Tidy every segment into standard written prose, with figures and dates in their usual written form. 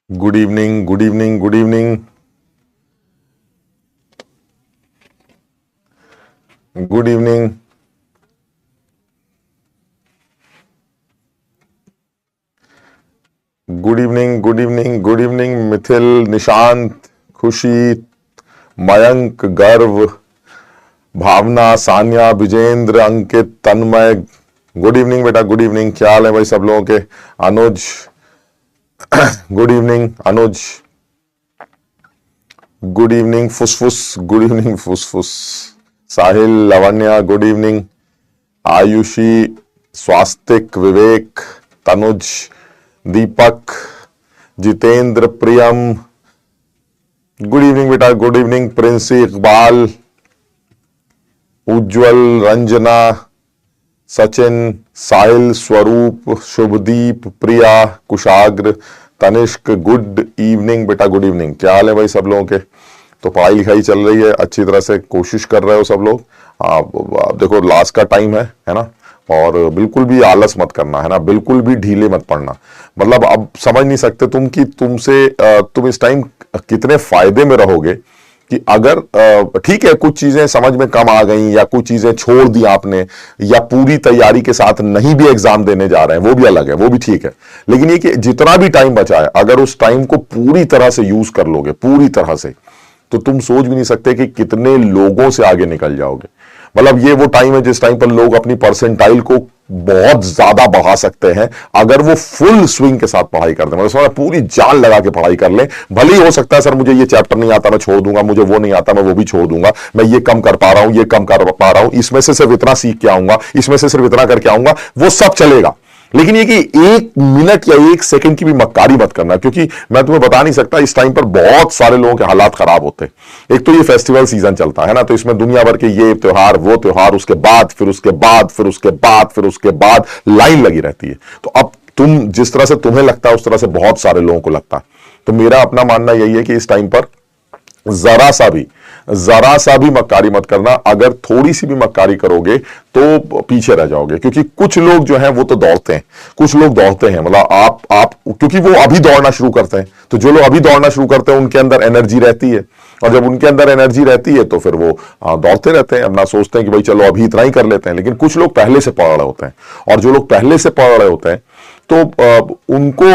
Good evening, good evening, good evening, good evening. Good evening, good evening, good evening. Mithil, Nishant, Khushi, Mayank, Garv, Bhavna, Sanya, Vijendra, Ankit, Tanmay. Good evening बेटा, good evening. क्या हाल है भाई सब लोगों के? Anuj, good evening Anuj. Good evening फुसफुस, गुड इवनिंग फुसफुस। Sahil, Lavanya, good evening. Ayushi, Swastik, Vivek, Tanuj, Deepak, Jitendra, Priyam, good evening बेटा, गुड इवनिंग। प्रिंसी, इकबाल, उज्जवल, रंजना, सचिन, साहिल, स्वरूप, शुभदीप, प्रिया, कुशाग्र, तनिष्क, गुड इवनिंग बेटा, गुड इवनिंग। क्या हाल है भाई सब लोगों के? तो पढ़ाई लिखाई चल रही है अच्छी तरह से, कोशिश कर रहे हो सब लोग? आप देखो लास्ट का टाइम है ना? और बिल्कुल भी आलस मत करना है ना, बिल्कुल भी ढीले मत पड़ना। मतलब अब समझ नहीं सकते तुम कि तुम इस टाइम कितने फायदे में रहोगे। कि अगर ठीक है कुछ चीजें समझ में कम आ गई या कुछ चीजें छोड़ दी आपने, या पूरी तैयारी के साथ नहीं भी एग्जाम देने जा रहे हैं, वो भी अलग है, वो भी ठीक है। लेकिन ये कि जितना भी टाइम बचा है, अगर उस टाइम को पूरी तरह से यूज कर लोगे, पूरी तरह से, तो तुम सोच भी नहीं सकते कि कितने लोगों से आगे निकल जाओगे। मतलब ये वो टाइम है जिस टाइम पर लोग अपनी परसेंटाइल को बहुत ज्यादा बढ़ा सकते हैं, अगर वो फुल स्विंग के साथ पढ़ाई करते हैं, मतलब पूरी जान लगा के पढ़ाई कर लें। भले ही हो सकता है सर मुझे ये चैप्टर नहीं आता मैं छोड़ दूंगा, मुझे वो नहीं आता मैं वो भी छोड़ दूंगा, मैं ये कम कर पा रहा हूं, ये कम कर पा रहा हूं, इसमें से सिर्फ इतना सीख के आऊंगा, इसमें से सिर्फ इतना करके आऊंगा, वो सब चलेगा। लेकिन ये कि एक मिनट या एक सेकंड की भी मक्कारी मत करना, क्योंकि मैं तुम्हें बता नहीं सकता इस टाइम पर बहुत सारे लोगों के हालात खराब होते हैं। एक तो ये फेस्टिवल सीजन चलता है ना, तो इसमें दुनिया भर के ये त्योहार वो त्योहार, उसके बाद फिर उसके बाद फिर उसके बाद फिर उसके बाद लाइन लगी रहती है। तो अब तुम जिस तरह से तुम्हें लगता है उस तरह से बहुत सारे लोगों को लगता है। तो मेरा अपना मानना यही है कि इस टाइम पर जरा सा भी मक्कारी मत करना। अगर थोड़ी सी भी मक्कारी करोगे तो पीछे रह जाओगे, क्योंकि कुछ लोग जो हैं वो तो दौड़ते हैं, कुछ लोग दौड़ते हैं। मतलब आप क्योंकि वो अभी दौड़ना शुरू करते हैं, तो जो लोग अभी दौड़ना शुरू करते हैं उनके अंदर एनर्जी रहती है, और जब उनके अंदर एनर्जी रहती है तो फिर वो दौड़ते रहते हैं, अपना सोचते हैं कि भाई चलो अभी इतना ही कर लेते हैं। लेकिन कुछ लोग पहले से पढ़ रहे होते हैं, और जो लोग पहले से पढ़ रहे होते हैं तो उनको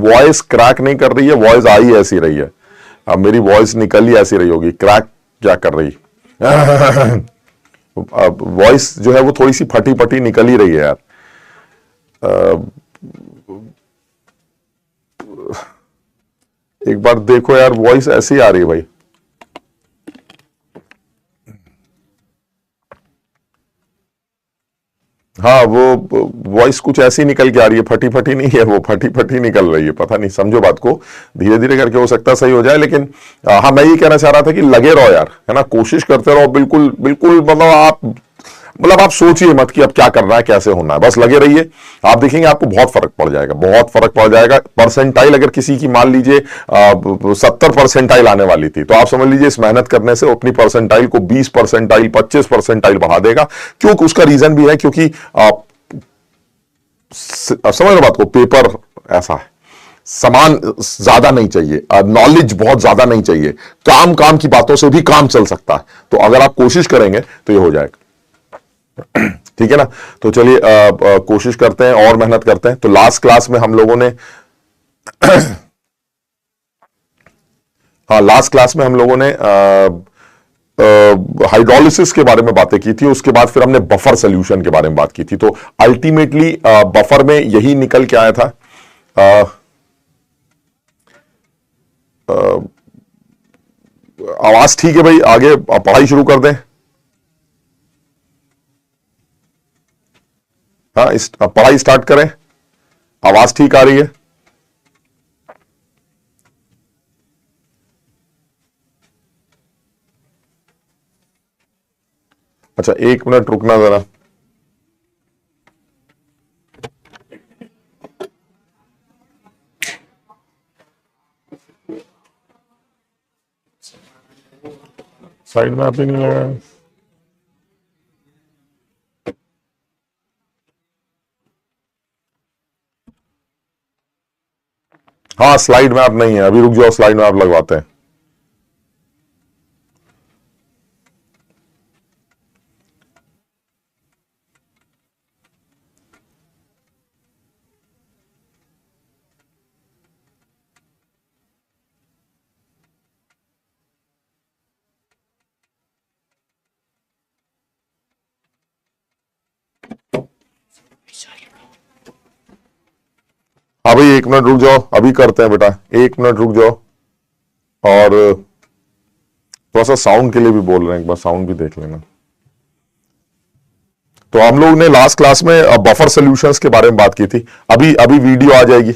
वॉइस क्रैक नहीं कर रही है, वॉइस आई ऐसी रही है। अब मेरी वॉइस निकल ही ऐसी रही होगी, क्रैक क्या कर रही। वॉइस जो है वो थोड़ी सी फटी फटी निकल ही रही है यार। एक बार देखो यार, वॉइस ऐसी आ रही है भाई। हाँ वो वॉइस कुछ ऐसी निकल के आ रही है, फटी फटी नहीं है, वो फटी फटी निकल रही है, पता नहीं, समझो बात को। धीरे धीरे करके हो सकता है सही हो जाए, लेकिन हाँ मैं ये कहना चाह रहा था कि लगे रहो यार, है ना, कोशिश करते रहो, बिल्कुल बिल्कुल। मतलब आप सोचिए मत कि अब क्या करना है, कैसे होना है, बस लगे रहिए। आप देखेंगे आपको बहुत फर्क पड़ जाएगा, बहुत फर्क पड़ जाएगा। परसेंटाइल अगर किसी की मान लीजिए 70 परसेंटाइल आने वाली थी, तो आप समझ लीजिए इस मेहनत करने से अपनी परसेंटाइल को 20 परसेंटाइल 25 परसेंटाइल बढ़ा देगा। क्यों? उसका रीजन भी है, क्योंकि आप समझ रहे बात को, पेपर ऐसा है, सामान ज्यादा नहीं चाहिए, नॉलेज बहुत ज्यादा नहीं चाहिए, काम काम की बातों से भी काम चल सकता है। तो अगर आप कोशिश करेंगे तो ये हो जाएगा। ठीक है ना? तो चलिए कोशिश करते हैं और मेहनत करते हैं। तो लास्ट क्लास में हम लोगों ने हाँ लास्ट क्लास में हम लोगों ने हाइड्रोलिसिस के बारे में बातें की थी, उसके बाद फिर हमने बफर सोल्यूशन के बारे में बात की थी। तो अल्टीमेटली बफर में यही निकल के आया था। आ, आवाज ठीक है भाई? आगे पढ़ाई शुरू कर दें? हाँ पढ़ाई स्टार्ट करें? आवाज ठीक आ रही है? अच्छा एक मिनट रुकना जरा। साइड में आप ही नहीं लगा? हाँ, स्लाइड मैप नहीं है अभी, रुक जाओ, स्लाइड मैप लगवाते हैं। हाँ भाई, 1 मिनट रुक जाओ, अभी करते हैं बेटा, 1 मिनट रुक जाओ। और थोड़ा सा साउंड के लिए भी बोल रहे हैं, एक बार साउंड भी देख लेना। तो हम लोग ने लास्ट क्लास में बफर सॉल्यूशंस के बारे में बात की थी। अभी अभी वीडियो आ जाएगी।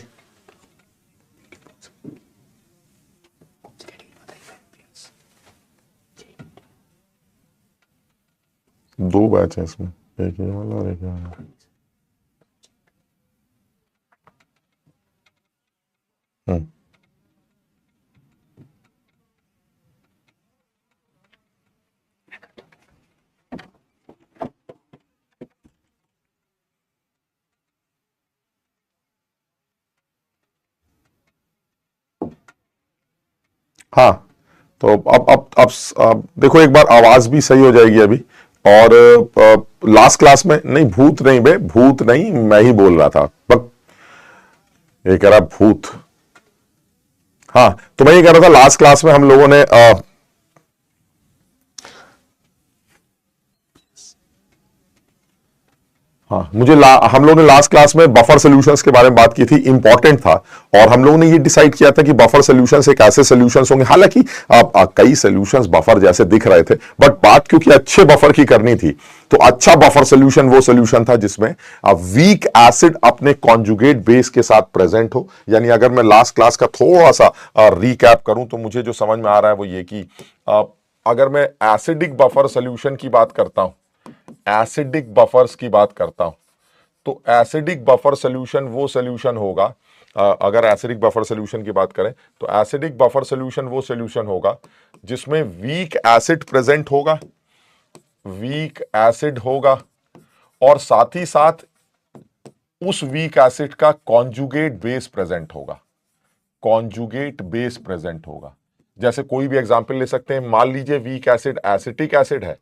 दो बैच है इसमें, एक ये वाला और एक ये वाला। हम्म। हाँ, तो अब देखो, एक बार आवाज भी सही हो जाएगी अभी। और लास्ट क्लास में, नहीं भूत नहीं बे, भूत नहीं, मैं ही बोल रहा था, बट ये कह रहा भूत। हाँ, तो मैं ये कह रहा था, लास्ट क्लास में हम लोगों ने हाँ, हम लोगों ने लास्ट क्लास में बफर सॉल्यूशंस के बारे में बात की थी, इंपॉर्टेंट था। और हम लोगों ने ये डिसाइड किया था कि बफर सॉल्यूशंस एक ऐसे सॉल्यूशंस होंगे, हालांकि कई सॉल्यूशंस बफर जैसे दिख रहे थे, बट बात क्योंकि अच्छे बफर की करनी थी, तो अच्छा बफर सॉल्यूशन वो सॉल्यूशन था जिसमें वीक एसिड अपने कॉन्जुगेट बेस के साथ प्रेजेंट हो। यानी अगर मैं लास्ट क्लास का थोड़ा सा रिकैप करूं, तो मुझे जो समझ में आ रहा है वो ये कि अगर मैं एसिडिक बफर सॉल्यूशन की बात करता हूं, एसिडिक बफर्स की बात करता हूं, तो एसिडिक बफर सॉल्यूशन वो सॉल्यूशन होगा, अगर एसिडिक बफर सॉल्यूशन की बात करें, तो एसिडिक बफर सॉल्यूशन वो सॉल्यूशन होगा जिसमें वीक एसिड प्रेजेंट होगा, वीक एसिड होगा, और साथ ही साथ उस वीक एसिड का कॉन्जुगेट बेस प्रेजेंट होगा, कॉन्जुगेट बेस प्रेजेंट होगा। जैसे कोई भी एग्जांपल ले सकते हैं, मान लीजिए वीक एसिड एसिटिक एसिड है,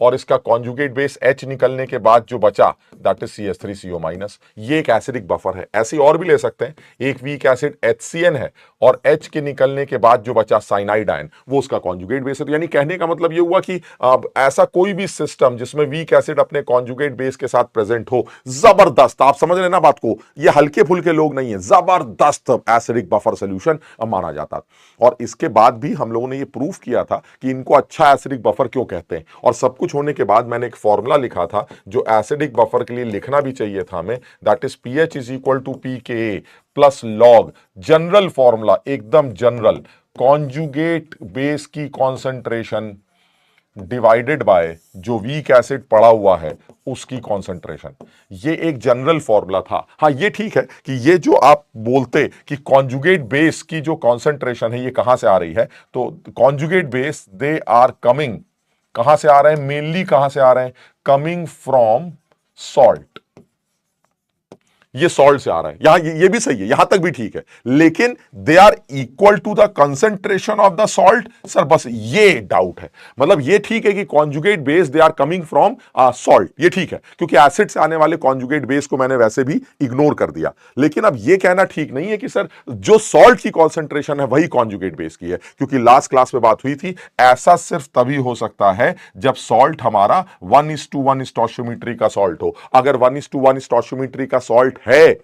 और इसका कॉन्जुगेट बेस H निकलने के बाद जो बचा, दैट इज CH3CO माइनस, ये एक एसिडिक बफर है। ऐसे और भी ले सकते हैं, एक वीक एसिड HCN है, और H के निकलने के बाद जो बचा साइनाइड आयन, वो उसका कॉन्जुगेट बेस है। यानी कहने का मतलब ये हुआ कि ऐसा कोई भी सिस्टम जिसमें वीक एसिड अपने कॉन्जुगेट बेस के साथ प्रेजेंट हो, जबरदस्त, आप समझ रहे ना बात को, ये हल्के फुल्के लोग नहीं है, जबरदस्त एसिडिक बफर सॉल्यूशन माना जाता। और इसके बाद भी हम लोगों ने ये प्रूफ किया था कि इनको अच्छा एसिडिक बफर क्यों कहते हैं। और सब कुछ होने के बाद मैंने एक फॉर्मूला लिखा था जो एसिडिक बफर के लिए लिखना भी चाहिए था हमें, that is pH is equal to pKa plus log, general formula, एकदम जनरल, कॉन्जुगेट बेस की कॉन्सेंट्रेशन डिवाइडेड बाय जो वीक एसिड पड़ा हुआ है उसकी कॉन्सेंट्रेशन। ये एक जनरल फॉर्मूला था। हाँ, ये ठीक है कि ये जो आप बोलते कि कॉन्जुगेट बेस की जो कॉन्सेंट्रेशन है ये कहां से आ रही है, तो conjugate base they are coming, कहां से आ रहे हैं, मेनली कहां से आ रहे हैं, कमिंग फ्रॉम सॉल्ट, ये सॉल्ट से आ रहा है। यहां ये भी सही है, यहां तक भी ठीक है, लेकिन they are equal to the concentration of the salt. Sir बस ये डाउट है, मतलब ये ठीक है कि conjugate base they are coming from salt, ये ठीक है, क्योंकि एसिड से आने वाले कॉन्जुगेट बेस को मैंने वैसे भी इग्नोर कर दिया। लेकिन अब ये कहना ठीक नहीं है कि सर जो सॉल्ट की कॉन्सेंट्रेशन है वही कॉन्जुगेट बेस की है, क्योंकि लास्ट क्लास में बात हुई थी, ऐसा सिर्फ तभी हो सकता है जब सॉल्ट हमारा 1:1 स्टोइचियोमेट्री का सॉल्ट हो। अगर 1:1 स्टोइचियोमेट्री का सॉल्ट है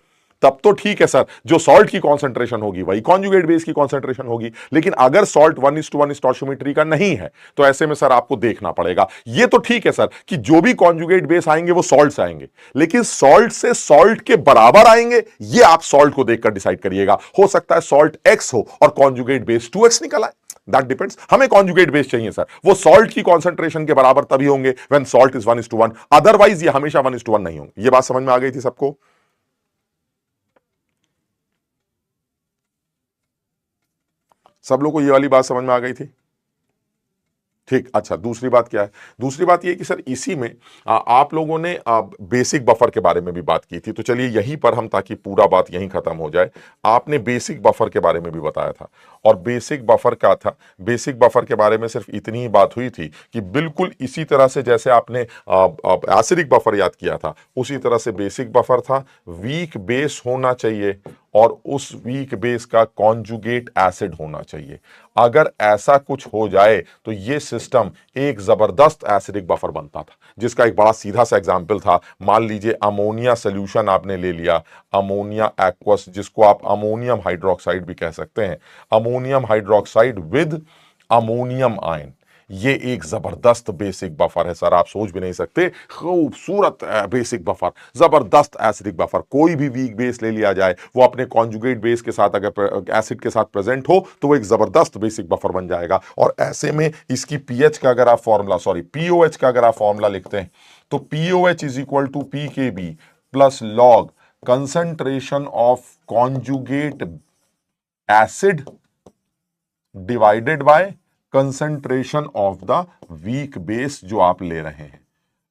तब तो ठीक है सर, जो सॉल्ट की कॉन्सेंट्रेशन होगी वही कॉन्जुगेट बेस की कॉन्सेंट्रेशन होगी। लेकिन अगर सॉल्ट 1:1 स्टोइचियोमेट्री का नहीं है, तो ऐसे में सर आपको देखना पड़ेगा। ये तो ठीक है सर कि जो भी कॉन्जुगेट बेस आएंगे वो सॉल्ट से आएंगे, लेकिन सॉल्ट से सॉल्ट के बराबर आएंगे, ये आप सॉल्ट को देखकर डिसाइड करिएगा। हो सकता है सॉल्ट X हो और कॉन्जुगेट बेस 2X निकल आए, दैट डिपेंड्स। हमें कॉन्जुगेट बेस चाहिए सर, वो सॉल्ट की कॉन्सेंट्रेशन के बराबर तभी होंगे व्हेन सॉल्ट इज 1:1, अदरवाइज ये हमेशा 1:1 नहीं होंगे। ये बात समझ में आ गई थी सबको? सब लोग को ये वाली बात समझ में आ गई थी? ठीक। अच्छा, दूसरी बात क्या है? दूसरी बात ये कि सर इसी में आप लोगों ने बेसिक बफर के बारे में भी बात की थी, तो चलिए यहीं पर हम, ताकि पूरा बात यहीं खत्म हो जाए, आपने बेसिक बफर के बारे में भी बताया था। और बेसिक बफर क्या था? बेसिक बफर के बारे में सिर्फ इतनी ही बात हुई थी कि बिल्कुल इसी तरह से जैसे आपने एसिडिक बफर याद किया था, उसी तरह से बेसिक बफर था। वीक बेस होना चाहिए और उस वीक बेस का कॉन्जुगेट एसिड होना चाहिए। अगर ऐसा कुछ हो जाए तो ये सिस्टम एक जबरदस्त एसिडिक बफर बनता था, जिसका एक बड़ा सीधा सा एग्जाम्पल था। मान लीजिए अमोनिया सोल्यूशन आपने ले लिया, अमोनिया एक्वस, जिसको आप अमोनियम हाइड्रोक्साइड भी कह सकते हैं, ammonium hydroxide with ammonium ion, ये एक जबरदस्त बेसिक बफर है सर, आप सोच भी नहीं सकते। खूबसूरत बेसिक बफर, जबरदस्त एसिडिक बफर। कोई भी वीक बेस ले लिया जाए, वो अपने कॉन्जुगेट बेस के साथ अगर एसिड के साथ प्रेजेंट हो तो वो एक जबरदस्त बेसिक बफर बन जाएगा। और ऐसे में इसकी पीएच का अगर आप फॉर्मूला, सॉरी पीओएच का अगर आप फॉर्मूला लिखते हैं, तो pOH is equal to P K B plus log concentration of conjugate acid divided by concentration of the weak base जो आप ले रहे हैं।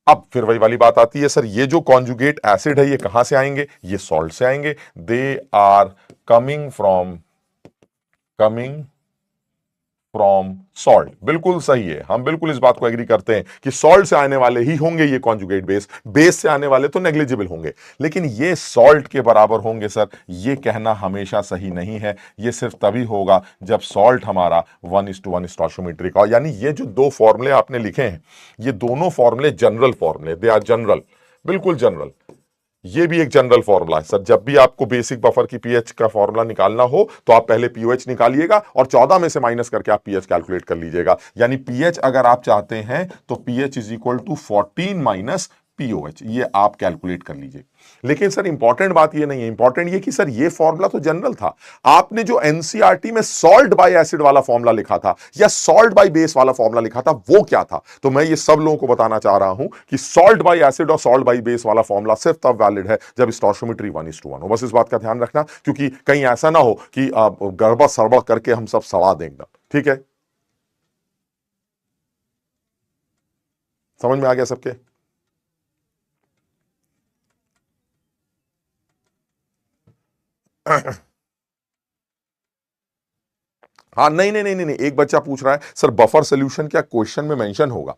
अब फिर वही वाली बात आती है, सर ये जो कॉन्जुगेट एसिड है ये कहां से आएंगे? ये सॉल्ट से आएंगे। They are coming from salt. बिल्कुल सही है, हम बिल्कुल इस बात को एग्री करते हैं कि सॉल्ट से आने वाले ही होंगे ये कॉन्जुगेट बेस, बेस से आने वाले तो नेग्लिजिबल होंगे, लेकिन ये सॉल्ट के बराबर होंगे सर, ये कहना हमेशा सही नहीं है। ये सिर्फ तभी होगा जब सॉल्ट हमारा 1:1 स्टोइचियोमेट्री का। यानी ये जो दो फॉर्मूले आपने लिखे हैं, ये दोनों फॉर्मूले जनरल फॉर्मूले, दे आर जनरल, बिल्कुल जनरल। ये भी एक जनरल फॉर्मूला है सर। जब भी आपको बेसिक बफर की पीएच का फॉर्मूला निकालना हो तो आप पहले पीओएच निकालिएगा और 14 में से माइनस करके आप पीएच कैलकुलेट कर लीजिएगा। यानी पीएच अगर आप चाहते हैं तो pH is equal to 14 minus pOH, ये आप कैलकुलेट कर लीजिए। लेकिन सर इंपॉर्टेंट बात ये नहीं है, इंपॉर्टेंट ये कि सर ये फॉर्मूला तो जनरल था। आपने जो एनसीईआरटी में सॉल्ट बाय एसिड वाला फॉर्मूला लिखा था या सॉल्ट बाय बेस वाला फॉर्मूला लिखा था, वो क्या था? तो मैं ये सब लोगों को बताना चाह रहा हूं कि सॉल्ट बाय एसिड और सॉल्ट बाय बेस वाला फॉर्मूला सिर्फ तब वैलिड है जब स्टोइचियोमेट्री 1:1 हो। बस इस बात का ध्यान रखना, क्योंकि कहीं ऐसा ना हो कि गड़बड़ सड़बड़ करके हम सब सड़ा दें एकदम। ठीक है, समझ में आ गया सबके? हाँ, नहीं नहीं नहीं नहीं नहीं, एक बच्चा पूछ रहा है सर बफर सोल्यूशन क्या क्वेश्चन में मेंशन होगा?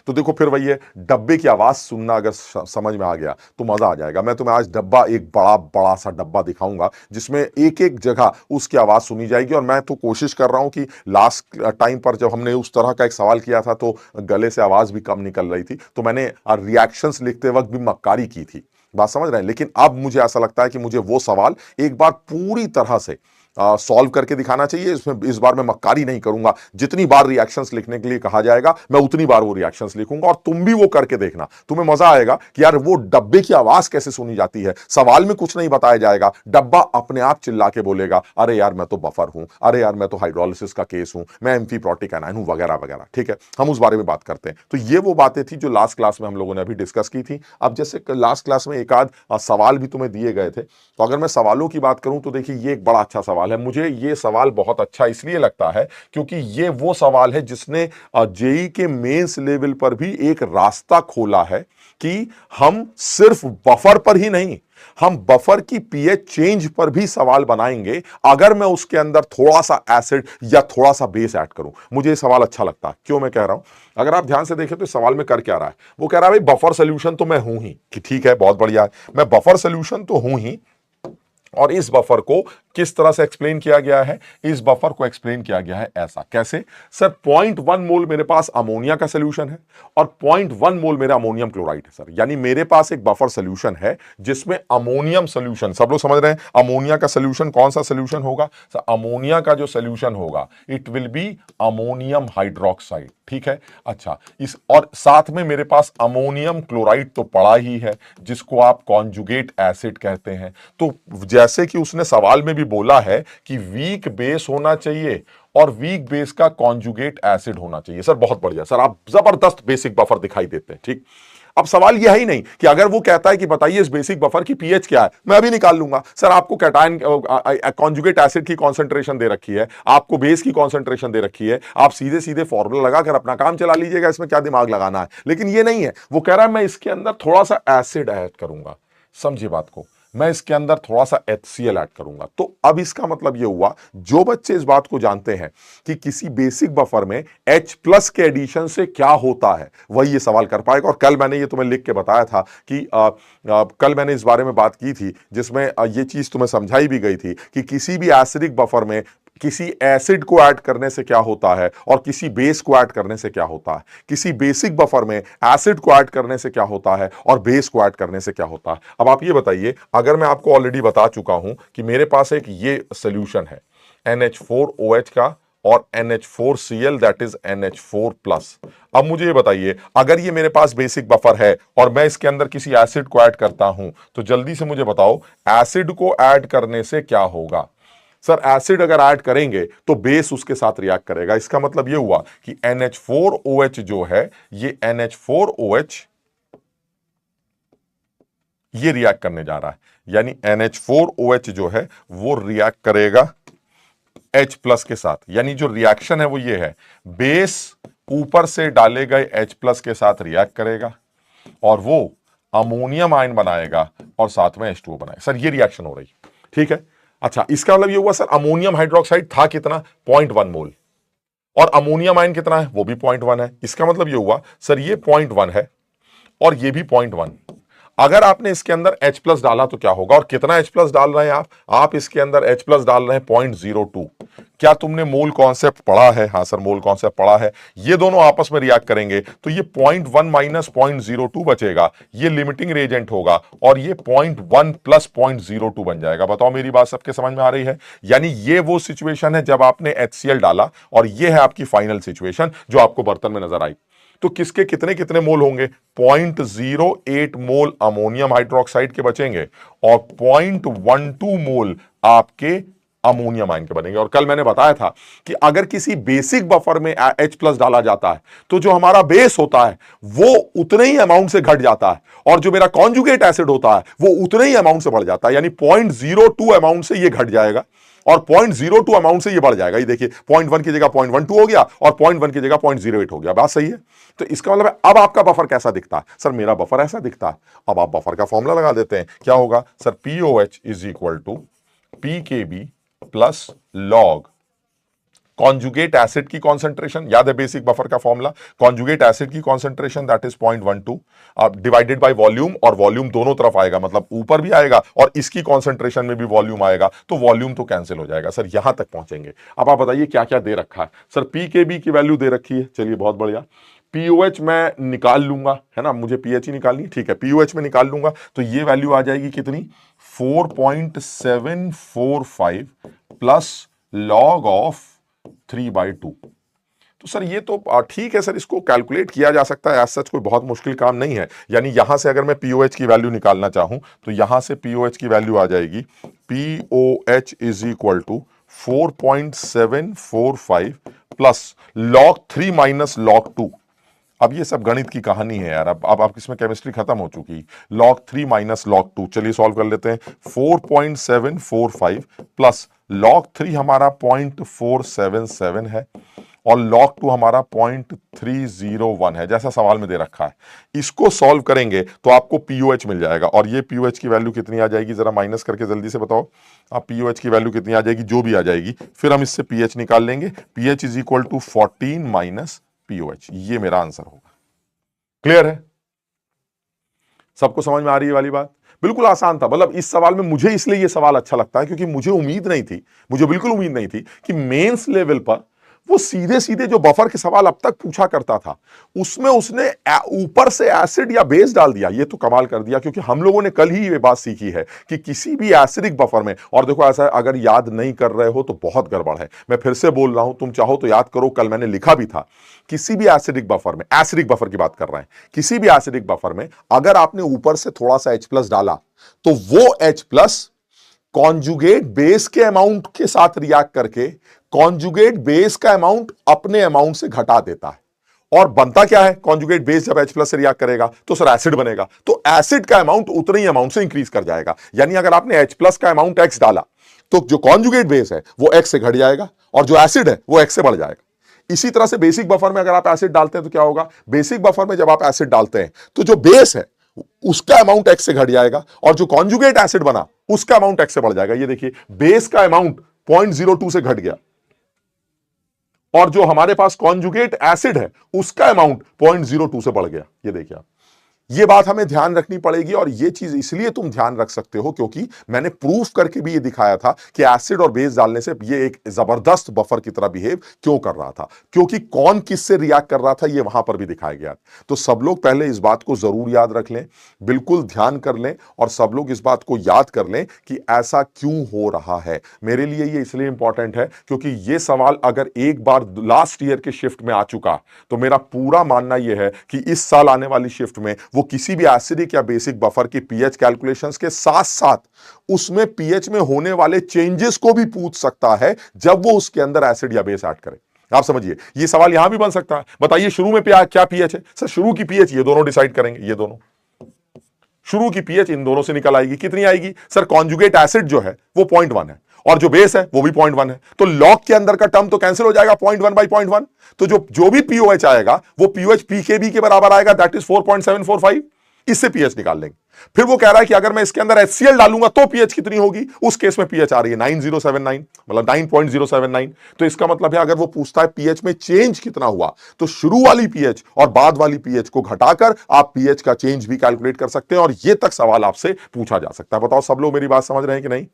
तो देखो फिर वही है, डब्बे की आवाज सुनना अगर समझ में आ गया तो मजा आ जाएगा। मैं तुम्हें आज डब्बा, एक बड़ा बड़ा सा डब्बा दिखाऊंगा जिसमें एक एक जगह उसकी आवाज सुनी जाएगी। और मैं तो कोशिश कर रहा हूं कि लास्ट टाइम पर जब हमने उस तरह का एक सवाल किया था तो गले से आवाज भी कम निकल रही थी, तो मैंने रिएक्शंस लिखते वक्त भी मक्कारी की थी, बात समझ रहे हैं। लेकिन अब मुझे ऐसा लगता है कि मुझे वो सवाल एक बार पूरी तरह से सॉल्व करके दिखाना चाहिए। इसमें इस बार मैं मक्कारी नहीं करूंगा, जितनी बार रिएक्शंस लिखने के लिए कहा जाएगा मैं उतनी बार वो रिएक्शंस लिखूंगा और तुम भी वो करके देखना, तुम्हें मजा आएगा कि यार वो डब्बे की आवाज कैसे सुनी जाती है। सवाल में कुछ नहीं बताया जाएगा, डब्बा अपने आप चिल्ला के बोलेगा अरे यार मैं तो बफर हूं, अरे यार मैं तो हाइड्रोलिसिस का केस हूं, मैं एम्फीप्रोटिक एनायन हूं, वगैरह वगैरह। ठीक है, हम उस बारे में बात करते हैं। तो ये वो बातें थी जो लास्ट क्लास में हम लोगों ने अभी डिस्कस की थी। अब जैसे लास्ट क्लास में एक आध सवाल भी तुम्हें दिए गए थे, तो अगर मैं सवालों की बात करूं तो देखिए ये एक बड़ा अच्छा सवाल है। मुझे ये सवाल बहुत अच्छा इसलिए लगता है क्योंकि ये वो सवाल है जिसने जेई के मेंस लेवल पर भी एक रास्ता खोला है कि हम सिर्फ बफर पर ही नहीं, हम बफर की पीएच चेंज पर भी सवाल बनाएंगे अगर मैं उसके अंदर थोड़ा सा एसिड या थोड़ा सा बेस ऐड करूं। मुझे ये सवाल अच्छा लगता है। क्यों मैं कह रहा हूं, अगर आप ध्यान से देखें तो सवाल में कर क्या रहा है, वो कह रहा है भाई बफर सोल्यूशन तो मैं हूं ही, कि ठीक है बहुत बढ़िया है, मैं बफर सोल्यूशन तो हूं ही, और इस बफर को किस तरह से एक्सप्लेन किया गया है? इस बफर को एक्सप्लेन किया गया है ऐसा। कैसे सर? 0.1 मोल मेरे पास अमोनिया का सोल्यूशन है और 0.1 मोल मेरा अमोनियम क्लोराइड है सर। यानी मेरे पास एक बफर सोल्यूशन है जिसमें अमोनियम सोल्यूशन, सब लोग समझ रहे हैं अमोनिया का सोल्यूशन कौन सा सोल्यूशन होगा सर? अमोनिया का जो सोल्यूशन होगा it will be ammonium hydroxide. ठीक है, अच्छा, इस और साथ में मेरे पास अमोनियम क्लोराइड तो पड़ा ही है जिसको आप कॉन्जुगेट एसिड कहते हैं। तो जैसे कि उसने सवाल में भी बोला है कि वीक बेस होना चाहिए और वीक बेस का कॉन्जुगेट एसिड होना चाहिए। सर बहुत बढ़िया सर, आप जबरदस्त बेसिक बफर दिखाई देते हैं। ठीक, अब सवाल यह ही नहीं कि अगर वो कहता है कि बताइए इस बेसिक बफर की पीएच क्या है, मैं अभी निकाल लूंगा। सर आपको कैटायन कॉन्जुगेट एसिड की कॉन्सेंट्रेशन दे रखी है, आपको बेस की कॉन्सेंट्रेशन दे रखी है, आप सीधे सीधे फॉर्मूला लगाकर अपना काम चला लीजिएगा, इसमें क्या दिमाग लगाना है। लेकिन ये नहीं है, वो कह रहा है मैं इसके अंदर थोड़ा सा एसिड ऐड करूंगा। समझिए बात को, मैं इसके अंदर थोड़ा सा HCl ऐड करूंगा। तो अब इसका मतलब यह हुआ, जो बच्चे इस बात को जानते हैं कि किसी बेसिक बफर में H+ के एडिशन से क्या होता है, वही ये सवाल कर पाएगा। और कल मैंने ये तुम्हें लिख के बताया था कि कल मैंने इस बारे में बात की थी, जिसमें ये चीज तुम्हें समझाई भी गई थी कि किसी भी एसिडिक बफर में किसी एसिड को ऐड करने से क्या होता है और किसी बेस को ऐड करने से क्या होता है, किसी बेसिक बफर में एसिड को ऐड करने से क्या होता है और बेस को ऐड करने से क्या होता है। अब आप ये बताइए, अगर मैं आपको ऑलरेडी बता चुका हूं कि मेरे पास एक ये सॉल्यूशन है NH4OH का और NH4Cl दैट इज NH4+। अब मुझे ये बताइए, अगर ये मेरे पास बेसिक बफर है और मैं इसके अंदर किसी एसिड को ऐड करता हूं, तो जल्दी से मुझे बताओ एसिड को ऐड करने से क्या होगा। सर एसिड अगर ऐड करेंगे तो बेस उसके साथ रिएक्ट करेगा। इसका मतलब यह हुआ कि NH4OH जो है, ये NH4OH ये रिएक्ट करने जा रहा है, यानी NH4OH जो है वो रिएक्ट करेगा H+ के साथ। यानी जो रिएक्शन है वो ये है, बेस ऊपर से डाले गए H+ के साथ रिएक्ट करेगा और वो अमोनियम आयन बनाएगा और साथ में H2O बनाएगा। सर ये रिएक्शन हो रही, ठीक है। अच्छा, इसका मतलब ये हुआ सर अमोनियम हाइड्रोक्साइड था कितना, 0.1 मोल, और अमोनियम आयन कितना है, वो भी 0.1 है। इसका मतलब ये हुआ सर ये 0.1 है और ये भी 0.1। अगर आपने इसके अंदर H+ डाला तो क्या होगा, और कितना H+ डाल रहे हैं आप इसके अंदर H+ डाल रहे हैं 0.02। क्या तुमने मोल कॉन्सेप्ट पढ़ा है? हाँ सर मोल कॉन्सेप्ट पढ़ा है। ये दोनों आपस में रिएक्ट करेंगे तो ये 0.1 माइनस 0.02 बचेगा, ये लिमिटिंग रिएजेंट होगा और ये 0.1 प्लस 0.02 बन जाएगा। बताओ मेरी बात सबके समझ में आ रही है? यानी ये वो सिचुएशन है जब आपने HCl डाला और ये है आपकी फाइनल सिचुएशन जो आपको बर्तन में नजर आई। तो किसके कितने कितने मोल होंगे, 0.08 मोल अमोनियम हाइड्रोक्साइड के बचेंगे और 0.12 मोल आपके अमोनियम आयन के बनेंगे। और कल मैंने बताया था कि अगर किसी बेसिक बफर में H+ डाला जाता है तो जो हमारा बेस होता है वो उतने ही अमाउंट से घट जाता है और जो मेरा कॉन्जुगेट एसिड होता है वो उतने ही अमाउंट से बढ़ जाता है। यानी 0.02 अमाउंट से ये घट जाएगा और 0.02 अमाउंट से ये बढ़ जाएगा। ये देखिए 0.1 की जगह 0.12 हो गया और 0.1 की जगह 0.08 हो गया। बात सही है? तो इसका मतलब है अब आपका बफर कैसा दिखता है? सर मेरा बफर ऐसा दिखता है। अब आप बफर का फॉर्मूला लगा देते हैं, क्या होगा sir, POH is equal to PKB plus log conjugate acid की कॉन्सेंट्रेशन। याद है बेसिक बफर का फॉर्मूला, कॉन्जुगेट एसिड की concentration that is 0.12 divided by volume, और वॉल्यूम दोनों तरफ आएगा, मतलब ऊपर भी आएगा और इसकी कॉन्सेंट्रेशन में भी वॉल्यूम आएगा, तो वॉल्यूम तो कैंसिल हो जाएगा। सर यहां तक पहुंचेंगे। अब आप बताइए क्या क्या दे रखा है। सर PKB की वैल्यू दे रखी है, चलिए बहुत बढ़िया। POH मैं निकाल लूंगा, है ना, मुझे PH ही निकालनी है, ठीक है, POH में निकाल लूंगा तो ये वैल्यू आ जाएगी कितनी, 4.745 प्लस लॉग ऑफ 3/2। तो सर ये तो ठीक है सर, इसको कैलकुलेट किया जा सकता है, एज सच कोई बहुत मुश्किल काम नहीं है। यानी यहां से अगर मैं POH की वैल्यू निकालना चाहूं तो यहां से POH की वैल्यू आ जाएगी, POH is equal to 4.745 plus log 3 minus log 2। अब ये सब गणित की कहानी है यार, अब इसमें केमिस्ट्री खत्म हो चुकी। log 3 माइनस log 2, चलिए सॉल्व कर लेते हैं। 4.745 प्लस log 3 हमारा 0.477 है और log 2 हमारा 0.301 है, जैसा सवाल में दे रखा है। इसको सॉल्व करेंगे तो आपको POH मिल जाएगा और ये POH की वैल्यू कितनी आ जाएगी, जरा माइनस करके जल्दी से बताओ आप। POH की वैल्यू कितनी आ जाएगी, जो भी आ जाएगी, फिर हम इससे PH निकाल लेंगे। PH is equal to 14 minus POH, ये मेरा आंसर होगा। क्लियर है? सबको समझ में आ रही है वाली बात? बिल्कुल आसान था। मतलब इस सवाल में मुझे इसलिए ये सवाल अच्छा लगता है क्योंकि मुझे उम्मीद नहीं थी, मुझे बिल्कुल उम्मीद नहीं थी कि मेंस लेवल पर वो सीधे सीधे जो बफर के सवाल अब तक पूछा करता था उसमें उसने ऊपर से एसिड या बेस डाल दिया। ये तो कमाल कर दिया, क्योंकि हम लोगों ने कल ही ये बात सीखी है कि किसी भी एसिडिक बफर में, और देखो ऐसा अगर याद नहीं कर रहे हो तो बहुत गड़बड़ है, मैं फिर से बोल रहा हूं, तुम चाहो तो याद करो, कल मैंने लिखा भी था। किसी भी एसिडिक बफर में, एसिडिक बफर की बात कर रहे हैं, किसी भी एसिडिक बफर में अगर आपने ऊपर से थोड़ा सा H+ डाला तो वो H+ कॉन्जुगेट बेस के अमाउंट के साथ रिएक्ट करके कॉन्जुगेट बेस का अमाउंट अपने अमाउंट से घटा देता है और बनता क्या है, कॉन्जुगेट बेस जब H+ से रिएक्ट करेगा तो सर एसिड बनेगा, तो एसिड का अमाउंट उतने ही अमाउंट से इंक्रीज कर जाएगा। यानी अगर आपने H+ का अमाउंट X डाला तो जो कॉन्जुगेट बेस है वो X से घट जाएगा और जो एसिड है वो X से बढ़ जाएगा। इसी तरह से बेसिक बफर में अगर आप एसिड डालते हैं तो क्या होगा, बेसिक बफर में जब आप एसिड डालते हैं तो जो बेस है उसका अमाउंट X से घट जाएगा और जो कॉन्जुगेट एसिड बना उसका अमाउंट X से बढ़ जाएगा। ये देखिए बेस का अमाउंट 0.02 से घट गया और जो हमारे पास कॉन्जुगेट एसिड है उसका अमाउंट 0.02 से बढ़ गया। ये देखिए आप, ये बात हमें ध्यान रखनी पड़ेगी और ये चीज इसलिए तुम ध्यान रख सकते हो क्योंकि मैंने प्रूफ करके भी ये दिखाया था कि एसिड और बेस डालने से ये एक जबरदस्त बफर की तरह बिहेव क्यों कर रहा था, क्योंकि कौन किससे रिएक्ट कर रहा था ये वहां पर भी दिखाया गया। तो सब लोग पहले इस बात को जरूर याद रख लें, बिल्कुल ध्यान कर लें और सब लोग इस बात को याद कर लें कि ऐसा क्यों हो रहा है। मेरे लिए ये इसलिए इंपॉर्टेंट है क्योंकि ये सवाल अगर एक बार लास्ट ईयर के शिफ्ट में आ चुका तो मेरा पूरा मानना यह है कि इस साल आने वाली शिफ्ट में वो किसी भी एसिडिक या बेसिक बफर की पीएच कैलकुलेशंस के साथ साथ उसमें पीएच में होने वाले चेंजेस को भी पूछ सकता है जब वो उसके अंदर एसिड या बेस ऐड करे। आप समझिए, ये सवाल यहां भी बन सकता है, बताइए शुरू में क्या पीएच है, सर शुरू की पीएच ये दोनों डिसाइड करेंगे, ये दोनों शुरू की पीएच इन दोनों से निकल आएगी। कितनी आएगी, सर कॉन्जुगेट एसिड जो है वो 0.1 है और जो बेस है वो भी 0.1 है, तो लॉग के अंदर का टर्म तो कैंसिल हो जाएगा 0.1/0.1, तो जो भी पीओएच आएगा वो पीओएच पीकेबी के बराबर आएगा, दैट इज 4.745। इससे पीएच निकाल लेंगे। फिर वो कह रहा है कि अगर मैं इसके अंदर HCl डालूंगा तो पीएच कितनी होगी, उस केस में पीएच आ रही है 9079, मतलब 9.079। तो इसका मतलब है अगर वो पूछता है पीएच में चेंज कितना हुआ तो शुरू वाली पीएच और बाद वाली पीएच को घटाकर आप पीएच का चेंज भी कैलकुलेट कर सकते हैं और ये तक सवाल आपसे पूछा जा सकता है। बताओ सब लोग मेरी बात समझ रहे हैं कि नहीं,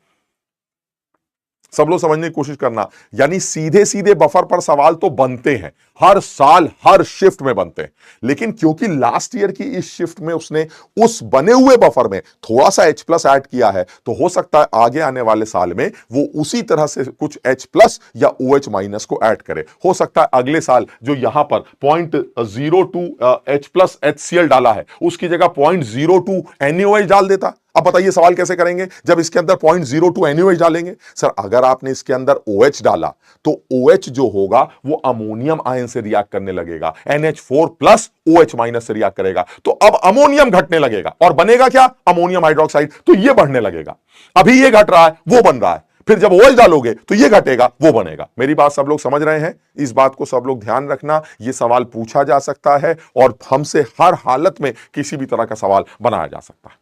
सब लोग समझने की कोशिश करना। यानी सीधे सीधे बफर पर सवाल तो बनते हैं, हर साल हर शिफ्ट में बनते हैं, लेकिन क्योंकि लास्ट ईयर की इस शिफ्ट में उसने उस बने हुए बफर में थोड़ा सा H+ ऐड किया है तो हो सकता है आगे आने वाले साल में वो उसी तरह से कुछ H+ या OH- को ऐड करे। हो सकता है अगले साल जो यहां पर 0.02 H+ HCl डाला है उसकी जगह 0.02 NaOH डाल देता। अब बताइए सवाल कैसे करेंगे जब इसके अंदर 0.02 NaOH डालेंगे। सर अगर आपने इसके अंदर OH डाला तो OH जो होगा वो अमोनियम आयन से रिएक्ट करने लगेगा, NH4+ OH- से रिएक्ट करेगा, तो अब अमोनियम घटने लगेगा और बनेगा क्या, अमोनियम हाइड्रोक्साइड, तो ये बढ़ने लगेगा। अभी ये घट रहा है वो बन रहा है, फिर जब OH डालोगे तो ये घटेगा वो बनेगा। मेरी बात सब लोग समझ रहे हैं, इस बात को सब लोग ध्यान रखना। ये सवाल पूछा जा सकता है और हमसे हर हालत में किसी भी तरह का सवाल बनाया जा सकता है।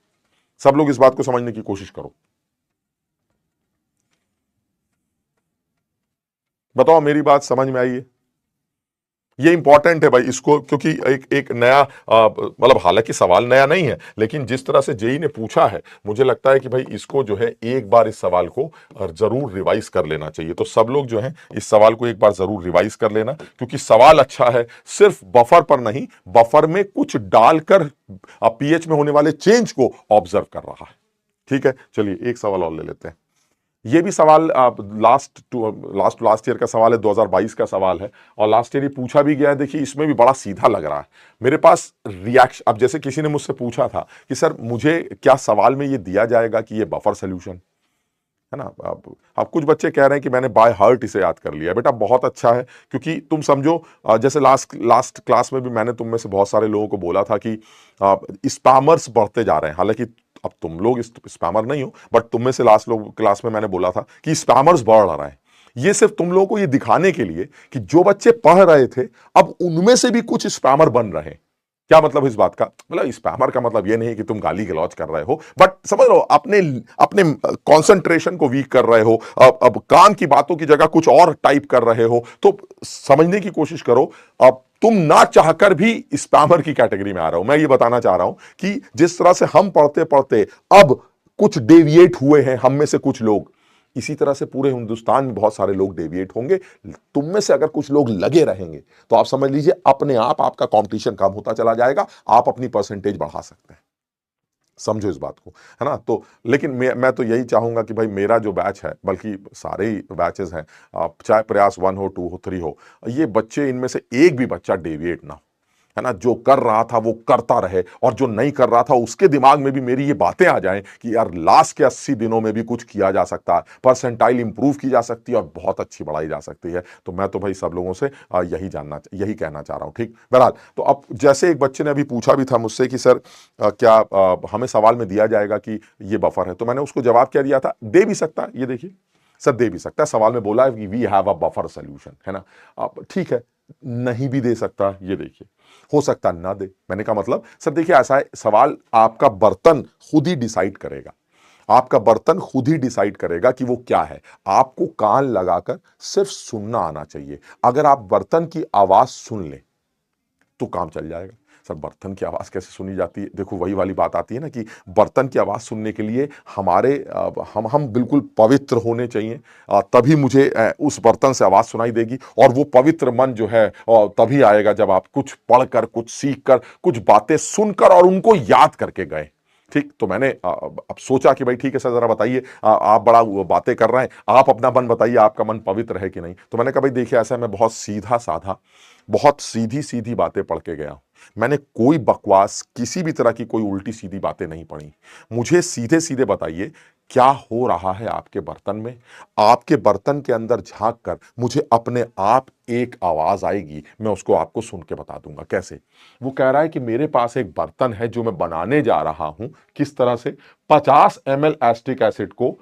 सब लोग इस बात को समझने की कोशिश करो। बताओ मेरी बात समझ में आई है, ये इंपॉर्टेंट है भाई इसको, क्योंकि एक नया मतलब हालांकि सवाल नया नहीं है लेकिन जिस तरह से जेई ने पूछा है मुझे लगता है कि भाई इसको जो है एक बार इस सवाल को जरूर रिवाइज कर लेना चाहिए। तो सब लोग जो है इस सवाल को एक बार जरूर रिवाइज कर लेना क्योंकि सवाल अच्छा है, सिर्फ बफर पर नहीं, बफर में कुछ डालकर पीएच में होने वाले चेंज को ऑब्जर्व कर रहा है। ठीक है, चलिए एक सवाल और ले लेते हैं। ये भी सवाल लास्ट ईयर का सवाल है, 2022 का सवाल है और लास्ट ईयर ये पूछा भी गया है। देखिए इसमें भी बड़ा सीधा लग रहा है मेरे पास रिएक्शन। अब जैसे किसी ने मुझसे पूछा था कि सर मुझे क्या सवाल में ये दिया जाएगा कि ये बफर सोल्यूशन है ना। अब कुछ बच्चे कह रहे हैं कि मैंने बाय हार्ट इसे याद कर लिया। बेटा बहुत अच्छा है, क्योंकि तुम समझो जैसे लास्ट क्लास में भी मैंने तुम में से बहुत सारे लोगों को बोला था कि स्पैमर्स बढ़ते जा रहे हैं। हालांकि अब तुम लोग स्पैमर नहीं हो, बट तुम में से लास्ट लोग क्लास में मैंने बोला था कि स्पैमर्स बढ़ रहा है। ये सिर्फ तुम लोगों को ये दिखाने के लिए कि जो बच्चे पढ़ रहे थे अब उनमें से भी कुछ स्पैमर बन रहे हैं। क्या मतलब इस बात का, मतलब स्पैमर का मतलब ये नहीं कि तुम गाली गलौज कर रहे हो, बट समझ लो अपने अपने कंसंट्रेशन को वीक कर रहे हो, अब काम की बातों की जगह कुछ और टाइप कर रहे हो, तो समझने की कोशिश करो। अब तुम ना चाहकर भी स्पैमर की कैटेगरी में आ रहे हो। मैं ये बताना चाह रहा हूं कि जिस तरह से हम पढ़ते पढ़ते अब कुछ डेविएट हुए हैं हम में से कुछ लोग, इसी तरह से पूरे हिंदुस्तान में बहुत सारे लोग डेविएट होंगे। तुम में से अगर कुछ लोग लगे रहेंगे तो आप समझ लीजिए अपने आप आपका कंपटीशन कम होता चला जाएगा, आप अपनी परसेंटेज बढ़ा सकते हैं। समझो इस बात को, है ना। तो लेकिन मैं तो यही चाहूंगा कि भाई मेरा जो बैच है, बल्कि सारे ही बैचेस हैं, चाहे प्रयास 1 हो 2 हो 3 हो, ये बच्चे इनमें से एक भी बच्चा डेविएट ना हो। है ना, जो कर रहा था वो करता रहे, और जो नहीं कर रहा था उसके दिमाग में भी मेरी ये बातें आ जाएं कि यार लास्ट के 80 दिनों में भी कुछ किया जा सकता है, परसेंटाइल इंप्रूव की जा सकती है और बहुत अच्छी बढ़ाई जा सकती है। तो मैं तो भाई सब लोगों से यही कहना चाह रहा हूं। ठीक, बहरहाल, तो अब जैसे एक बच्चे ने अभी पूछा भी था मुझसे कि सर क्या हमें सवाल में दिया जाएगा कि ये बफर है, तो मैंने उसको जवाब क्या दिया था, दे भी सकता है, ये देखिए सर दे भी सकता है, सवाल में बोला है कि we have a buffer solution, है ना। अब ठीक है, नहीं भी दे सकता, ये देखिए, हो सकता ना दे। मैंने कहा मतलब सर देखिए ऐसा है, सवाल आपका बर्तन खुद ही डिसाइड करेगा, आपका बर्तन खुद ही डिसाइड करेगा कि वो क्या है। आपको कान लगाकर सिर्फ सुनना आना चाहिए। अगर आप बर्तन की आवाज सुन लें तो काम चल जाएगा। सर बर्तन की आवाज़ कैसे सुनी जाती है? देखो वही वाली बात आती है ना कि बर्तन की आवाज़ सुनने के लिए हमारे हम बिल्कुल पवित्र होने चाहिए, तभी मुझे उस बर्तन से आवाज़ सुनाई देगी। और वो पवित्र मन जो है तभी आएगा जब आप कुछ पढ़कर, कुछ सीखकर, कुछ बातें सुनकर और उनको याद करके गए। ठीक, तो मैंने अब सोचा कि भाई ठीक है सर, जरा बताइए, आप बड़ा बातें कर रहे हैं, आप अपना मन बताइए, आपका मन पवित्र है कि नहीं। तो मैंने कहा भाई देखिए ऐसा है, मैं बहुत सीधा साधा, बहुत सीधी सीधी बातें पढ़ के गया हूं। मैंने कोई बकवास, किसी भी तरह की कोई उल्टी सीधी बातें नहीं पढ़ी। मुझे सीधे सीधे बताइए क्या हो रहा है आपके बर्तन में। आपके बर्तन के अंदर झांक कर मुझे अपने आप एक आवाज आएगी, मैं उसको आपको सुन के बता दूंगा कैसे। वो कह रहा है कि मेरे पास एक बर्तन है जो मैं बनाने जा रहा हूं। किस तरह से? 50 ml एस्टिक एसिड को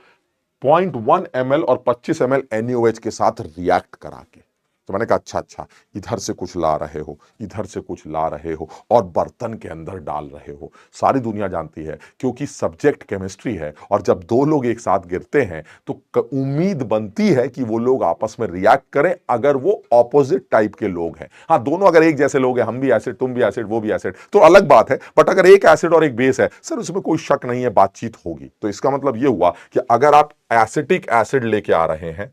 0.1 ml और 25 ml NaOH के साथ रिएक्ट करा के। तो मैंने कहा अच्छा अच्छा, इधर से कुछ ला रहे हो, इधर से कुछ ला रहे हो और बर्तन के अंदर डाल रहे हो। सारी दुनिया जानती है, क्योंकि सब्जेक्ट केमिस्ट्री है, और जब दो लोग एक साथ गिरते हैं तो उम्मीद बनती है कि वो लोग आपस में रिएक्ट करें, अगर वो ऑपोजिट टाइप के लोग हैं। हाँ, दोनों अगर एक जैसे लोग हैं, हम भी एसिड, तुम भी एसिड, वो भी एसिड, तो अलग बात है। बट अगर एक एसिड और एक बेस है सर, उसमें कोई शक नहीं है, बातचीत होगी। तो इसका मतलब ये हुआ कि अगर आप एसिटिक एसिड लेके आ रहे हैं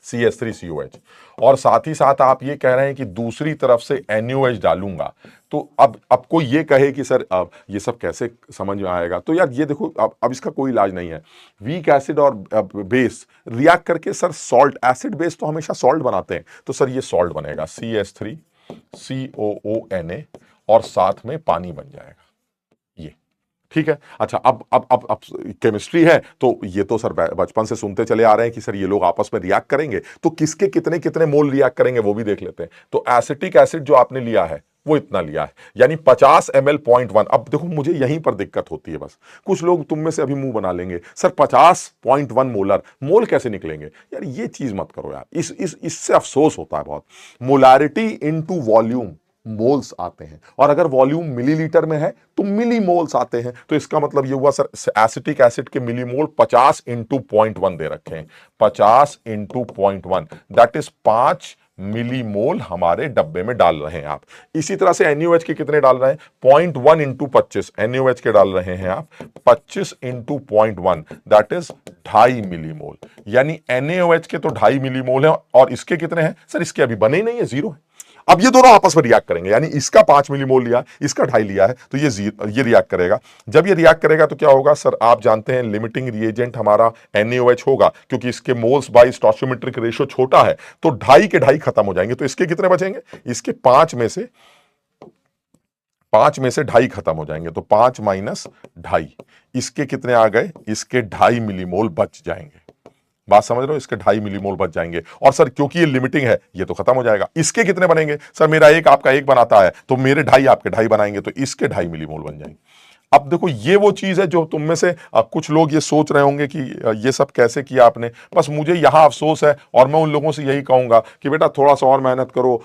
CH3COH, और साथ ही साथ आप ये कह रहे हैं कि दूसरी तरफ से NaOH डालूंगा, तो अब कोई ये कहे कि सर अब ये सब कैसे समझ में आएगा? तो यार ये देखो, अब इसका कोई इलाज नहीं है। वीक एसिड और बेस रिएक्ट करके सर सॉल्ट, एसिड बेस तो हमेशा सॉल्ट बनाते हैं, तो सर ये सॉल्ट बनेगा CH3COONA और साथ में पानी बन जाएगा ये। ठीक है, अच्छा अब केमिस्ट्री है तो ये तो सर बचपन से सुनते चले आ रहे हैं कि सर ये लोग आपस में रिएक्ट करेंगे, तो किसके कितने कितने मोल रिएक्ट करेंगे वो भी देख लेते हैं। तो एसिटिक एसिड जो आपने लिया है वो इतना लिया है, यानी 50 ml 0.1। अब देखो मुझे यहीं पर दिक्कत होती है बस, कुछ लोग तुम में से अभी मुंह बना लेंगे, सर 50.1 मोलर, मोल कैसे निकलेंगे? यार ये चीज मत करो यार, इससे अफसोस होता है बहुत। मोलारिटी इनटू वॉल्यूम मोल्स आते हैं, और अगर वॉल्यूम मिलीलीटर में है तो मिली मोल्स आते हैं। तो इसका मतलब ये हुआ सर, एसिटिक एसिड के मिली मोल 50 इंटू 0.1 दे रखे हैं, 50 इंटू 0.1 दैट इज 5 मिली मोल हमारे डब्बे में डाल रहे हैं आप। इसी तरह से NaOH के कितने डाल रहे हैं? 0.1 इंटू 25 NaOH के डाल रहे हैं आप, 25 इंटू 0.1 दैट इज 2.5 मिली मोल, यानी NaOH के तो 2.5 मिली मोल है, और इसके कितने हैं सर? इसके अभी बने ही नहीं है, जीरो है। अब ये दोनों आपस में रिएक्ट करेंगे, यानी इसका 5 मिलीमोल लिया, इसका 2.5 लिया है, तो ये रिएक्ट करेगा। जब ये रिएक्ट करेगा तो क्या होगा सर? आप जानते हैं लिमिटिंग रिएजेंट हमारा NaOH होगा, क्योंकि इसके मोल्स बाय स्टोइचियोमेट्रिक रेशियो छोटा है, तो 2.5 के 2.5 खत्म हो जाएंगे। तो इसके कितने बचेंगे? इसके 5 में से 2.5 खत्म हो जाएंगे, तो 5 माइनस 2.5, इसके कितने आ गए? इसके 2.5 मिलीमोल बच जाएंगे। बात समझ रहे हो? इसके 2.5 मिलीमोल बच जाएंगे, और सर क्योंकि ये लिमिटिंग है ये तो खत्म हो जाएगा। इसके कितने बनेंगे? सर मेरा एक आपका एक बनाता है, तो मेरे 2.5 आपके 2.5 बनाएंगे, तो इसके 2.5 मिलीमोल बन जाएंगे। अब देखो ये वो चीज है जो तुम में से कुछ लोग ये सोच रहे होंगे कि ये सब कैसे किया आपने। बस मुझे यहां अफसोस है, और मैं उन लोगों से यही कहूंगा कि बेटा थोड़ा सा और मेहनत करो,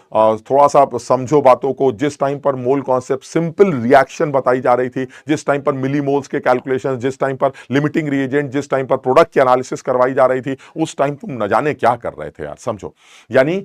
थोड़ा सा समझो बातों को। जिस टाइम पर मोल कॉन्सेप्ट, सिंपल रिएक्शन बताई जा रही थी, जिस टाइम पर मिली मोल्स के कैलकुलेशन, जिस टाइम पर लिमिटिंग रिएजेंट, जिस टाइम पर प्रोडक्ट की एनालिसिस करवाई जा रही थी, उस टाइम तुम न जाने क्या कर रहे थे यार, समझो। यानी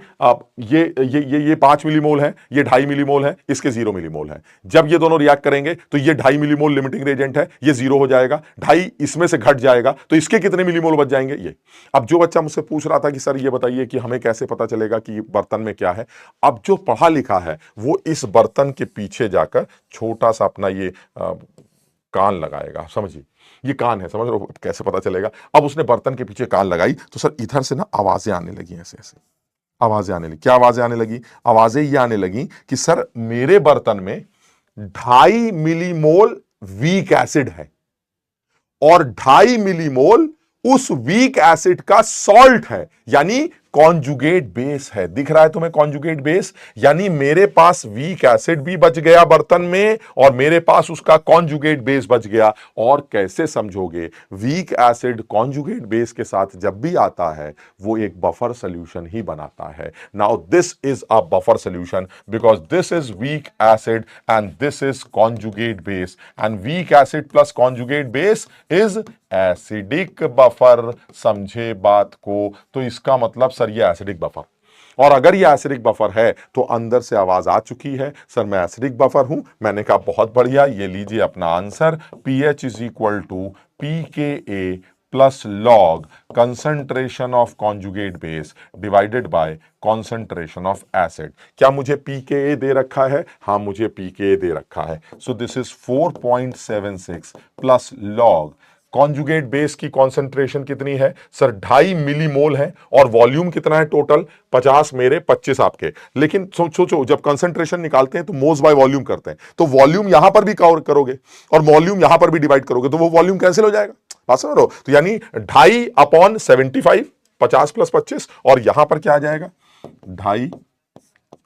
ये 5 मिलीमोल है, ये 2.5 मिलीमोल है, इसके 0 मिलीमोल है। जब ये दोनों रिएक्ट करेंगे तो ये 2.5 मिलीमोल लिमिटिंग रेजेंट है, ये 0 हो जाएगा, 2.5 इसमें से घट जाएगा, तो इसके कितने मिलीमोल बच जाएंगे? ये। अब जो बच्चा मुझसे पूछ रहा था कि सर ये बताइए कि हमें कैसे पता चलेगा कि बर्तन में क्या है, अब जो पढ़ा लिखा है वो इस बर्तन के पीछे जाकर छोटा सा अपना ये कान लगाएगा, समझिए ये कान है, समझ रहे हो? कैसे पता चलेगा? अब उसने बर्तन के पीछे कान लगाई तो सर इधर से ना आवाजें आने लगी ऐसे ऐसे। आवाजें आने लगी। क्या आवाजें आने लगी? आवाजें ये आने लगी कि सर मेरे बर्तन में 2.5 मिलीमोल वीक एसिड है और 2.5 मिलीमोल उस वीक एसिड का सॉल्ट है, यानी कॉन्जुगेट बेस है। दिख रहा है तुम्हें कॉन्जुगेट बेस? यानी मेरे पास वीक एसिड भी बच गया बर्तन में और मेरे पास उसका कॉन्जुगेट बेस बच गया। और कैसे समझोगे? वीक एसिड कॉन्जुगेट बेस के साथ जब भी आता है वो एक बफर सॉल्यूशन ही बनाता है। Now this is a buffer solution because this is weak acid and this is conjugate base, and weak acid plus conjugate base is acidic buffer. समझे बात को? तो इसका मतलब सर ये एसिडिक बफर, और अगर ये एसिडिक बफर है तो अंदर से आवाज आ चुकी है सर मैं एसिडिक बफर हूं। मैंने कहा बहुत बढ़िया, ये लीजिए अपना answer, pH is equal to pKa plus log concentration of conjugate base divided by concentration of acid. क्या मुझे pKa दे रखा है? हाँ मुझे pKa दे रखा है। So this is 4.76 plus log conjugate base की कॉन्सेंट्रेशन कितनी है सर? 2.5 मिलीमोल है और वॉल्यूम कितना है टोटल? 50 मेरे 25 आपके। लेकिन सोचो जब कंसेंट्रेशन निकालते हैं तो मोल्स बाय वॉल्यूम करते हैं, तो वॉल्यूम यहां पर भी कवर करोगे और वॉल्यूम यहां पर भी डिवाइड करोगे तो वो वॉल्यूम कैंसिल हो जाएगा। बात समझ रहे हो? तो यानी 2.5/75, 50 प्लस 25, और यहां पर क्या आ जाएगा 2.5,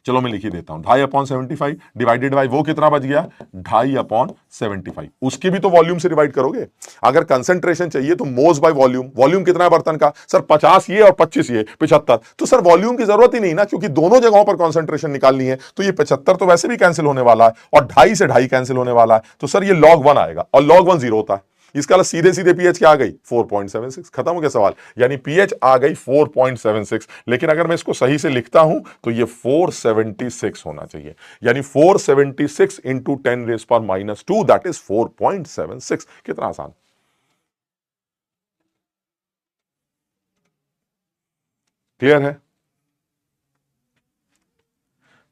चलो मैं लिख ही देता हूं, 2.5/75 डिवाइडेड बाई वो कितना बच गया 2.5/75। उसकी भी तो वॉल्यूम से डिवाइड करोगे। अगर कंसंट्रेशन चाहिए तो मोल्स बाय वॉल्यूम, वॉल्यूम कितना है बर्तन का सर 50 ये और 25 ये 75, तो सर वॉल्यूम की जरूरत ही नहीं ना, क्योंकि दोनों जगहों पर कंसंट्रेशन निकालनी है। तो ये 75 तो वैसे भी कैंसिल होने वाला है और 2.5 से 2.5 कैंसिल होने वाला है, तो सर ये log 1 आएगा और log 1 0 होता है। इसका मतलब सीधे सीधे पीएच क्या आ गई 4.76। खत्म हो गया सवाल, यानी पीएच आ गई 4.76। लेकिन अगर मैं इसको सही से लिखता हूं तो ये 476 होना चाहिए, यानी 476 इंटू 10⁻², दैट इज 4.76। कितना आसान। क्लियर है?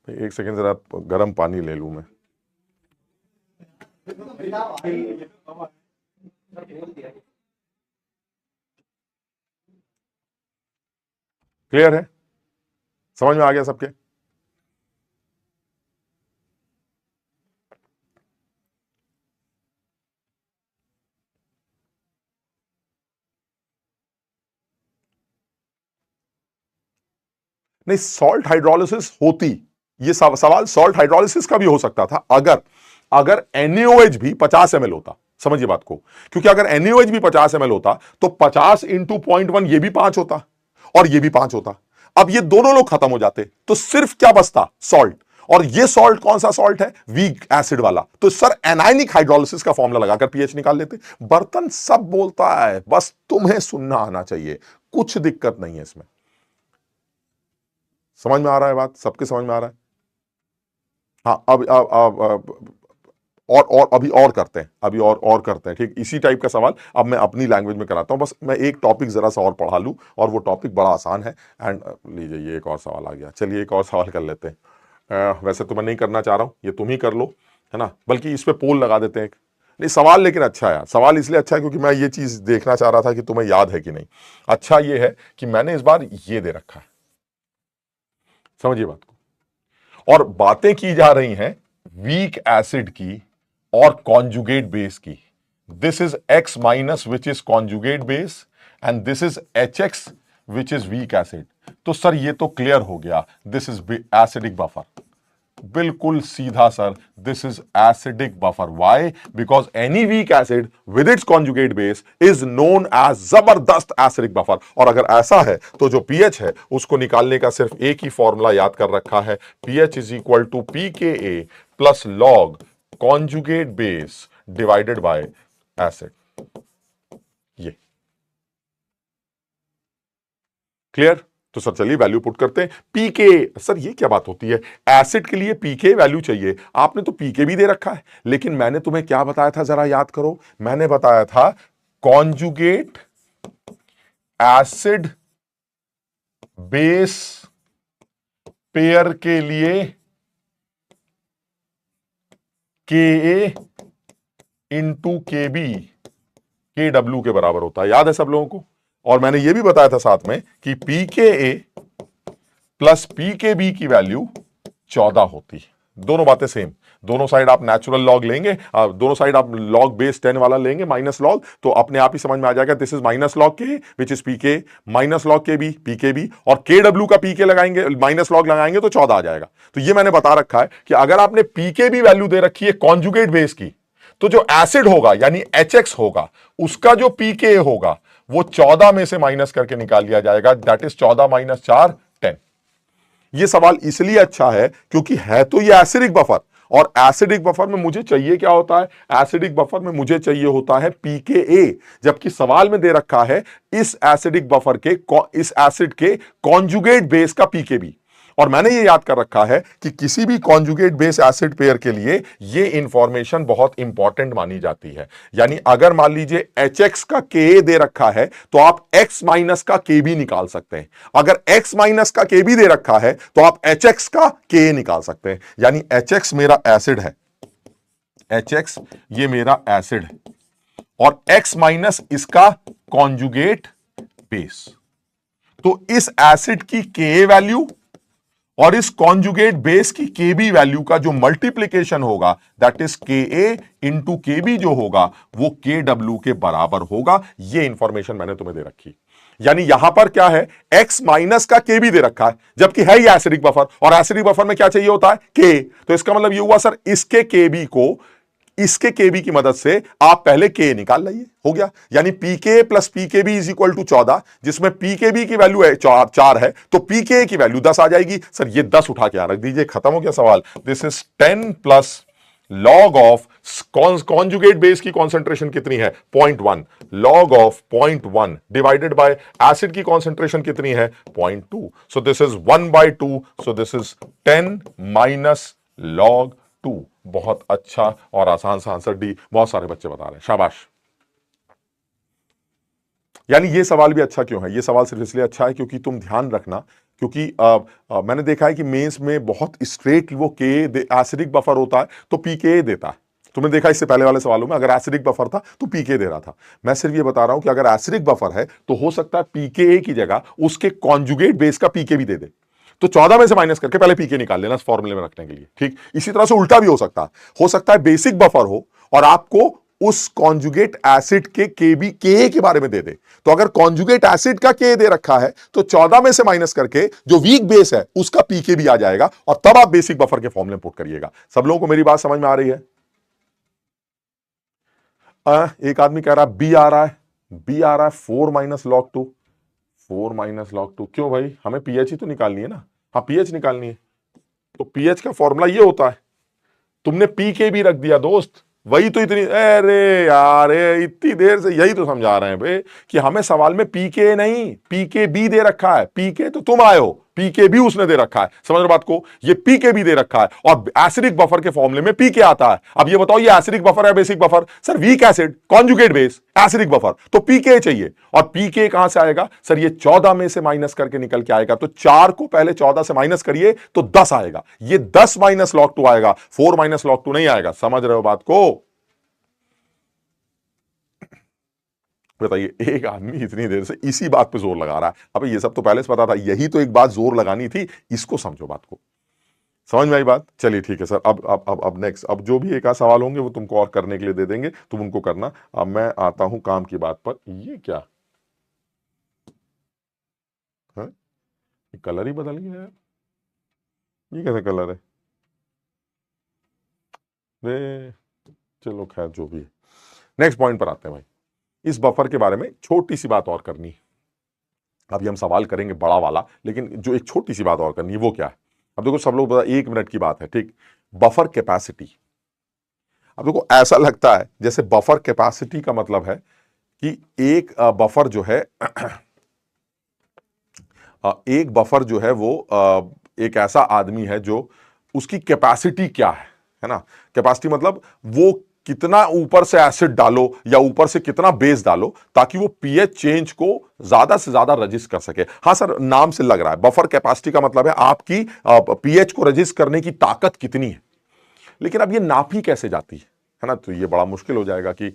एक सेकेंड जरा गर्म पानी ले लूं मैं। क्लियर है? समझ में आ गया सबके? नहीं, सॉल्ट हाइड्रोलिसिस होती, ये सवाल सॉल्ट हाइड्रोलिसिस का भी हो सकता था अगर अगर NaOH भी 50 ml होता। समझिए बात को, क्योंकि अगर NaOH भी 50 ml होता तो 50 इंटू 0.1 ये भी 5 होता और ये भी 5 होता। अब ये दोनों लोग खत्म हो जाते तो सिर्फ क्या बचता सॉल्ट, और ये सॉल्ट कौन सा सॉल्ट है वीक एसिड वाला। तो सर एनायनिक हाइड्रोलिसिस का फॉर्मूला लगाकर पीएच निकाल लेते। बर्तन सब बोलता है, बस तुम्हें सुनना आना चाहिए, कुछ दिक्कत नहीं है इसमें। समझ में आ रहा है बात? सबके समझ में आ रहा है? हाँ अब और अभी और करते हैं, अभी और करते हैं, ठीक इसी टाइप का सवाल अब मैं अपनी लैंग्वेज में कराता हूं। बस मैं एक टॉपिक जरा सा और पढ़ा लूं और वो टॉपिक बड़ा आसान है। एंड लीजिए ये एक और सवाल आ गया, चलिए एक और सवाल कर लेते हैं। वैसे तो मैं नहीं करना चाह रहा हूं, ये तुम ही कर लो, है ना, बल्कि इस पे पोल लगा देते हैं। नहीं सवाल लेकिन अच्छा है, सवाल इसलिए अच्छा है क्योंकि मैं ये चीज देखना चाह रहा था कि तुम्हें याद है कि नहीं। अच्छा ये है कि मैंने इस बार ये दे रखा है, समझिए बात को, और बातें की जा रही हैं वीक एसिड की और कॉन्जुगेट बेस की। This is X minus which is conjugate base and this is HX which is weak acid. तो सर ये तो क्लियर हो गया, दिस इज एसिडिक बफर। बिल्कुल सीधा sir, this is acidic buffer. Why? Because any weak acid with its conjugate base is known as जबरदस्त acidic buffer. और अगर ऐसा है तो जो पीएच है उसको निकालने का सिर्फ एक ही फॉर्मूला याद कर रखा है, pH is equal to pKa plus log conjugate base divided by acid. ये क्लियर? तो सर चलिए वैल्यू पुट करते हैं। पीके, सर ये क्या बात होती है, एसिड के लिए पीके वैल्यू चाहिए, आपने तो पीके भी दे रखा है। लेकिन मैंने तुम्हें क्या बताया था जरा याद करो, मैंने बताया था कॉन्जुगेट एसिड बेस पेयर के लिए के इंटू के बी KW के बराबर होता है, याद है सब लोगों को। और मैंने यह भी बताया था साथ में कि pKa plus P K B की वैल्यू 14 होती। दोनों बातें सेम, दोनों साइड आप नेचुरल लॉग लेंगे, दोनों साइड आप लॉग बेस 10 वाला लेंगे माइनस लॉग, तो अपने आप ही समझ में आ जाएगा दिस इज माइनस लॉग के विच इज पी के, माइनस लॉग के बी पी के बी, और के डब्ल्यू का पी के लगाएंगे माइनस लॉग लगाएंगे तो 14 आ जाएगा। तो ये मैंने बता रखा है कि अगर आपने पी के बी वैल्यू दे रखी है कॉन्जुगेट बेस की, तो जो एसिड होगा यानी HX होगा, उसका जो पीके होगा वो 14 में से माइनस करके निकाल लिया जाएगा, दैट इज 14 माइनस 4 10। ये सवाल इसलिए अच्छा है क्योंकि है तो ये एसिडिक बफर, और एसिडिक बफर में मुझे चाहिए क्या होता है, एसिडिक बफर में मुझे चाहिए होता है पीकेए, जबकि सवाल में दे रखा है इस एसिडिक बफर के, इस एसिड के कॉन्जुगेट बेस का पीकेबी। और मैंने ये याद कर रखा है कि किसी भी कॉन्जुगेट बेस एसिड पेयर के लिए ये इंफॉर्मेशन बहुत इंपॉर्टेंट मानी जाती है। यानी अगर मान लीजिए HX का के दे रखा है तो आप X माइनस का के भी निकाल सकते हैं, अगर X माइनस का के भी दे रखा है तो आप HX का के निकाल सकते हैं। यानी HX मेरा एसिड है, HX ये मेरा एसिड है, और X माइनस इसका कॉन्जुगेट बेस। तो इस एसिड की के वैल्यू और इस कॉन्जुगेट बेस की केबी वैल्यू का जो मल्टीप्लीकेशन होगा दैट इज के ए इंटू केबी जो होगा वो के डब्ल्यू के बराबर होगा। ये इंफॉर्मेशन मैंने तुम्हें दे रखी। यानी यहां पर क्या है, एक्स माइनस का केबी दे रखा है, जबकि है ये एसिडिक बफर, और एसिडिक बफर में क्या चाहिए होता है के। तो इसका मतलब ये हुआ सर इसके केबी को इसके केबी की मदद से आप पहले के निकाल लाइए, हो गया। यानी pK plus pKb is equal to 14, जिसमें पीकेबी की वैल्यू है 4 है, तो पीके की वैल्यू 10 आ जाएगी। सर ये 10 उठा के रख दीजिए, खत्म हो गया सवाल। This is 10 plus log of conjugate base की कॉन्सेंट्रेशन कितनी है 0.1, log of 0.1 divided by acid की कॉन्सेंट्रेशन कितनी है 0.2, so this is 1/2, so this is 10 minus log 2। बहुत अच्छा और आसान सा आंसर डी, बहुत सारे बच्चे बता रहे हैं, शाबाश। यानी ये सवाल भी अच्छा क्यों है, ये सवाल सिर्फ इसलिए अच्छा है क्योंकि तुम ध्यान रखना, क्योंकि मैंने देखा है कि मेंस में बहुत स्ट्रेट वो के एसिडिक बफर होता है तो पीके देता है। तुमने देखा इससे पहले वाले सवालों में अगर एसिडिक बफर था तो पीके दे रहा था। मैं सिर्फ ये बता रहा हूं कि अगर एसिडिक बफर है तो हो सकता है पीके की जगह उसके कॉन्जुगेट बेस का पीके भी दे दे, तो 14 में से माइनस करके पहले पीके निकाल लेना फॉर्मूले में रखने के लिए, ठीक। इसी तरह से उल्टा भी हो सकता है बेसिक बफर हो और आपको उस कॉन्जुगेट एसिड के केबी के के बारे में दे दे, तो अगर कॉन्जुगेट एसिड का के दे रखा है तो 14 में से माइनस करके जो वीक बेस है उसका पीके भी आ जाएगा, और तब आप बेसिक बफर के फॉर्मूले पुट करिएगा। सब लोगों को मेरी बात समझ में आ रही है? एक आदमी कह रहा है बी आ रहा है 4 माइनस लॉग 2, 4 माइनस लॉग 2। क्यों भाई, हमें पीएच ही तो निकालनी है ना। हाँ पीएच निकालनी है, तो पीएच का फॉर्मूला ये होता है, तुमने पी के भी रख दिया दोस्त, वही तो इतनी, अरे यार इतनी देर से यही तो समझा रहे हैं भाई कि हमें सवाल में पीके नहीं पीके बी दे रखा है, पीके तो तुम आए हो, पीके भी उसने दे रखा है, समझ रहे बात को, ये पीके भी दे रखा है, और एसिडिक बफर के फॉर्मूले में पीके आता है। अब ये बताओ ये एसिडिक बफर है basic buffer? Sir weak acid conjugate base acidic buffer, तो पीके चाहिए, और पीके कहां से आएगा सर, ये 14 में से माइनस करके निकल के आएगा, तो 4 को पहले 14 से माइनस करिए तो 10 आएगा, ये 10 माइनस लॉग 2 आएगा, 4 माइनस लॉग 2 नहीं आएगा। समझ रहे हो बात को? बताइए, एक आदमी इतनी देर से इसी बात पे जोर लगा रहा है, अब ये सब तो पहले से पता था, यही तो एक बात जोर लगानी थी, इसको समझो बात को, समझ में आई बात? चलिए ठीक है सर, अब नेक्स्ट, अब जो भी एक आध सवाल होंगे वो तुमको और करने के लिए दे देंगे, तुम उनको करना। अब मैं आता हूं काम की बात पर। ये क्या है, कलर ही बदल गया यार, ये कैसे कलर है? चलो खैर जो भी है, नेक्स्ट पॉइंट पर आते हैं भाई। इस बफर के बारे में छोटी सी बात और करनी है, अभी हम सवाल करेंगे बड़ा वाला, लेकिन जो एक छोटी सी बात और करनी है वो क्या है। अब देखो सब लोग, 1 मिनट की बात है, ठीक। बफर कैपेसिटी, अब देखो ऐसा लगता है जैसे बफर कैपेसिटी का मतलब है कि एक बफर जो है एक बफर जो है वो एक ऐसा आदमी है जो, उसकी कैपेसिटी क्या है ना। कैपेसिटी मतलब वो कितना ऊपर से एसिड डालो या ऊपर से कितना बेस डालो ताकि वो पीएच चेंज को ज्यादा से ज्यादा रजिस्ट कर सके। हाँ सर, नाम से लग रहा है, बफर कैपेसिटी का मतलब है आपकी पीएच को रजिस्ट करने की ताकत कितनी है, लेकिन अब ये नापी कैसे जाती है ना, तो ये बड़ा मुश्किल हो जाएगा कि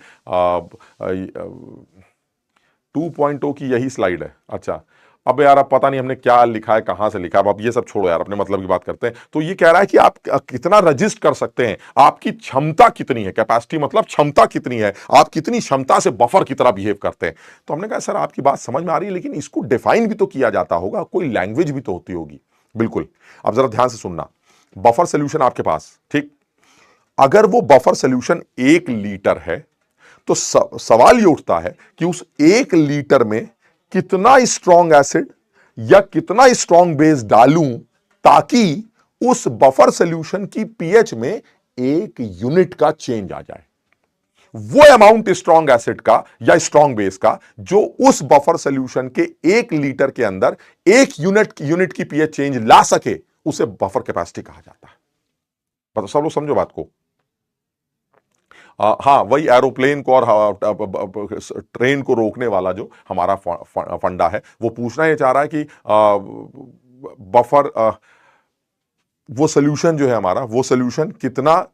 2.0 की यही स्लाइड है। अच्छा, अब यार अब पता नहीं हमने क्या लिखा है, कहां से लिखा है, अब ये सब छोड़ो यार, अपने मतलब की बात करते हैं। तो ये कह रहा है कि आप कितना रजिस्ट कर सकते हैं, आपकी क्षमता कितनी है, कैपेसिटी मतलब क्षमता कितनी है, आप कितनी क्षमता से बफर की तरह बिहेव करते हैं। तो हमने कहा सर आपकी बात समझ में आ रही है, लेकिन इसको डिफाइन भी तो किया जाता होगा, कोई लैंग्वेज भी तो होती होगी। बिल्कुल, अब जरा ध्यान से सुनना। बफर सोल्यूशन आपके पास, ठीक, अगर वो बफर सोल्यूशन 1 लीटर है तो सवाल ये उठता है कि उस 1 लीटर में कितना स्ट्रॉन्ग एसिड या कितना स्ट्रॉन्ग बेस डालूं ताकि उस बफर सोल्यूशन की पीएच में 1 यूनिट का चेंज आ जाए। वो अमाउंट स्ट्रॉन्ग एसिड का या स्ट्रॉन्ग बेस का जो उस बफर सोल्यूशन के 1 लीटर के अंदर 1 यूनिट की पीएच चेंज ला सके, उसे बफर कैपेसिटी कहा जाता है। मतलब सब लोग समझो बात को। हाँ, वही एरोप्लेन को और ट्रेन को रोकने वाला जो हमारा फंडा है, वो पूछना ये चाह रहा है कि बफर वो सोल्यूशन जो है हमारा, वो सोल्यूशन कितना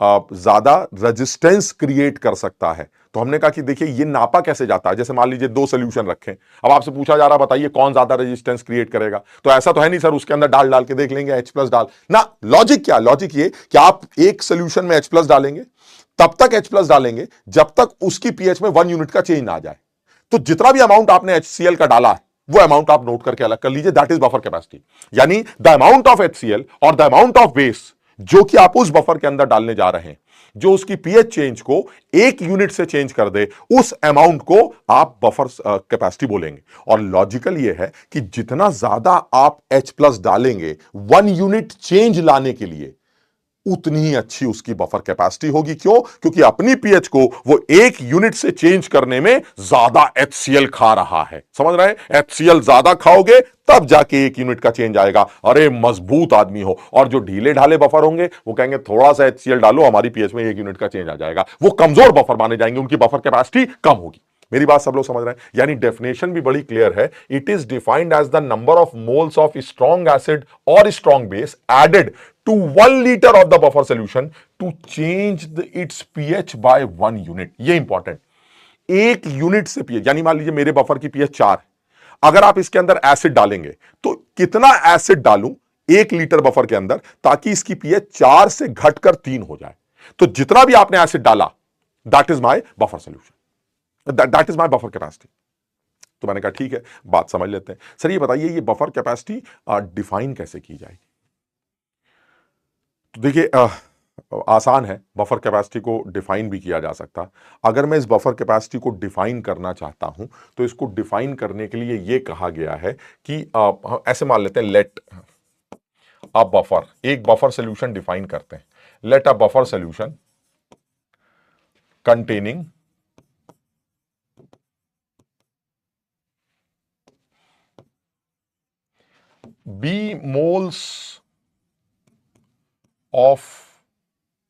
ज्यादा रेजिस्टेंस क्रिएट कर सकता है। तो हमने कहा कि देखिए ये नापा कैसे जाता है। जैसे मान लीजिए 2 सोल्यूशन रखें, अब आपसे पूछा जा रहा बताइए कौन ज्यादा रेजिस्टेंस क्रिएट करेगा। तो ऐसा तो है नहीं सर उसके अंदर डाल डाल के देख लेंगे H+ डाल ना। लॉजिक क्या, लॉजिक ये कि आप एक सोल्यूशन में H+ डालेंगे, तब तक H+ डालेंगे जब तक उसकी पीएच में 1 यूनिट का चेंज ना आ जाए। तो जितना भी अमाउंट आपने HCl का डाला है वो अमाउंट आप नोट करके अलग कर लीजिए, दैट इज बफर कैपेसिटी। यानी द अमाउंट ऑफ HCl और द अमाउंट ऑफ बेस जो कि आप उस बफर के अंदर डालने जा रहे हैं, जो उसकी पीएच चेंज को 1 यूनिट से चेंज कर दे, उस अमाउंट को आप बफर कैपेसिटी बोलेंगे। और लॉजिकल ये है कि जितना ज्यादा आप H+ डालेंगे 1 यूनिट चेंज लाने के लिए, उतनी ही अच्छी उसकी बफर कैपेसिटी होगी। क्यों? क्योंकि अपनी पीएच को वो 1 यूनिट से चेंज करने में ज्यादा HCl खा रहा है। समझ रहे हैं? HCl ज्यादा खाओगे तब जाके 1 यूनिट का चेंज आएगा। अरे मजबूत आदमी हो, और जो ढीले ढाले बफर होंगे वो कहेंगे थोड़ा सा HCl डालो, हमारी पीएच में 1 यूनिट का चेंज आ जाएगा। वो कमजोर बफर माने जाएंगे, उनकी बफर कैपेसिटी कम होगी। मेरी बात सब लोग समझ रहे हैं? यानी डेफिनेशन भी बड़ी क्लियर है। It is defined as the number of moles of strong acid और strong base added to 1 liter of the buffer solution to change its pH by 1 unit. ये इंपॉर्टेंट, 1 यूनिट से पीएच, यानी मान लीजिए मेरे बफर की pH 4 है, अगर आप इसके अंदर एसिड डालेंगे तो कितना एसिड डालूं 1 लीटर बफर के अंदर ताकि इसकी पीएच 4 से घटकर 3 हो जाए। तो जितना भी आपने एसिड डाला, that is my buffer solution, that is my buffer capacity. तो मैंने कहा ठीक है, बात समझ लेते हैं। सर ये बताइए ये बफर कैपेसिटी डिफाइन कैसे की जाएगी? तो देखिए आसान है, बफर कैपेसिटी को डिफाइन भी किया जा सकता। अगर मैं इस बफर कैपेसिटी को डिफाइन करना चाहता हूं तो इसको डिफाइन करने के लिए यह कहा गया है कि ऐसे मान लेते हैं, लेट अ बफर, एक बफर सोल्यूशन डिफाइन करते हैं। Let a buffer solution containing B moles of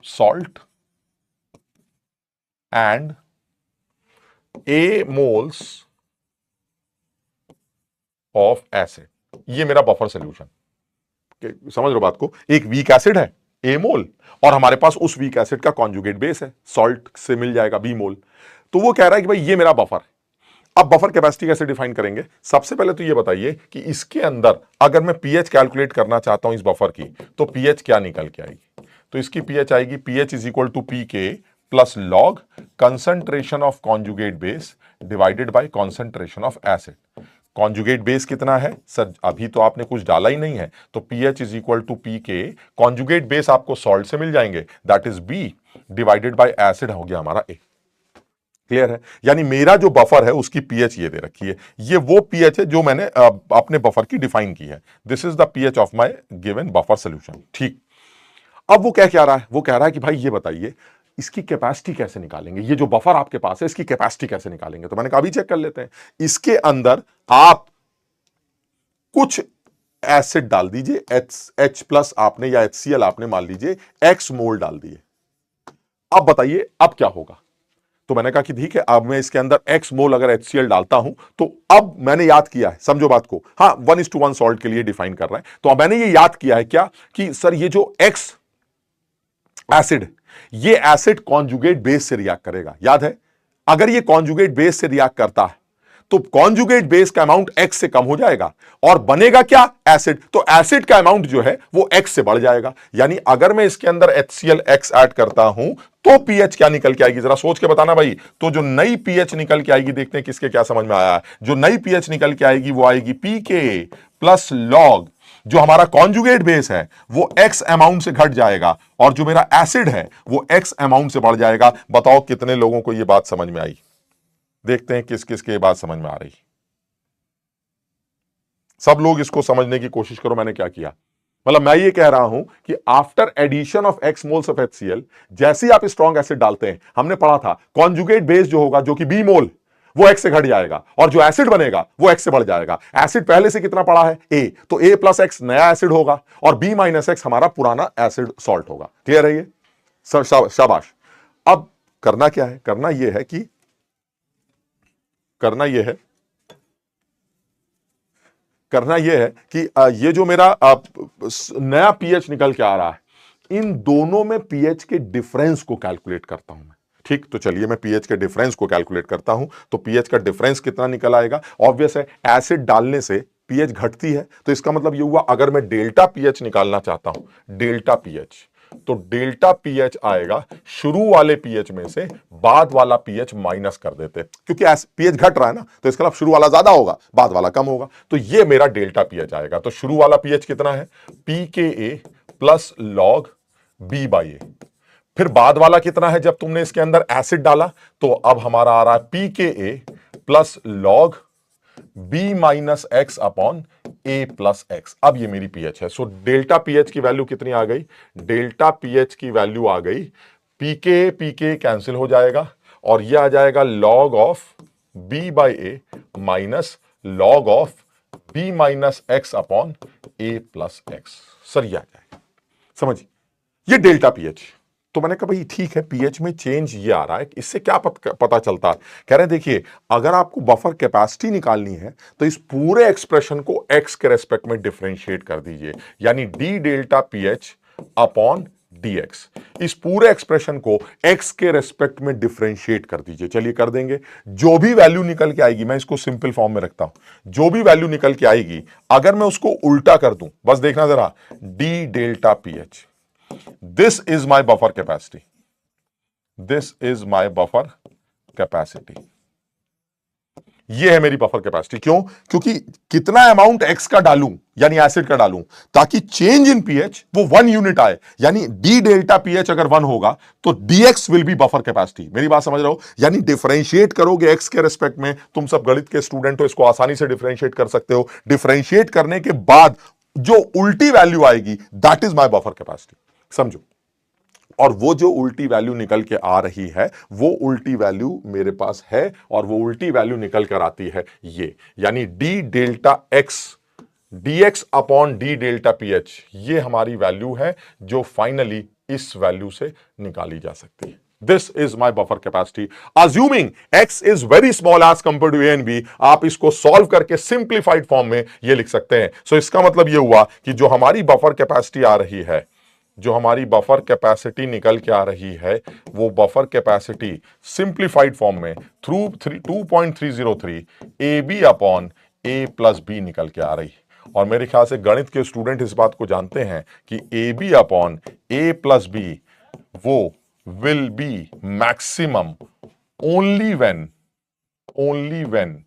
salt and A moles of acid। ये मेरा बफर सोल्यूशन, समझ रहे हो बात को? एक वीक एसिड है A मोल, और हमारे पास उस वीक एसिड का कॉन्जुगेट बेस है, सॉल्ट से मिल जाएगा B मोल। तो वो कह रहा है कि भाई ये मेरा बफर है। अब बफर कैपेसिटी कैसे डिफाइन करेंगे? सबसे पहले तो ये बताइए कि इसके अंदर अगर मैं पीएच कैलकुलेट करना चाहता हूं इस बफर की, तो पीएच क्या निकल के आएगी? तो इसकी पीएच आएगी pH is equal to pK plus log concentration of conjugate base divided by concentration of acid. Conjugate base कितना है सर? अभी तो आपने कुछ डाला ही नहीं है, तो pH is equal to pK, conjugate base आपको सॉल्ट से मिल जाएंगे, that is B, divided by acid हो गया हमारा ए। क्लियर है? यानी मेरा जो बफर है उसकी पीएच ये दे रखी है, ये वो पीएच है जो मैंने अपने बफर की डिफाइन की है। This is the pH of my given buffer solution. ठीक, अब वो क्या कह रहा है? वो कह रहा है कि भाई ये बताइए इसकी कैपेसिटी कैसे निकालेंगे, ये जो बफर आपके पास है इसकी कैपेसिटी कैसे निकालेंगे? तो मैंने कहा अभी चेक कर लेते हैं। इसके अंदर आप कुछ एसिड डाल दीजिए, H+ आपने या HCl आपने मान लीजिए X मोल डाल दिए। अब बताइए अब क्या होगा? तो मैंने कहा कि ठीक है, अब मैं इसके अंदर X मोल अगर HCl डालता हूं तो अब मैंने याद किया है, समझो बात को, हाँ 1:1 सॉल्ट के लिए डिफाइन कर रहा है। तो अब मैंने ये याद किया है क्या कि सर ये जो X एसिड, ये एसिड कॉन्जुगेट बेस से रिएक्ट करेगा। याद है? अगर ये कॉन्जुगेट बेस से रिएक्ट करता है तो कॉन्जुगेट बेस का अमाउंट x से कम हो जाएगा और बनेगा क्या, एसिड। तो एसिड का अमाउंट जो है वो x से बढ़ जाएगा। यानी अगर मैं इसके अंदर HClX ऐड करता हूं तो पीएच क्या निकल के आएगी, जरा सोच के बताना भाई। तो जो नई पीएच निकल के आएगी, देखते हैं किसके क्या समझ में आया। जो नई पीएच निकल के आएगी वो आएगी pK प्लस लॉग, जो हमारा कॉन्जुगेट बेस है वो x अमाउंट से घट जाएगा और जो मेरा एसिड है वो x अमाउंट से बढ़ जाएगा। बताओ कितने लोगों को ये बात समझ में आई। देखते हैं किस किस के बात समझ में आ रही। सब लोग इसको समझने की कोशिश करो मैंने क्या किया। मतलब मैं ये कह रहा हूं कि after addition of x moles of HCl, जैसे ही आप स्ट्रॉन्ग एसिड डालते हैं, हमने पढ़ा था कॉन्जुगेट बेस जो होगा, जो कि B मोल, वो x से घट जाएगा और जो एसिड बनेगा वो x से बढ़ जाएगा। एसिड पहले से कितना पड़ा है, A, तो A प्लस एक्स नया एसिड होगा और B माइनस एक्स हमारा पुराना एसिड सॉल्ट होगा। क्लियर है ये? शाबाश। अब करना क्या है, करना यह है कि ये जो मेरा नया पीएच निकल के आ रहा है, इन दोनों में पीएच के डिफरेंस को कैलकुलेट करता हूं मैं। ठीक, तो चलिए मैं पीएच के डिफरेंस को कैलकुलेट करता हूं। तो पीएच का डिफरेंस कितना निकल आएगा, ऑब्वियस है एसिड डालने से पीएच घटती है, तो इसका मतलब ये हुआ अगर मैं डेल्टा पीएच निकालना चाहता हूं, डेल्टा पीएच, तो डेल्टा पीएच आएगा शुरू वाले पीएच में से बाद वाला पीएच माइनस कर देते, क्योंकि पीएच घट रहा है ना, तो इसका मतलब शुरू वाला ज्यादा होगा बाद वाला कम होगा। तो ये मेरा डेल्टा पीएच आएगा। तो शुरू वाला पीएच कितना है, pKa plus log B by A. फिर बाद वाला कितना है, जब तुमने इसके अंदर एसिड डाला तो अब हमारा आ रहा है pKa plus log B minus x upon A plus x. अब ये मेरी पीएच है। सो डेल्टा पीएच की वैल्यू कितनी आ गई, डेल्टा पीएच की वैल्यू आ गई, pK कैंसिल हो जाएगा और ये आ जाएगा log of B by A minus log of B minus x upon A plus x. Sir ये आ जाएगा, समझिए ये डेल्टा पीएच। तो मैंने कहा भाई ठीक है, पीएच में चेंज ये आ रहा है, इससे क्या पता चलता है। कह रहे हैं देखिए अगर आपको बफर कैपेसिटी निकालनी है तो इस पूरे एक्सप्रेशन को x के रेस्पेक्ट में डिफरेंशिएट कर दीजिए, यानी d delta pH upon dx। इस पूरे एक्सप्रेशन को x के रेस्पेक्ट में डिफरेंशिएट कर दीजिए। चलिए कर देंगे। जो भी वैल्यू निकल के आएगी, मैं इसको सिंपल फॉर्म में रखता हूं, जो भी वैल्यू निकल के आएगी अगर मैं उसको उल्टा कर दूं, बस देखना जरा, d delta pH, this is my buffer capacity, this is my buffer capacity, ये है मेरी बफर कैपेसिटी। क्यों? क्योंकि कितना अमाउंट x का डालूं यानी एसिड का डालूं ताकि चेंज इन पीएच वो 1 यूनिट आए, यानी d डेल्टा पीएच अगर 1 होगा तो dx will be buffer capacity. मेरी बात समझ रहे हो? यानी डिफरेंशिएट करोगे x के रेस्पेक्ट में, तुम सब गणित के स्टूडेंट हो, इसको आसानी से डिफरेंशिएट कर सकते हो। डिफरेंशिएट करने के बाद जो उल्टी वैल्यू आएगी that is my buffer capacity, समझो। और वो जो उल्टी वैल्यू निकल के आ रही है वो उल्टी वैल्यू मेरे पास है और वो उल्टी वैल्यू निकल कर आती है ये, यानी d delta x dx upon d delta pH, ये हमारी वैल्यू है जो फाइनली इस वैल्यू से निकाली जा सकती है। This is my buffer capacity. Assuming x is very small as compared to a and b, आप इसको सॉल्व करके सिंप्लीफाइड फॉर्म में ये लिख सकते हैं। सो इसका मतलब ये हुआ कि जो हमारी बफर कैपेसिटी आ रही है, जो हमारी बफर कैपेसिटी निकल के आ रही है, वो बफर कैपेसिटी सिंप्लीफाइड फॉर्म में through 2.303 AB upon A plus B निकल के आ रही है। और मेरे ख्याल से गणित के स्टूडेंट इस बात को जानते हैं कि AB upon A plus B वो will be maximum only when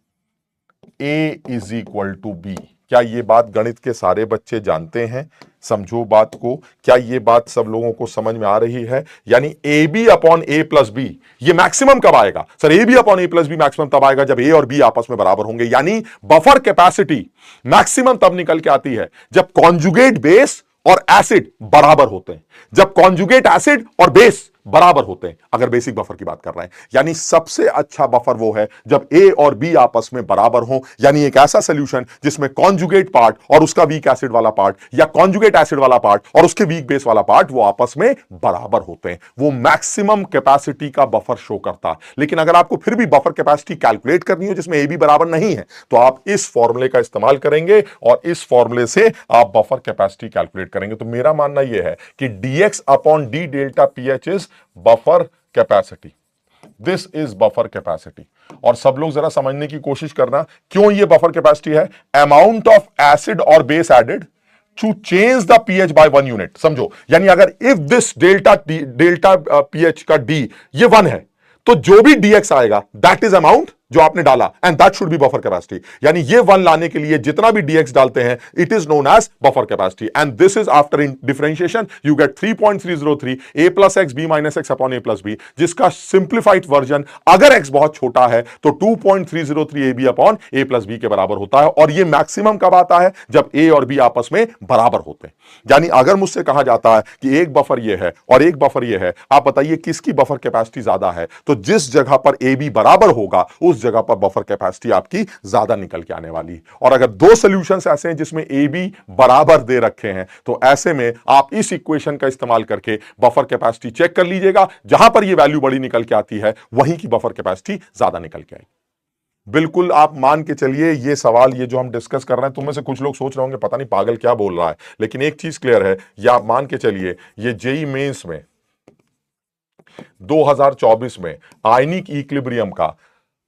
A is equal to B। क्या ये बात गणित के सारे बच्चे जानते हैं? समझो बात को, क्या ये बात सब लोगों को समझ में आ रही है? यानी A B upon A plus B ये मैक्सिमम कब आएगा? Sir A B upon A plus B maximum तब आएगा जब ए और बी आपस में बराबर होंगे। यानी बफर कैपेसिटी मैक्सिमम तब निकल के आती है जब कॉन्जुगेट बेस और एसिड बराबर होते हैं, जब कॉन्जुगेट एसिड और बेस बराबर होते हैं, अगर बेसिक बफर की बात कर रहे हैं। यानी सबसे अच्छा बफर वो है जब ए और बी आपस में बराबर हो, यानी एक ऐसा सॉल्यूशन जिसमें कॉन्जुगेट पार्ट और उसका वीक एसिड वाला पार्ट या कॉन्जुगेट एसिड वाला पार्ट और उसके वीक बेस वाला पार्ट वो आपस में बराबर होते हैं। वो मैक्सिमम कैपेसिटी का बफर शो करता है। लेकिन अगर आपको फिर भी बफर कैपेसिटी कैलकुलेट करनी हो जिसमें ए बी बराबर नहीं है, तो आप इस फॉर्मूले का इस्तेमाल करेंगे और इस फॉर्मूले से आप बफर कैपेसिटी कैलकुलेट करेंगे। तो मेरा मानना यह है कि dx upon d delta pH is buffer capacity. This is buffer capacity. और सब लोग जरा समझने की कोशिश करना क्यों ये बफर कैपेसिटी है। अमाउंट ऑफ एसिड और base added to change the pH by 1 unit. समझो, यानी अगर इफ दिस डेल्टा पीएच का डी ये 1 है, तो जो भी डीएक्स आएगा दैट इज अमाउंट जो आपने डाला, and that should be buffer capacity. यानी ये 1 लाने के लिए जितना भी डीएक्स डालते हैं it is known as buffer capacity, and this is after differentiation you get 3.303 a plus x B minus x upon A plus B, जिसका सिंप्लीफाइड वर्जन अगर एक्स बहुत छोटा है तो 2.303 A B upon A plus B के बराबर होता है। और ये मैक्सिमम कब आता है? जब ए और बी आपस में बराबर होते हैं। यानी अगर मुझसे कहा जाता है कि एक बफर ये है और एक बफर ये है, आप बताइए किसकी बफर कैपेसिटी ज्यादा है, तो जिस जगह पर ए बी बराबर होगा उस जगह पर बफर कैपेसिटी आपकी ज्यादा निकल के आने वाली है। और अगर दो सॉल्यूशंस ऐसे हैं जिसमें ए बी बराबर दे रखे हैं, तो ऐसे में आप इस इक्वेशन का इस्तेमाल करके बफर कैपेसिटी चेक कर लीजिएगा। जहां पर यह वैल्यू बड़ी निकल के आती है वहीं की बफर कैपेसिटी ज्यादा निकल के आएगी। बिल्कुल आप मान के चलिए ये सवाल, ये जो हम डिस्कस कर रहे हैं, तुम में से कुछ लोग सोच रहे होंगे पता नहीं पागल क्या बोल रहा है, लेकिन एक चीज क्लियर है, ये आप मान के चलिए ये जेई मेंस में 2024 में आयनिक इक्विलिब्रियम का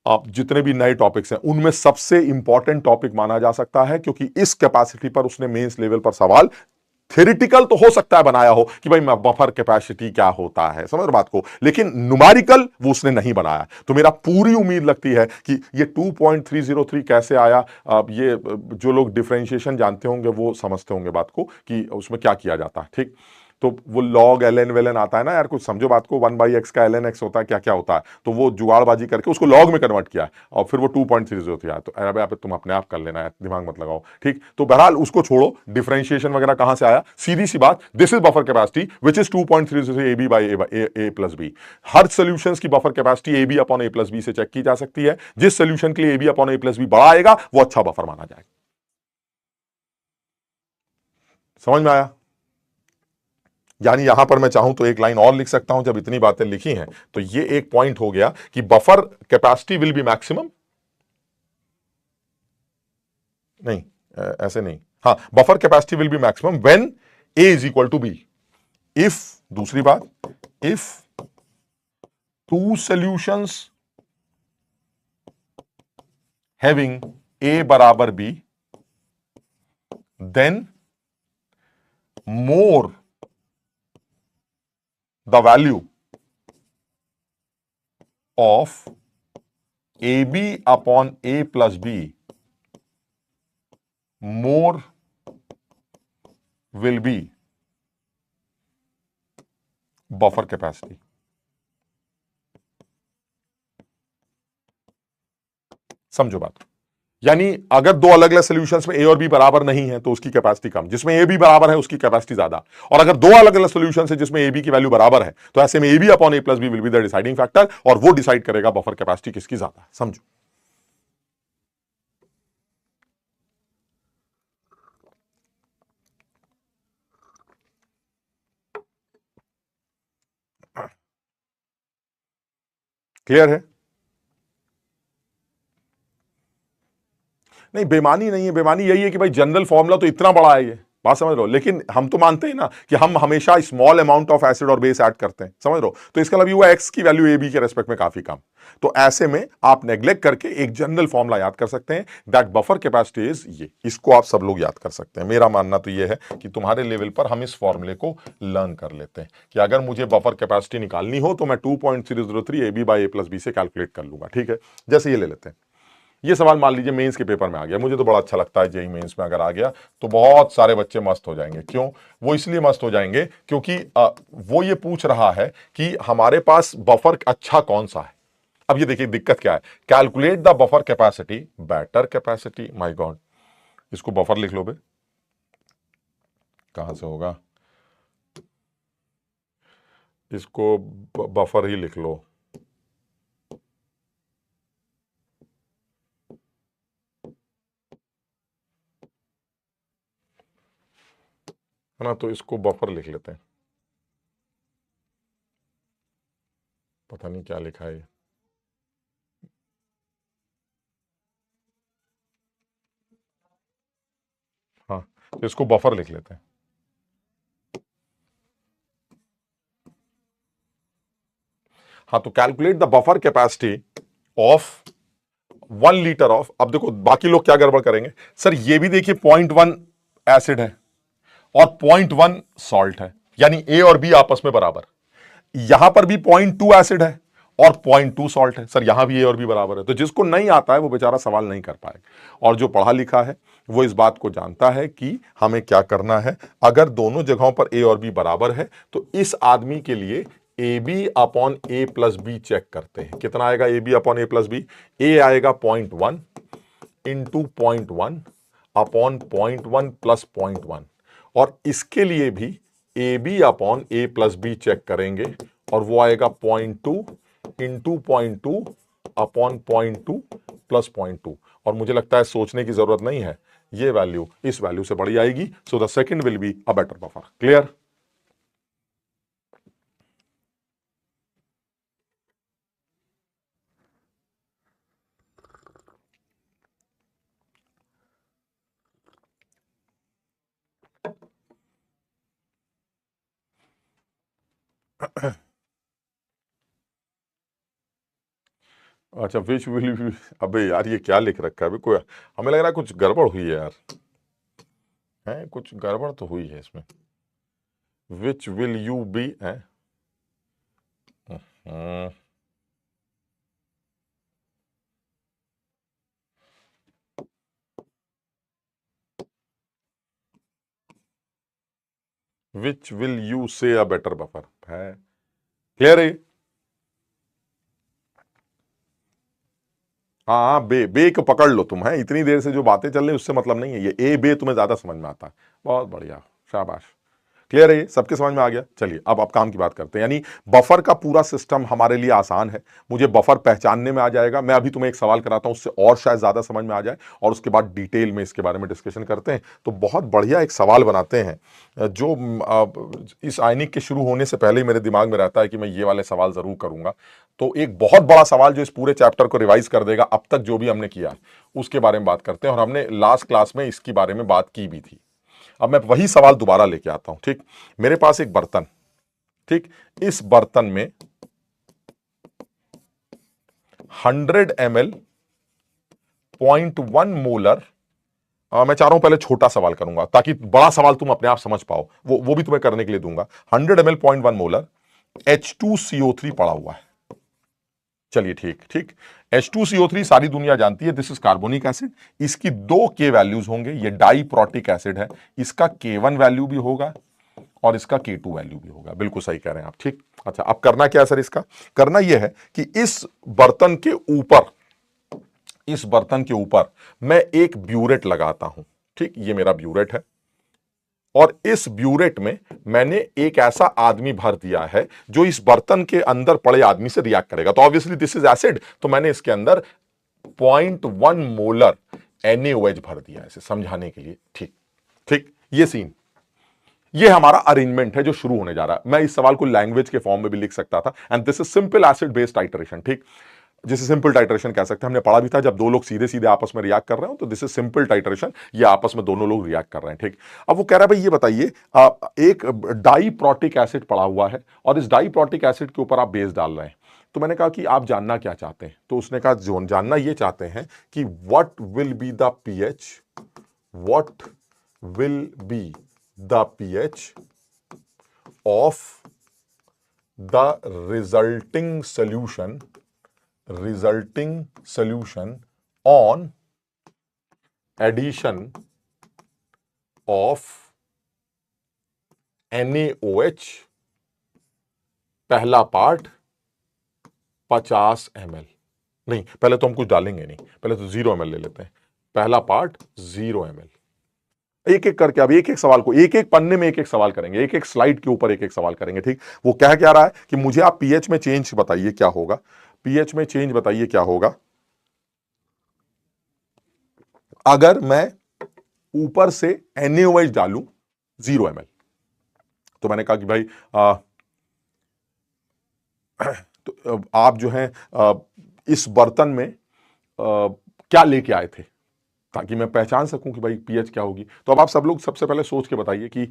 आप जितने भी नए टॉपिक्स हैं उनमें सबसे इंपॉर्टेंट टॉपिक माना जा सकता है, क्योंकि इस कैपेसिटी पर उसने मेंस लेवल पर सवाल थ्योरेटिकल तो हो सकता है बनाया हो कि भाई बफर कैपेसिटी क्या होता है, समझ रहे बात को, लेकिन न्यूमेरिकल वो उसने नहीं बनाया। तो मेरा पूरी उम्मीद लगती है कि ये 2.303 कैसे आया, ये जो लोग डिफरेंशिएशन जानते होंगे वो समझते होंगे बात को कि उसमें क्या किया जाता है। ठीक, तो वो log L N well N आता है ना यार, कुछ समझो बात को, 1/x का ln x होता है, क्या क्या होता है, तो वो जुगाड़बाजी करके उसको लॉग में कन्वर्ट किया है और फिर वो 2.30 आया। तो अरे आप तुम अपने आप कर लेना है, दिमाग मत लगाओ। ठीक, तो बहरहाल उसको छोड़ो, डिफरेंशिएशन वगैरह कहां से आया, सीधी सी बात, this is buffer capacity which is 2.30 A B by A plus B. हर सोल्यूशन की buffer capacity A B upon A plus B से चेक की जा सकती है। जिस सोल्यूशन के लिए A B upon A plus B बड़ा आएगा वो अच्छा बफर माना जाएगा। समझ में आया? यानी यहां पर मैं चाहूं तो एक लाइन और लिख सकता हूं, जब इतनी बातें लिखी हैं तो ये एक पॉइंट हो गया कि buffer capacity will be maximum, नहीं ऐसे नहीं, हाँ, buffer capacity will be maximum when A is equal to B, if, दूसरी बात, if two solutions having A बराबर B, then more the value of AB upon A plus B more will be buffer capacity। समझो बात, यानी अगर दो अलग अलग सॉल्यूशंस में ए और बी बराबर नहीं है तो उसकी कैपेसिटी कम, जिसमें ए बी बराबर है उसकी कैपेसिटी ज्यादा। और अगर दो अलग अलग सॉल्यूशंस है जिसमें ए बी की वैल्यू बराबर है तो ऐसे में A B upon A plus B will be the deciding factor, और वो डिसाइड करेगा बफर कैपेसिटी किसकी ज्यादा है। समझो, क्लियर है? नहीं, बेमानी नहीं है, बेमानी यही है कि भाई जनरल फॉर्मूला तो इतना बड़ा है, ये बात समझ लो, लेकिन हम तो मानते हैं ना कि हम हमेशा स्मॉल अमाउंट ऑफ एसिड और बेस ऐड करते हैं, समझ लो, तो इसका मतलब ये हुआ एक्स की वैल्यू ए बी के रेस्पेक्ट में काफी कम। तो ऐसे में आप नेग्लेक्ट करके एक जनरल फॉर्मूला याद कर सकते हैं, दैट बफर कैपेसिटी इज ये, इसको आप सब लोग याद कर सकते हैं। मेरा मानना तो ये है कि तुम्हारे लेवल पर हम इस फॉर्मूले को लर्न कर लेते हैं कि अगर मुझे बफर कैपेसिटी निकालनी हो तो मैं 2.303 A B by A plus B से कैलकुलेट कर लूंगा। ठीक है, जैसे ये ले लेते हैं, ये सवाल मान लीजिए मेंस के पेपर में आ गया, मुझे तो बड़ा अच्छा लगता है जेई मेंस में अगर आ गया तो बहुत सारे बच्चे मस्त हो जाएंगे। क्यों? वो इसलिए मस्त हो जाएंगे क्योंकि वो ये पूछ रहा है कि हमारे पास बफर अच्छा कौन सा है। अब ये देखिए दिक्कत क्या है, calculate the buffer capacity better capacity, my God, इसको बफर लिख लो बे, कहां से होगा, इसको बफर ही लिख लो। है ना, तो इसको बफर लिख लेते हैं, पता नहीं क्या लिखा है। हाँ, तो इसको बफर लिख लेते हैं। हाँ, तो calculate the buffer capacity of 1 litre of, अब देखो बाकी लोग क्या गड़बड़ करेंगे, सर ये भी देखिए 0.1 एसिड है और 0.1 सॉल्ट है, यानी ए और बी आपस में बराबर। यहां पर भी 0.2 एसिड है और 0.2 सॉल्ट है, सर यहां भी ए और बी बराबर है। तो जिसको नहीं आता है वो बेचारा सवाल नहीं कर पाएगा, और जो पढ़ा लिखा है वो इस बात को जानता है कि हमें क्या करना है। अगर दोनों जगहों पर ए और बी बराबर है तो इस आदमी के लिए A B upon A plus B check करते हैं। कितना आएगा A B upon A plus B? A आएगा 0.1 इंटू 0.1 अपॉन 0.1 प्लस 0.1, और इसके लिए भी A B upon A plus B check करेंगे और वो आएगा 0.2 इंटू 0.2 अपॉन 0.2 प्लस 0.2, और मुझे लगता है सोचने की जरूरत नहीं है, ये वैल्यू इस वैल्यू से बड़ी आएगी। So the second will be a better buffer. Clear? अच्छा, विच विल बी, अबे यार ये क्या लिख रखा है अभी, कोई हमें लग रहा है कुछ गड़बड़ हुई है यार, है कुछ गड़बड़ तो हुई है इसमें। विच विल यू बी है, विच विल यू से अ बेटर बफर है। क्लियर है? हाँ, बे को पकड़ लो तुम, है इतनी देर से जो बातें चल रही उससे मतलब नहीं है, ये ए बे तुम्हें ज्यादा समझ में आता है। बहुत बढ़िया, शाबाश। क्लियर है? ये सबके समझ में आ गया। चलिए अब काम की बात करते हैं, यानी बफर का पूरा सिस्टम हमारे लिए आसान है, मुझे बफर पहचानने में आ जाएगा। मैं अभी तुम्हें एक सवाल कराता हूं, उससे और शायद ज्यादा समझ में आ जाए, और उसके बाद डिटेल में इसके बारे में डिस्कशन करते हैं। तो बहुत बढ़िया एक सवाल बनाते हैं जो इस आयनिक के शुरू होने से पहले ही मेरे दिमाग में रहता है कि मैं ये वाले सवाल जरूर करूंगा। तो एक बहुत बड़ा सवाल जो इस पूरे चैप्टर को रिवाइज कर देगा अब तक जो भी हमने किया, उसके बारे में बात करते हैं। और हमने लास्ट क्लास में इसके बारे में बात की भी थी। अब मैं वही सवाल दोबारा लेके आता हूं। ठीक, मेरे पास एक बर्तन, ठीक, इस बर्तन में 100 ml 0.1 मोलर, मैं चाह रहा हूं पहले छोटा सवाल करूंगा ताकि बड़ा सवाल तुम अपने आप समझ पाओ, वो भी तुम्हें करने के लिए दूंगा। 100 ml 0.1 मोलर H2CO3 पड़ा हुआ है। चलिए ठीक ठीक, H2CO3 सारी दुनिया जानती है, दिस इज कार्बोनिक एसिड। इसकी 2 के वैल्यूज होंगे, ये डाई प्रोटिक एसिड है, इसका K1 वैल्यू भी होगा और इसका K2 वैल्यू भी होगा। बिल्कुल सही कह रहे हैं आप। ठीक, अच्छा अब करना क्या है सर? इसका करना यह है कि इस बर्तन के ऊपर, इस बर्तन के ऊपर मैं एक ब्यूरेट लगाता हूं। ठीक, ये मेरा ब्यूरेट है, और इस ब्यूरेट में मैंने एक ऐसा आदमी भर दिया है जो इस बर्तन के अंदर पड़े आदमी से रिएक्ट करेगा। तो ऑब्वियसली दिस इज एसिड, तो मैंने इसके अंदर 0.1 मोलर NaOH भर दिया, इसे समझाने के लिए। ठीक ठीक, ये सीन, ये हमारा अरेंजमेंट है जो शुरू होने जा रहा है। मैं इस सवाल को लैंग्वेज के फॉर्म में भी लिख सकता था, and this is simple acid based titration. ठीक, जिसे सिंपल टाइट्रेशन कह सकते हैं, हमने पढ़ा भी था, जब दो लोग सीधे सीधे आपस में रिएक्ट कर रहे हो तो दिस इज सिंपल टाइट्रेशन, ये आपस में दोनों लोग रिएक्ट कर रहे हैं। ठीक, अब वो कह रहा है भाई ये बताइए, एक डाई प्रोटिक एसिड पड़ा हुआ है और इस डाई प्रोटिक एसिड के ऊपर आप बेस डाल रहे हैं। तो मैंने कहा कि आप जानना क्या चाहते हैं? तो उसने कहा जो जानना ये चाहते हैं कि what will be the pH, what will be the pH of the resulting solution on addition of NaOH, पहला पार्ट 50 ml। नहीं, पहले तो हम कुछ डालेंगे नहीं, पहले तो 0 ml ले लेते हैं। पहला पार्ट 0 ml। एक एक करके अब एक एक सवाल को, एक एक पन्ने में एक एक सवाल करेंगे, एक एक स्लाइड के ऊपर एक एक सवाल करेंगे। ठीक, वो कह क्या रहा है कि मुझे आप पीएच में चेंज बताइए क्या होगा, पीएच में चेंज बताइए क्या होगा अगर मैं ऊपर से NaOH डालूं 0 ml। तो मैंने कहा कि भाई तो आप जो है इस बर्तन में क्या लेके आए थे ताकि मैं पहचान सकूं कि भाई पीएच क्या होगी। तो अब आप सब लोग सबसे पहले सोच के बताइए कि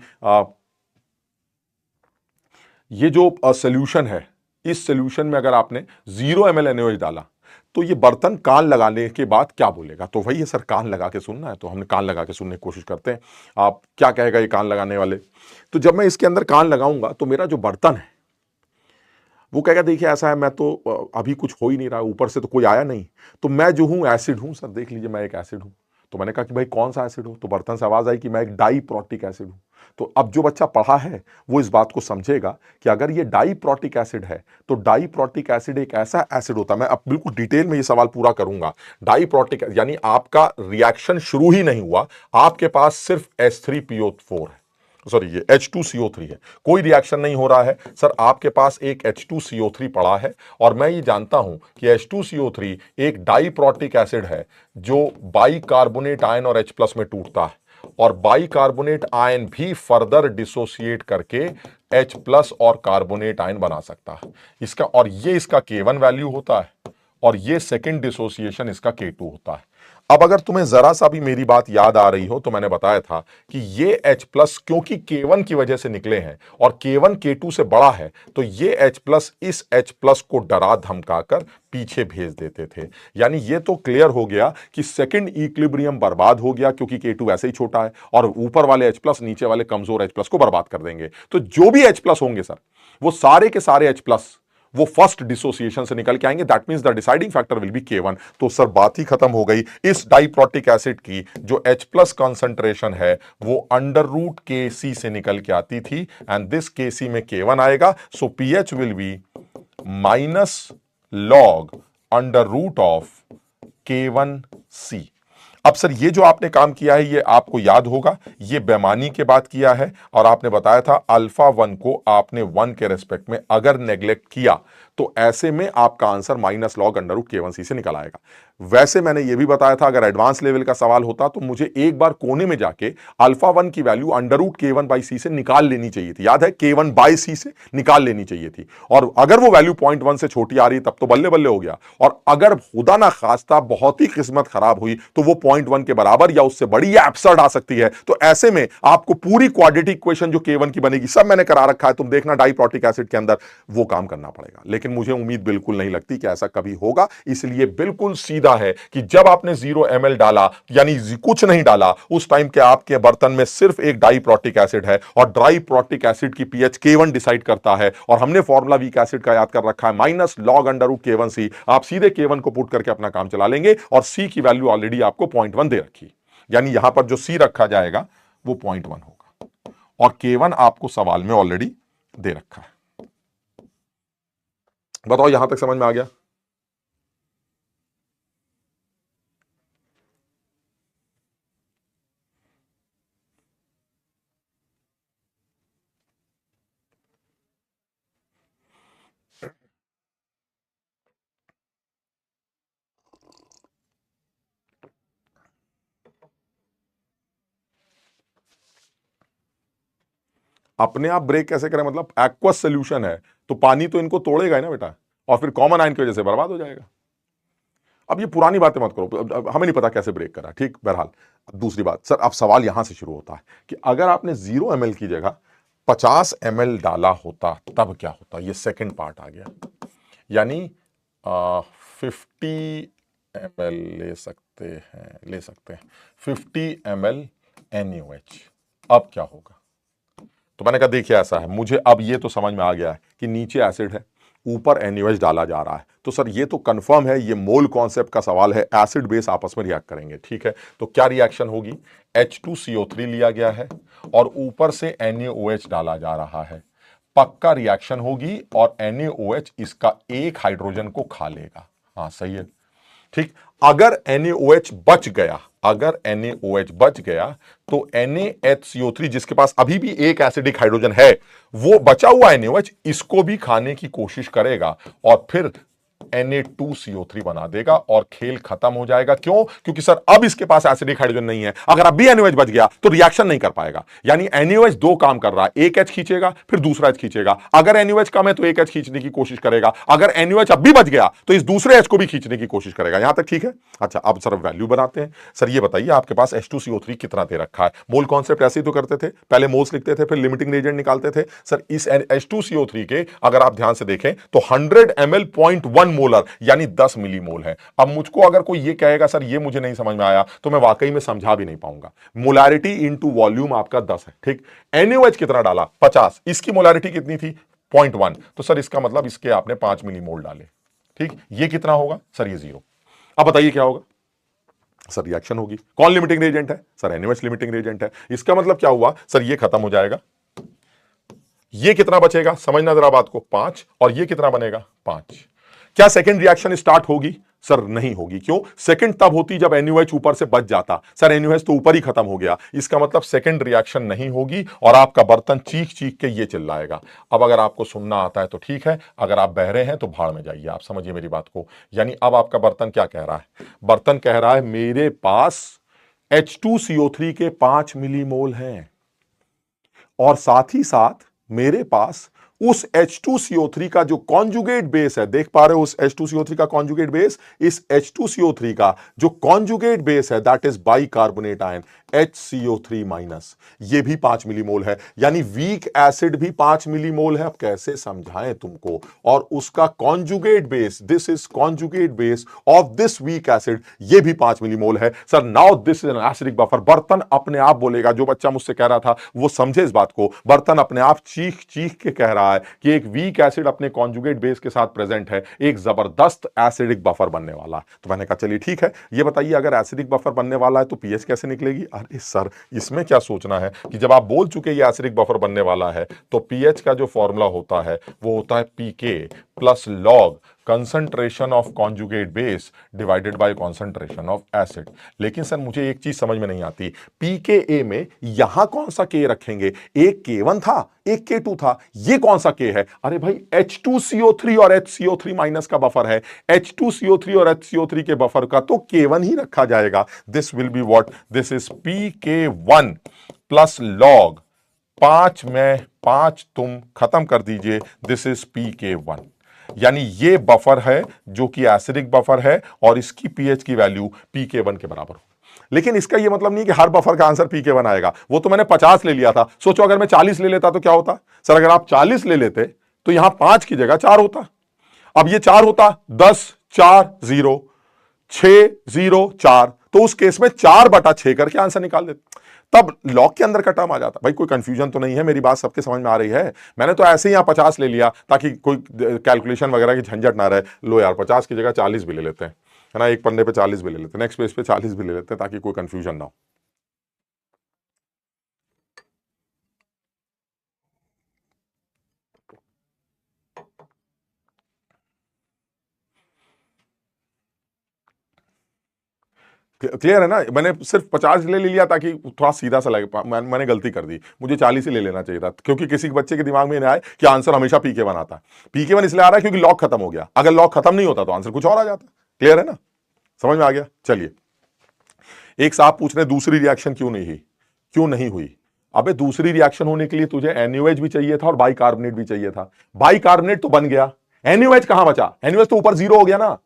ये जो सॉल्यूशन है, इस सोल्यूशन में अगर आपने 0 ml NaOH डाला तो ये बर्तन कान लगाने के बाद क्या बोलेगा? तो वही है सर, कान लगा के सुनना है, तो हमने कान लगा के सुनने की कोशिश करते हैं। आप क्या कहेगा ये कान लगाने वाले? तो जब मैं इसके अंदर कान लगाऊंगा तो मेरा जो बर्तन है वो कहेगा देखिए ऐसा है, मैं तो अभी कुछ हो ही नहीं रहा, ऊपर से तो कोई आया नहीं, तो मैं जो हूं एसिड हूं सर, देख लीजिए मैं एक एसिड हूं। तो मैंने कहा कि भाई कौन सा एसिड हो? तो बर्तन से आवाज आई कि मैं एक डाइप्रोटिक एसिड हूं। तो अब जो बच्चा पढ़ा है वो इस बात को समझेगा कि अगर ये डाइप्रोटिक एसिड है तो डाइप्रोटिक एसिड एक ऐसा एसिड होता है, मैं अब बिल्कुल डिटेल में ये सवाल पूरा करूंगा। डाइप्रोटिक यानी आपका रिएक्शन शुरू ही नहीं हुआ, आपके पास सिर्फ H3PO4 है, सॉरी ये H2CO3 है, कोई रिएक्शन नहीं हो रहा है सर, आपके पास एक H2CO3 पड़ा है और मैं ये जानता हूं कि H2CO3 एक डाइप्रोटिक एसिड है जो बाइकार्बोनेट आयन और H+ में टूटता है और बाइकार्बोनेट आयन भी फर्दर डिसोसिएट करके H+ और कार्बोनेट आयन बना सकता है इसका, और ये इसका K1 वैल्यू होता है और ये सेकंड डिसोसिएशन इसका K2 होता है। अब अगर तुम्हें जरा सा भी मेरी बात याद आ रही हो तो मैंने बताया था कि ये H+ क्योंकि K1 की वजह से निकले हैं और K1 K2 से बड़ा है तो ये H+ इस H+ को डरा धमकाकर पीछे भेज देते थे। यानी ये तो क्लियर हो गया कि सेकंड इक्विलिब्रियम बर्बाद हो गया क्योंकि K2 ऐसे ही छोटा है और ऊपर वाले H+ नीचे वाले कमजोर H+ को बर्बाद कर देंगे। तो जो भी H+ होंगे सर वो सारे के सारे H+ वो फर्स्ट डिसोसिएशन से निकल के आएंगे, that means the deciding factor will be K1। तो सर बात ही खत्म हो गई। इस डाइप्रोटिक एसिड की जो H+ कंसंट्रेशन है वो अंडर रूट KC से निकल के आती थी एंड दिस KC में K1 आएगा, so pH will be minus log under root of K1C। अब सर ये जो आपने काम किया है ये आपको याद होगा, ये बेमानी के बाद किया है और आपने बताया था अल्फा 1 को आपने 1 के रेस्पेक्ट में अगर नेग्लेक्ट किया तो ऐसे में आपका answer minus log under root K1C से निकल आएगा। वैसे मैंने ये भी बताया था अगर एडवांस लेवल का सवाल होता तो मुझे एक बार कोने में जाके अल्फा 1 की वैल्यू अंडर रूट K1/C से निकाल लेनी चाहिए थी, याद है K1/C से निकाल लेनी चाहिए थी, और अगर वो वैल्यू 0.1 से छोटी आ रही तब तो बल्ले बल्ले हो गया, और अगर खुदा ना खास्ता बहुत ही किस्मत खराब हुई तो वो 0.1 के बराबर या उससे बड़ी या एब्सर्ड आ सकती है। तो ऐसे में आपको पूरी क्वाड्रेटिक इक्वेशन जो K1 की बनेगी सब मैंने करा रखा है, तुम देखना डाइप्रोटिक एसिड के अंदर वो काम करना पड़ेगा। लेकिन मुझे उम्मीद बिल्कुल नहीं लगती कि ऐसा कभी होगा, इसलिए बिल्कुल सीधा है कि जब आपने 0 ml डाला यानी कुछ नहीं डाला उस टाइम के आपके बर्तन में सिर्फ एक डाइप्रोटिक एसिड है और डाइप्रोटिक एसिड की pH K1 डिसाइड करता है और हमने फॉर्मूला वीक एसिड का याद कर रखा है minus log under root K1C। आप सीधे K1 को पुट करके अपना काम चला लेंगे और C की वैल्यू ऑलरेडी आपको 0.1 दे रखी, यानी यहां पर जो C रखा जाएगा वो 0.1 होगा और K1 आपको सवाल में ऑलरेडी दे रखा है। बताओ यहां तक समझ में आ गया? अपने आप ब्रेक कैसे करें? मतलब एक्वस सोल्यूशन है तो पानी तो इनको तोड़ेगा ही ना बेटा, और फिर कॉमन आयन की वजह से बर्बाद हो जाएगा। अब ये पुरानी बातें मत करो, अब हमें नहीं पता कैसे ब्रेक करा, ठीक। बहरहाल अब दूसरी बात सर, अब सवाल यहां से शुरू होता है कि अगर आपने 0 ml की जगह 50 ml डाला होता तब क्या होता? ये सेकंड पार्ट आ गया, यानी 50 ml ले सकते हैं 50 ml NaOH, अब क्या होगा? तो मैंने कहा देखिए ऐसा है, मुझे अब ये तो समझ में आ गया है कि नीचे एसिड है ऊपर NaOH डाला जा रहा है, तो सर ये तो कंफर्म है ये मोल कॉन्सेप्ट का सवाल है, एसिड बेस आपस में रिएक्ट करेंगे, ठीक है। तो क्या रिएक्शन होगी? H2CO3 लिया गया है और ऊपर से NaOH डाला जा रहा है, पक्का रिएक्शन होगी और NaOH इसका एक हाइड्रोजन को खा लेगा। हाँ सही है, ठीक। अगर NaOH बच गया तो NaHCO3 जिसके पास अभी भी एक एसिडिक हाइड्रोजन है वो बचा हुआ NaOH इसको भी खाने की कोशिश करेगा और फिर Na2CO3 बना देगा और खेल खत्म हो जाएगा। क्यों? क्योंकि सर अब इसके पास एसिडिक हाइड्रोजन नहीं है। अगर अब भी NaOH बच गया तो रिएक्शन नहीं कर पाएगा। यानी NaOH दो काम कर रहा है, एक H खींचेगा फिर दूसरा H खींचेगा। अगर NaOH कम है तो एक H खींचने की कोशिश करेगा, अगर NaOH अब भी बच गया तो इस दूसरे H को भी खींचने की कोशिश करेगा। यहां तक ठीक है? अच्छा, अब सर वैल्यू बनाते हैं। सर ये बताइए आपके पास H2CO3 कितना दे रखा है? मोल कॉन्सेप्ट ऐसे ही तो करते थे, पहले मोल्स लिखते थे फिर लिमिटिंग रिएजेंट निकालते थे। सर इस H2CO3 के अगर आप ध्यान से देखें तो 100 ml 0.1 मोलर यानी 10 मिलीमोल है। अब मुझको अगर कोई ये कहेगा सर ये मुझे नहीं समझ में आया तो मैं वाकई में समझा भी नहीं पाऊंगा। मोलारिटी इनटू वॉल्यूम आपका 10 है, ठीक। NaOH कितना डाला? 50, इसकी मोलारिटी कितनी थी? 0.1, तो सर इसका मतलब इसके आपने 5 मिलीमोल डाले, ठीक। ये कितना होगा? सर ये 0। अब बताइए क्या होगा? सर रिएक्शन होगी। कौन लिमिटिंग रिएजेंट है? सर NaOH लिमिटिंग रिएजेंट है। इसका मतलब क्या हुआ? सर ये खत्म हो जाएगा। ये कितना बचेगा? समझना जरा बात को, 5, और ये कितना बनेगा? 5। क्या सेकंड रिएक्शन स्टार्ट होगी? सर नहीं होगी। क्यों? सेकंड तब होती जब NaOH ऊपर से बच जाता। सर NaOH तो ऊपर ही खत्म हो गया, इसका मतलब सेकंड रिएक्शन नहीं होगी और आपका बर्तन चीख चीख के ये चिल्लाएगा। अब अगर आपको सुनना आता है तो ठीक है, अगर आप बहरे हैं तो भाड़ में जाइए। आप समझिए मेरी बात को। यानी अब आपका बर्तन क्या कह रहा है? बर्तन कह रहा है मेरे पास H2CO3 के 5 मिलीमोल हैं और साथ ही साथ मेरे पास उस H2CO3 का जो कॉन्जुगेट बेस है, देख पा रहे हो उस H2CO3 का कॉन्जुगेट बेस, इस H2CO3 का जो कॉन्जुगेट बेस है that is bicarbonate ion HCO3 minus, ये भी 5 मिलीमोल है। यानी वीक एसिड भी 5 मिलीमोल है। अब कैसे समझाएं तुमको? और उसका conjugate base, this is conjugate base of this weak acid, ये भी 5 मिलीमोल है। Sir now this is an acidic buffer. बर्तन अपने आप बोलेगा, जो बच्चा मुझसे कह रहा था वो समझे इस बात को। बर्तन अपने आप चीख चीख के कह रहा है कि एक वीक एसिड अपने कॉन्जुगेट बेस के साथ प्रेजेंट है, एक जबरदस्त एसिडिक बफर बनने वाला है। तो मैंने कहा चलिए ठीक है, ये बताइए अगर एसिडिक बफर बनने वाला है तो पीएच कैसे निकलेगी? अरे सर इसमें क्या सोचना है कि जब आप बोल चुके ये एसिडिक बफर बनने वाला है तो पीएच का जो फॉर्मूला होता है वो होता है pK plus log concentration of conjugate base divided by concentration of acid. लेकिन सर मुझे एक चीज समझ में नहीं आती, पीकेए में यहां कौन सा के रखेंगे? एक K1 था, एक K2 था, ये कौन सा के है? अरे भाई H2CO3 और HCO3 माइनस का बफर है, H2CO3 और HCO3 के बफर का तो K1 ही रखा जाएगा। This will be what? This is PK1 plus log 5 में 5 तुम खत्म कर दीजिए, दिस इज PK1। यानी ये बफर है जो कि एसिडिक बफर है और इसकी पीएच की वैल्यू PK1 के बराबर हो। लेकिन इसका ये मतलब नहीं कि हर बफर का आंसर PK1 आएगा। वो तो मैंने 50 ले लिया था, सोचो अगर मैं 40 ले लेता तो क्या होता? सर अगर आप 40 ले लेते तो यहां 5 की जगह 4 होता। अब ये 4 होता 10 4 0 6 0 4, तो उस केस में 4/6 करके आंसर निकाल देते, तब लॉग के अंदर का टर्म आ जाता। भाई कोई कंफ्यूजन तो नहीं है? मेरी बात सबके समझ में आ रही है? मैंने तो ऐसे ही यहां 50 ले लिया ताकि कोई कैलकुलेशन वगैरह की झंझट ना रहे। लो यार 50 की जगह 40 भी ले लेते हैं, है ना, एक पन्ने पे 40 भी ले लेते हैं, नेक्स्ट पेज पे 40 भी ले लेते हैं ताकि कोई कंफ्यूजन ना हो। क्लियर है ना? मैंने सिर्फ 50 ले लिया ताकि थोड़ा सीधा सा लगे। मैंने गलती कर दी, मुझे 40 ही ले लेना चाहिए था, क्योंकि किसी बच्चे के दिमाग में नहीं आए कि आंसर हमेशा PK1 आता है। PK1 इसलिए आ रहा है क्योंकि लॉग खत्म हो गया, अगर लॉग खत्म नहीं होता तो आंसर कुछ और आ जाता। क्लियर है ना? समझ में आ गया? चलिए, एक साहब पूछ रहे दूसरी रिएक्शन क्यों नहीं हुई? अबे दूसरी रिएक्शन होने के लिए तुझे NaOH भी चाहिए था और बाइकार्बोनेट भी चाहिए था। बाइकार्बोनेट तो बन गया, NaOH कहां बचा? NaOH तो ऊपर 0 हो गया ना।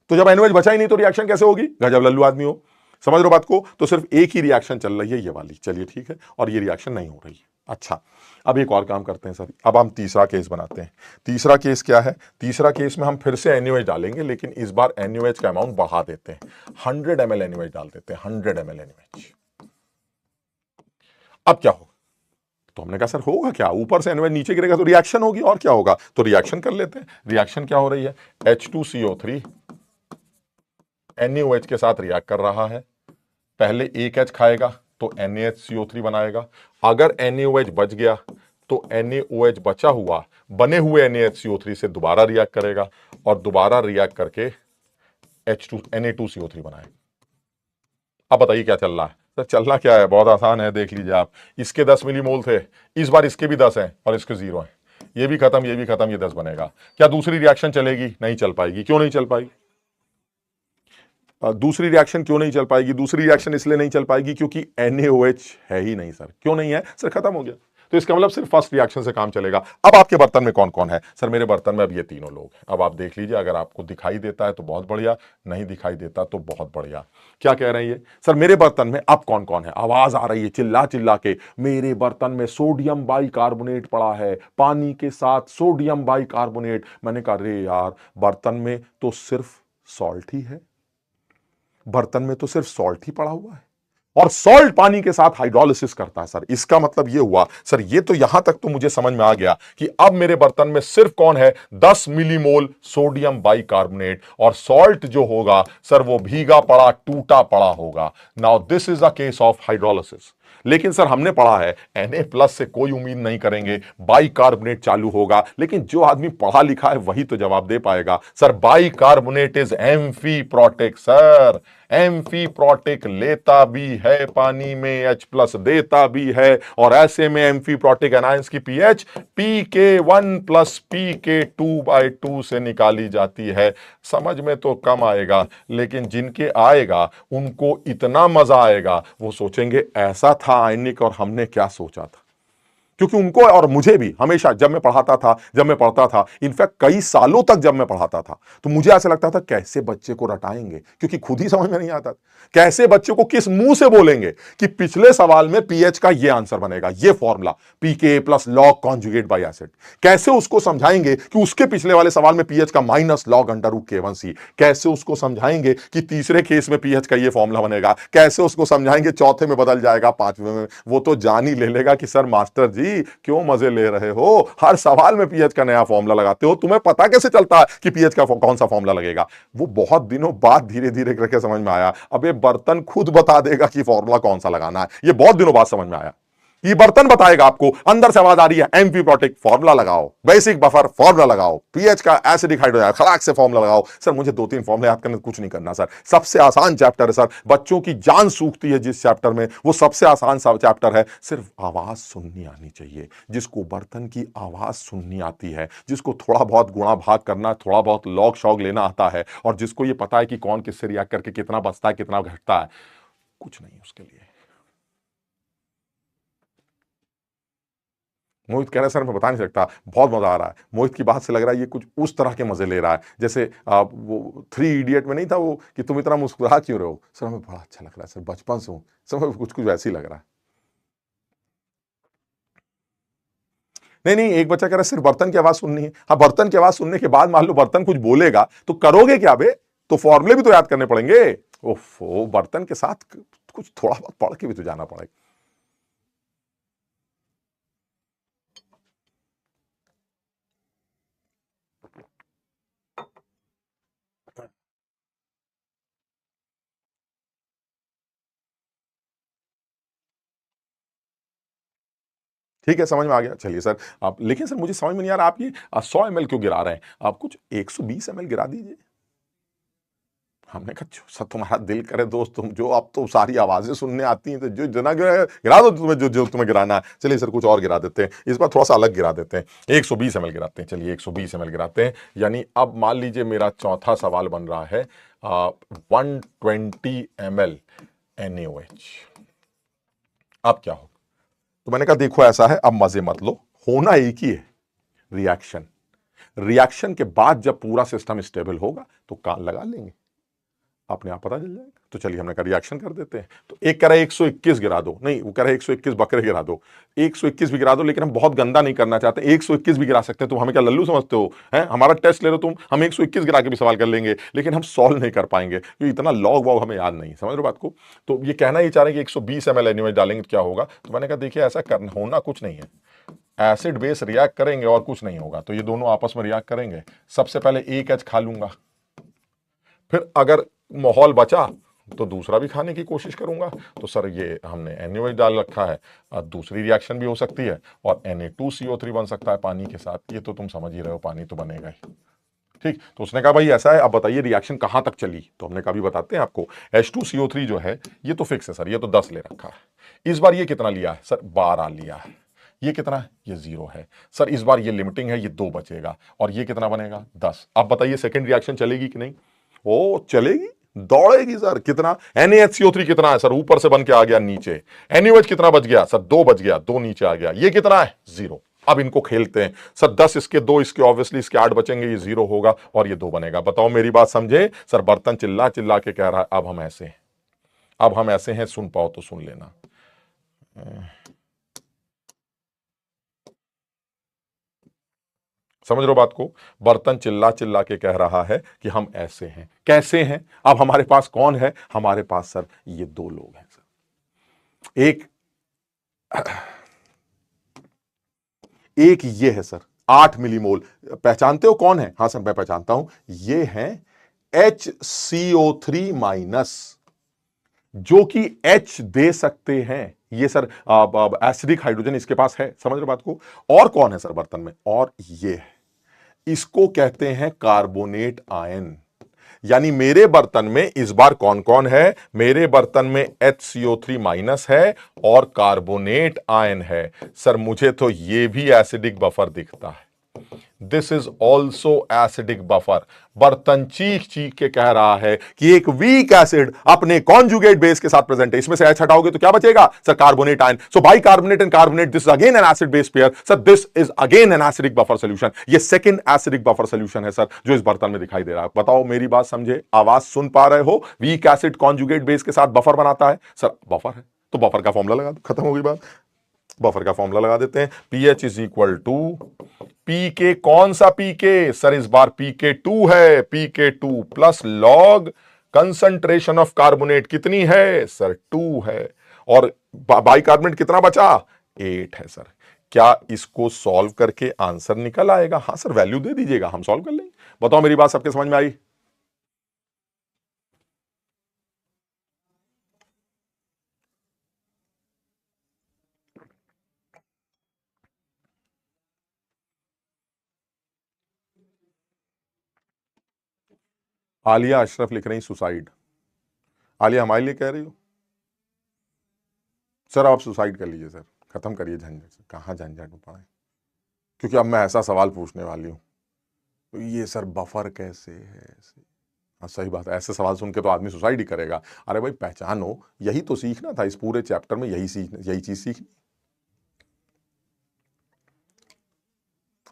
तो जब NaOH बचा ही नहीं तो रिएक्शन कैसे होगी? गजब लल्लू आदमी हो। समझ लो बात को? तो सिर्फ एक ही रिएक्शन चल रही है, ये वाली। चलिए ठीक है, और ये रिएक्शन नहीं हो रही है। अच्छा, अब एक और काम करते हैं सर, अब हम तीसरा केस बनाते हैं। तीसरा केस क्या है? तीसरा केस में हम फिर से NaOH डालेंगे, लेकिन इस बार NaOH का अमाउंट बढ़ा देते हैं, 100 ml NaOH डाल देते हैं, 100 ml NaOH। अब क्या होगा? तो हमने कहा सर होगा क्या, ऊपर से NaOH नीचे गिरेगा तो रिएक्शन होगी, और क्या होगा? तो रिएक्शन कर लेते हैं। रिएक्शन क्या हो रही है? H2CO3 NaOH के साथ रिएक्ट कर रहा है, पहले एक H खाएगा तो NaHCO3 बनाएगा। अगर NaOH बच गया तो NaOH बचा हुआ बने हुए NaHCO3 से दोबारा रिएक्ट करेगा और दोबारा रिएक्ट करके Na2CO3 बनाएगा। अब बताइए क्या चल रहा है? तो चलना क्या है? बहुत आसान है, देख लीजिए आप। इसके 10 मिलीमोल थे, इस बार इसके भी 10 हैं और इसके 0 हैं। ये भी खत्म, ये भी खत्म, ये 10 बनेगा। क्या दूसरी रिएक्शन चलेगी? नहीं चल पाएगी। क्यों नहीं चल पाएगी? दूसरी रिएक्शन क्यों नहीं चल पाएगी? दूसरी रिएक्शन इसलिए नहीं चल पाएगी क्योंकि NaOH है ही नहीं सर। क्यों नहीं है सर? खत्म हो गया। तो इसका मतलब सिर्फ फर्स्ट रिएक्शन से काम चलेगा। अब आपके बर्तन में कौन कौन है? सर मेरे बर्तन में अब ये तीनों लोग हैं। अब आप देख लीजिए, अगर आपको दिखाई देता है तो बहुत बढ़िया, नहीं दिखाई देता तो बहुत बढ़िया। क्या कह रहे हैं ये? सर मेरे बर्तन में अब कौन कौन है? आवाज आ रही है चिल्ला चिल्ला के, मेरे बर्तन में सोडियम बाइकार्बोनेट पड़ा है, पानी के साथ सोडियम बाइकार्बोनेट। मैंने कहा अरे यार, बर्तन में तो सिर्फ सॉल्ट ही है, बर्तन में तो सिर्फ सॉल्ट ही पड़ा हुआ है, और सॉल्ट पानी के साथ हाइड्रोलिसिस करता है। सर इसका मतलब ये हुआ, सर ये तो यहां तक तो मुझे समझ में आ गया कि अब मेरे बर्तन में सिर्फ कौन है? 10 मिलीमोल सोडियम बाइकार्बोनेट, और सॉल्ट जो होगा सर वो भीगा पड़ा टूटा पड़ा होगा। Now this is a case of hydrolysis. लेकिन सर हमने पढ़ा है Na+ से कोई उम्मीद नहीं करेंगे, बाइकार्बोनेट चालू होगा। लेकिन जो आदमी पढ़ा लिखा है वही तो जवाब दे पाएगा। Sir bicarbonate is amphiprotic sir, amphiprotic लेता भी है पानी में, H+ देता भी है, और ऐसे में एम्फीप्रोटिक एनायंस की pH pK1 + pK2/2 से निकाली जाती है। समझ में तो कम आएगा, लेकिन जिनके आएगा उनको इतना मजा आएगा, वो सोचेंगे ऐसा था आयनिक और हमने क्या सोचा था। क्योंकि उनको और मुझे भी हमेशा जब मैं पढ़ाता था, जब मैं पढ़ता था, इनफैक्ट कई सालों तक जब मैं पढ़ाता था, तो मुझे ऐसा लगता था कैसे बच्चे को रटाएंगे, क्योंकि खुद ही समझ में नहीं आता। कैसे बच्चे को किस मुंह से बोलेंगे कि पिछले सवाल में pH का ये आंसर बनेगा, ये formula pK + log conjugate by acid। कैसे उसको समझाएंगे कि उसके पिछले वाले सवाल में pH का -log √K1C। कैसे उसको समझाएंगे कि तीसरे केस में pH का ये फॉर्मूला बनेगा। कैसे उसको समझाएंगे चौथे में बदल जाएगा, पांचवें में। वो तो जान ही ले लेगा कि सर मास्टर जी क्यों मजे ले रहे हो, हर सवाल में pH का नया फॉर्मूला लगाते हो, तुम्हें पता कैसे चलता है कि pH का कौन सा फॉर्मूला लगेगा। वो बहुत दिनों बाद धीरे धीरे करके समझ में आया। अब ये बर्तन खुद बता देगा कि फॉर्मूला कौन सा लगाना है। ये बहुत दिनों बाद समझ में आया। ये बर्तन बताएगा आपको, अंदर से आवाज आ रही है एम्फीप्रोटिक, फॉर्मूला लगाओ, बेसिक बफर, फॉर्मूला लगाओ, pH का एसिडिक हाइड्रोजन, खड़ाक से फॉर्मूला लगाओ। सर मुझे 2-3 फॉर्मूले याद करने कुछ नहीं करना सर, सबसे आसान चैप्टर है सर, बच्चों की जान सूखती है जिस चैप्टर में, वो सबसे आसान चैप्टर है। सिर्फ आवाज सुननी आनी चाहिए। जिसको बर्तन की आवाज सुननी आती है, जिसको थोड़ा बहुत गुणा भाग करना, थोड़ा बहुत लॉग शॉग लेना आता है, और जिसको ये पता है कि कौन किससे रिएक्ट करके कितना बचता है कितना घटता है, कुछ नहीं उसके लिए। मोहित कह रहा है सर मैं बता नहीं सकता, बहुत मजा आ रहा है। मोहित की बात से लग रहा है ये कुछ उस तरह के मजे ले रहा है जैसे वो 3 इडियट में नहीं था वो कि तुम इतना मुस्कुरा क्यों रहे हो। सर हमें बड़ा अच्छा लग रहा है सर, बचपन से हूं सर, कुछ कुछ वैसे ही लग रहा है। नहीं नहीं, एक बच्चा कह रहा है सिर्फ बर्तन की आवाज सुननी है। हाँ, बर्तन की आवाज सुनने के बाद मान लो बर्तन कुछ बोलेगा तो करोगे क्या बे? तो फॉर्मूले भी तो याद करने पड़ेंगे। ओफो, बर्तन के साथ कुछ थोड़ा बहुत पढ़ के भी तो जाना पड़ेगा। ठीक है, समझ में आ गया। चलिए सर, आप लेकिन सर मुझे समझ में नहीं आ रहा, आप ये 100 ml क्यों गिरा रहे हैं? आप कुछ 120 ml गिरा दीजिए। हमने कहा जो सर तुम्हारा दिल करे दोस्त, तुम जो, आप तो सारी आवाजें सुनने आती हैं, तो जो जना गिरा दो तुम्हें, जो जो तुम्हें गिराना है। चलिए सर कुछ और गिरा देते हैं, इस बार थोड़ा सा अलग गिरा देते हैं। 120 ml गिराते हैं। चलिए 120 ml गिराते हैं। यानी अब मान लीजिए मेरा चौथा सवाल बन रहा है 120 ml NaOH। अब क्या हो? तो मैंने कहा देखो ऐसा है, अब मजे मत लो, होना एक ही है, रिएक्शन। रिएक्शन के बाद जब पूरा सिस्टम स्टेबल होगा तो कान लगा लेंगे, अपने आप पता चल जाएगा। तो चलिए हमने कहा रिएक्शन कर देते हैं। तो एक कह रहा है 121 गिरा दो, नहीं वो कह रहा है 121 बकरे गिरा दो। 121 भी गिरा दो, लेकिन हम बहुत गंदा नहीं करना चाहते। 121 भी गिरा सकते हैं। तुम हमें क्या लल्लू समझते हो? हैं, हमारा टेस्ट ले रहे हो तुम, हम 121 गिरा के भी सवाल कर लेंगे, लेकिन हम सॉल्व नहीं कर पाएंगे क्योंकि इतना लॉग वॉग हमें याद नहीं। समझ रहे हो बात को? तो ये कहना ही चाह रहे हैं कि 120 ml एनीवेज डालेंगे तो क्या होगा। तो मैंने कहा देखिए ऐसा करना, होना कुछ नहीं है, एसिड बेस रिएक्ट करेंगे और कुछ नहीं होगा। तो ये दोनों आपस में रिएक्ट करेंगे। सबसे पहले एक H खा लूंगा, फिर अगर माहौल बचा तो दूसरा भी खाने की कोशिश करूंगा। तो सर ये हमने NaOH डाल रखा है, दूसरी रिएक्शन भी हो सकती है, और Na2CO3 बन सकता है पानी के साथ। ये तो तुम समझ ही रहे हो, पानी तो बनेगा ही। ठीक, तो उसने कहा भाई ऐसा है, अब बताइए रिएक्शन कहां तक चली। तो हमने कहा भी बताते हैं आपको। H2CO3 जो है ये तो फिक्स है सर, ये तो 10 ले रखा है। इस बार ये कितना लिया है सर? 12 लिया है। ये कितना है, ये 0 है सर। इस बार ये लिमिटिंग है, ये 2 बचेगा और ये कितना बनेगा 10। अब बताइए सेकंड रिएक्शन चलेगी कि नहीं? ओ चलेगी, दौड़ेगी सर। कितना NaHCO3 कितना है सर, ऊपर से बन के आ गया नीचे। NaOH कितना बच गया सर, 2 बच गया, 2 नीचे आ गया। ये कितना है 0। अब इनको खेलते हैं सर, 10 इसके 2 इसके, ऑब्वियसली इसके 8 बचेंगे, ये 0 होगा और ये 2 बनेगा। बताओ मेरी बात समझे सर? बर्तन चिल्ला चिल्ला के कह रहा है अब हम ऐसे हैं, अब हम ऐसे हैं, सुन पाओ तो सुन लेना। समझ रहे हो बात को? बर्तन चिल्ला चिल्ला के कह रहा है कि हम ऐसे हैं। कैसे हैं? अब हमारे पास कौन है? हमारे पास सर ये 2 लोग हैं सर। एक ये है सर 8 मिलीमोल। पहचानते हो कौन है? हाँ सर मैं पहचानता हूं, ये है HCO3 माइनस, जो कि H दे सकते हैं। ये सर एसिडिक हाइड्रोजन इसके पास है। समझ रहे बात को? और कौन है सर बर्तन में? और ये है, इसको कहते हैं कार्बोनेट आयन। यानी मेरे बर्तन में इस बार कौन कौन है? मेरे बर्तन में HCO3 माइनस है और कार्बोनेट आयन है। सर मुझे तो ये भी एसिडिक बफर दिखता है। This is also acidic buffer. बर्तन चीख चीख के कह रहा है कि एक वीक एसिड अपने कॉन्जुगेट बेस के साथ प्रेजेंट है। इसमें से H हटाओगे तो क्या बचेगा sir? Carbonate ion. So by carbonate and carbonate, this is again an acid base pair sir. This is again an acidic buffer solution. ये सेकंड एसिडिक बफर सोल्यूशन है सर जो इस बर्तन में दिखाई दे रहा है। बताओ मेरी बात समझे? आवाज सुन पा रहे हो? वीक एसिड कॉन्जुगेट बेस के साथ बफर बनाता है सर। बफर है तो बफर का फॉर्मूला लगा दो, खत्म हो गई बात। बफर का फॉर्मूला लगा देते हैं, pH इज इक्वल टू पीके। कौन सा पीके सर? इस बार pK2 है। pK2 plus log concentration of carbonate कितनी है सर? 2 है। और बाइकार्बोनेट कितना बचा? 8 है सर। क्या इसको सॉल्व करके आंसर निकल आएगा? हाँ सर, वैल्यू दे दीजिएगा, हम सॉल्व कर लेंगे। बताओ मेरी बात सबके समझ में आई? आलिया अशरफ लिख रही सुसाइड। आलिया हमारे लिए कह रही हो? सर आप सुसाइड कर लीजिए सर, खत्म करिए झंझट से। कहाँ झंझट में पड़े, क्योंकि अब मैं ऐसा सवाल पूछने वाली हूं। तो ये सर बफर कैसे है ऐसे? हाँ सही बात है, ऐसे सवाल सुन के तो आदमी सुसाइड ही करेगा। अरे भाई पहचानो, यही तो सीखना था इस पूरे चैप्टर में, यही चीज सीखनी।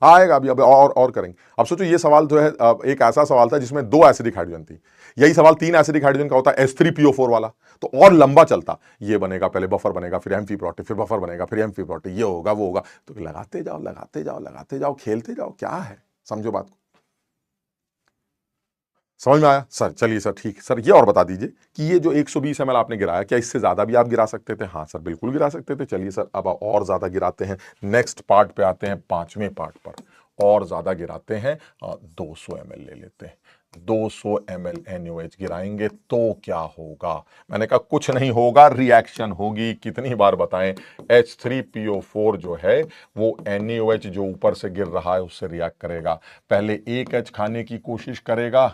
आएगा अभी, अब और करेंगे। अब सोचो ये सवाल जो है एक ऐसा सवाल था जिसमें 2 एसिडिक हाइड्रोजन थी। यही सवाल 3 एसिडिक हाइड्रोजन का होता है, H3PO4 वाला, तो और लंबा चलता। ये बनेगा, पहले बफर बनेगा, फिर एम्फी प्रोटी, फिर बफर बनेगा, फिर एम्फी प्रोटी, ये होगा वो होगा। तो लगाते जाओ लगाते जाओ लगाते जाओ, खेलते जाओ। क्या है, समझो बात को। समझ में आया सर? चलिए सर ठीक। सर ये और बता दीजिए कि ये जो 120 ml आपने गिराया, क्या इससे ज्यादा भी आप गिरा सकते थे? हाँ सर बिल्कुल गिरा सकते थे। चलिए सर अब और ज्यादा गिराते हैं। नेक्स्ट पार्ट पे आते हैं, 5वें पार्ट पर। और ज्यादा गिराते हैं, 200 ml ले लेते हैं। 200 ml NaOH गिराएंगे तो क्या होगा? मैंने कहा कुछ नहीं होगा, रिएक्शन होगी। कितनी बार बताएं? H3PO4 जो है वो NaOH जो ऊपर से गिर रहा है उससे रिएक्ट करेगा। पहले एक H खाने की कोशिश करेगा,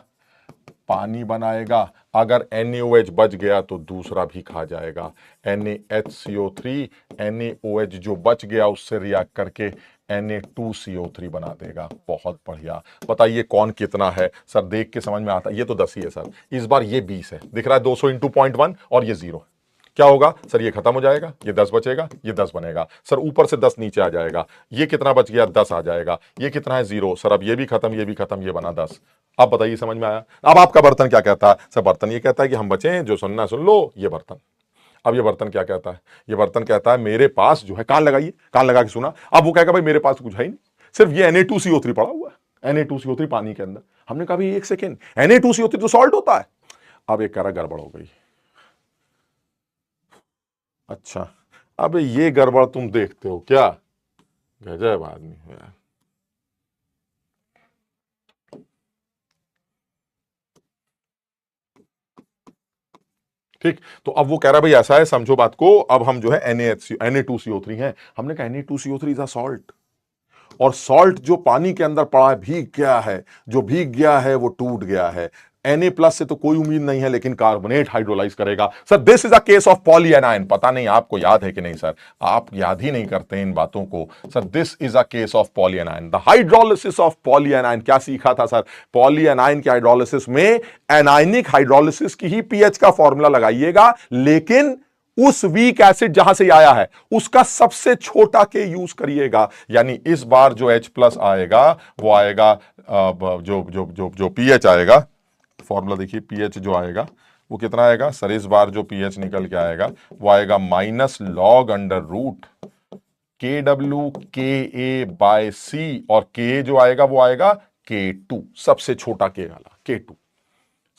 पानी बनाएगा। अगर NaOH बच गया तो दूसरा भी खा जाएगा। NaHCO3 NaOH जो बच गया उससे रिएक्ट करके Na2CO3 बना देगा। बहुत बढ़िया। बताइए कौन कितना है सर? देख के समझ में आता है। ये तो 10 ही है सर। इस बार ये 20 है, दिख रहा है 200 इंटू 0.1 और ये 0। क्या होगा सर? ये खत्म हो जाएगा, ये 10 बचेगा, ये 10 बनेगा सर। ऊपर से 10 नीचे आ जाएगा। ये कितना बच गया? 10 आ जाएगा। ये कितना है? 0 सर। अब ये भी खत्म, ये भी खत्म, ये बना 10। अब बताइए समझ में आया? अब आपका बर्तन क्या कहता है सर? बर्तन ये कहता है कि हम बचे, जो सुनना सुन लो। ये बर्तन, अब ये बर्तन क्या कहता है? ये बर्तन कहता है मेरे पास जो है, कान लगाइए, कान लगा के सुना। अब वो कहेगा भाई मेरे पास कुछ है ही नहीं, सिर्फ ये Na2CO3 पड़ा हुआ है। Na2CO3 पानी के अंदर। हमने कहा भाई एक सेकेंड, Na2CO3 तो सॉल्ट होता है। अब एक कह रहा गड़बड़ हो गई। अच्छा, अब ये गड़बड़ तुम देखते हो क्या? गजब आदमी हो यार। ठीक, तो अब वो कह रहा है भाई ऐसा है, समझो बात को। अब हम जो है Na2CO3 है। हमने कहा Na2CO3 इज अ सॉल्ट, और सॉल्ट जो पानी के अंदर पड़ा है, भीग गया है। जो भीग गया है वो टूट गया है। Na+ से तो कोई उम्मीद नहीं है, लेकिन कार्बोनेट हाइड्रोलाइज करेगा। Sir this is a case of polyanion. पता नहीं आपको याद है कि नहीं सर, आप याद ही नहीं करते हैं इन बातों को। Sir this is a case of polyanion. The hydrolysis of polyanion, क्या सीखा था सर? पॉलीएनाइन के हाइड्रोलिसिस में एनाइनिक हाइड्रोलिसिस की ही पीएच का फॉर्मूला लगाइएगा, लेकिन उस वीक एसिड जहां से आया है उसका सबसे छोटा के यूज करिएगा। यानी इस बार जो H+ आएगा वो आएगा जो जो जो जो पीएच आएगा, फॉर्मूला देखिए, पीएच जो आएगा वो कितना आएगा सर? इस बार जो पीएच निकल के आएगा वो आएगा -log√, KW/KA/C, और K जो आएगा वो आएगा K2, सबसे छोटा K वाला K2।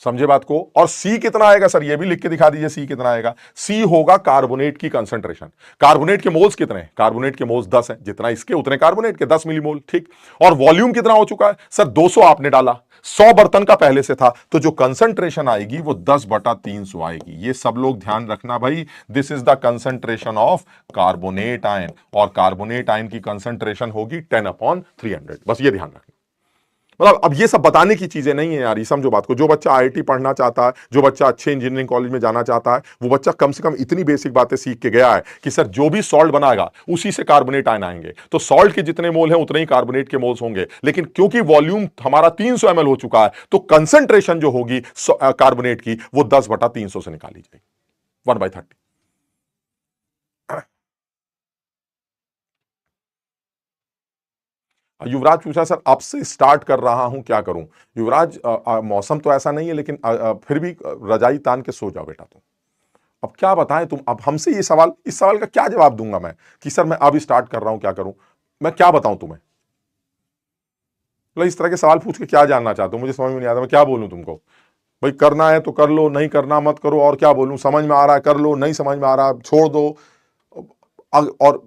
समझे बात को? और C कितना आएगा सर? ये भी लिख के दिखा दीजिए, C कितना आएगा? C होगा कार्बोनेट की कंसंट्रेशन। कार्बोनेट के मोल्स कितने हैं? कार्बोनेट के मोल्स 10 हैं, जितना इसके उतने कार्बोनेट के 10 मिलीमोल, ठीक। और वॉल्यूम कितना हो चुका है सर? 200 आपने डाला, 100 बर्तन का पहले से था, तो जो कंसंट्रेशन आएगी वो 10/300 आएगी। ये सब लोग ध्यान रखना भाई, this is the concentration of carbonate ion, और कार्बोनेट आयन की कंसंट्रेशन होगी 10/300। बस ये ध्यान रखना। मतलब अब ये सब बताने की चीजें नहीं है यार, ये समझो बात को। जो बच्चा आईआईटी पढ़ना चाहता है, जो बच्चा अच्छे इंजीनियरिंग कॉलेज में जाना चाहता है, वो बच्चा कम से कम इतनी बेसिक बातें सीख के गया है कि सर जो भी सॉल्ट बनाएगा उसी से कार्बोनेट आयन आएंगे। तो सॉल्ट के जितने मोल हैं उतने ही कार्बोनेट के मोल्स होंगे, लेकिन क्योंकि वॉल्यूम हमारा 300 ml हो चुका है, तो कंसंट्रेशन जो होगी कार्बोनेट की वो 10/300 से निकाली जाएगी, 1/30। युवराज पूछा सर अब से स्टार्ट कर रहा हूं क्या करूं? युवराज मौसम तो ऐसा नहीं है, लेकिन फिर भी रजाई तान के सो जाओ बेटा तुम। अब क्या बताएं तुम, अब हमसे ये सवाल, इस सवाल का क्या जवाब दूंगा मैं कि सर मैं अब स्टार्ट कर रहा हूं क्या करूं? मैं क्या बताऊं तुम्हें? मतलब इस तरह के सवाल पूछ के क्या जानना चाहते हो? मुझे समझ में नहीं आता, मैं क्या बोलूं तुमको? भाई करना है तो कर लो, नहीं करना मत करो, और क्या बोलूं? समझ में आ रहा है कर लो, नहीं समझ में आ रहा छोड़ दो। और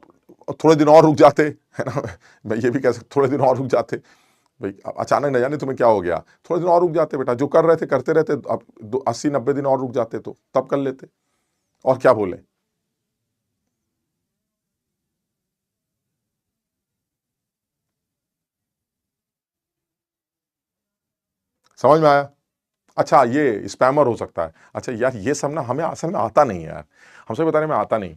थोड़े दिन और रुक जाते, है ना? मैं ये भी कह सकता, थोड़े दिन और रुक जाते भाई, अचानक न जाने तुम्हें क्या हो गया, थोड़े दिन और रुक जाते बेटा, जो कर रहे थे करते रहते, अब 80-90 दिन और रुक जाते तो तब कर लेते। और क्या बोले? समझ में आया? अच्छा ये स्पैमर हो सकता है। अच्छा यार ये सब ना हमें असल में आता नहीं है यार, हमसे बताने में आता नहीं।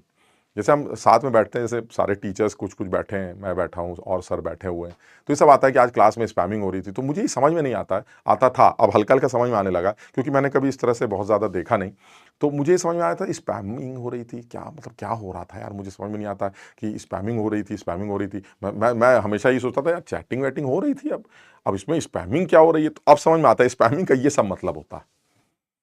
जैसे हम साथ में बैठते हैं, जैसे सारे टीचर्स कुछ कुछ बैठे हैं, मैं बैठा हूँ और सर बैठे हुए हैं, तो ये सब आता है कि आज क्लास में स्पैमिंग हो रही थी, तो मुझे ये समझ में नहीं आता है, आता था, अब हल्का हल्का समझ में आने लगा, क्योंकि मैंने कभी इस तरह से बहुत ज़्यादा देखा नहीं। तो मुझे ये समझ में आया था स्पैमिंग हो रही थी, क्या मतलब क्या हो रहा था यार, मुझे समझ में नहीं आता कि स्पैमिंग हो रही थी, स्पैमिंग हो रही थी। मैं हमेशा ये सोचता था यार चैटिंग वैटिंग हो रही थी, अब इसमें स्पैमिंग क्या हो रही है? तो अब समझ में आता है स्पैमिंग का ये सब मतलब होता है।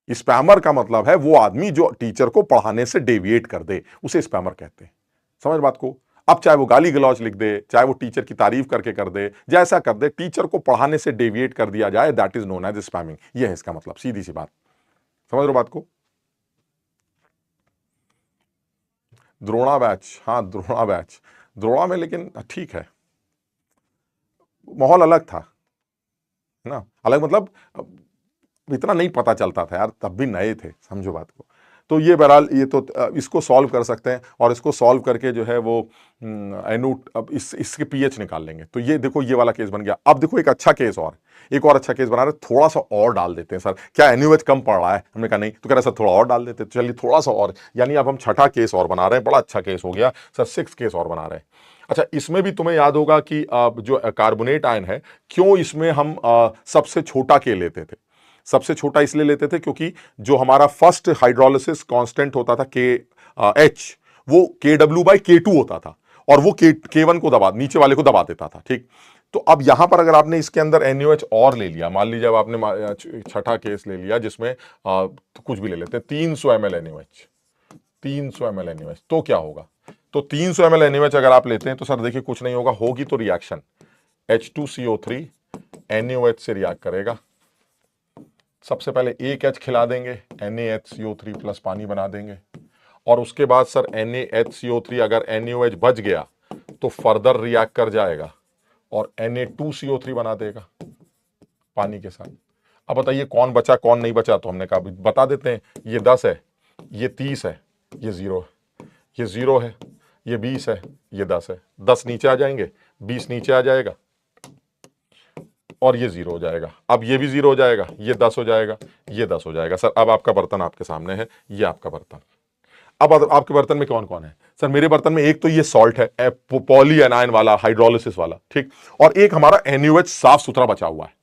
स्पैमर का मतलब है वो आदमी जो टीचर को पढ़ाने से डेविएट कर दे, उसे स्पैमर कहते हैं। समझ बात को? अब चाहे वो गाली गलौज लिख दे, चाहे वो टीचर की तारीफ करके कर दे, जैसा कर दे, टीचर को पढ़ाने से डेविएट कर दिया जाए, that is known as spamming. ये है इसका मतलब, सीधी सी बात। समझ रहे हो बात को? द्रोणा बैच, हाँ द्रोणा बैच, द्रोणा में लेकिन ठीक है, माहौल अलग था, है ना? अलग मतलब इतना नहीं पता चलता था यार, तब भी नए थे, समझो बात को। तो ये बहरहाल ये तो इसको सॉल्व कर सकते हैं, और इसको सॉल्व करके जो है वो एनू, अब इसके पीएच निकाल लेंगे। तो ये देखो ये वाला केस बन गया। अब देखो एक अच्छा केस, और एक और अच्छा केस बना रहे, थोड़ा सा और डाल देते हैं सर, क्या एनयूएच कम पड़ रहा है? हमने कहा नहीं, तो कह रहा सर थोड़ा और डाल देते, तो चलिए थोड़ा सा और, यानी अब हम छठा केस और बना रहे हैं, बड़ा अच्छा केस हो गया सर, 6 केस और बना रहे हैं। अच्छा इसमें भी तुम्हें याद होगा कि जो कार्बोनेट आयन है, क्यों इसमें हम सबसे छोटा के लेते थे? सबसे छोटा इसलिए लेते थे क्योंकि जो हमारा फर्स्ट हाइड्रोलिसिस कांस्टेंट होता था के एच, वो KW/K2 होता था, और वो K1 को दबा, नीचे वाले को दबा देता था, ठीक। तो अब यहां पर अगर आपने इसके अंदर NaOH और ले लिया, मान लीजिए अब आपने छठा केस ले लिया जिसमें तो कुछ भी ले लेते हैं 300 ml NaOH, 300 ml NaOH, तो क्या होगा? तो 300 ml NaOH अगर आप लेते हैं तो सर देखिए कुछ नहीं होगा, होगी तो रिएक्शन H2CO3 NaOH से रिएक्ट करेगा। सबसे पहले एक H खिला देंगे, NaHCO3 प्लस पानी बना देंगे, और उसके बाद सर NaHCO3 अगर NaOH बच गया तो फर्दर रिएक्ट कर जाएगा और Na2CO3 बना देगा पानी के साथ। अब बताइए कौन बचा कौन नहीं बचा? तो हमने कहा बता देते हैं, ये 10 है, ये 30 है, ये 0 है, ये 0 है, ये 20 है, ये 10 है, 10 नीचे आ जाएंगे, 20 नीचे आ जाएगा, और ये 0 हो जाएगा। अब ये भी 0 हो जाएगा, ये 10 हो जाएगा, ये 10 हो जाएगा। सर अब आपका बर्तन आपके सामने है, ये आपका बर्तन। अब आपके बर्तन में कौन कौन है? सर मेरे बर्तन में एक तो ये सॉल्ट है, पॉली एनायन वाला, हाइड्रोलिसिस वाला, ठीक, और एक हमारा NaOH साफ सुथरा बचा हुआ है।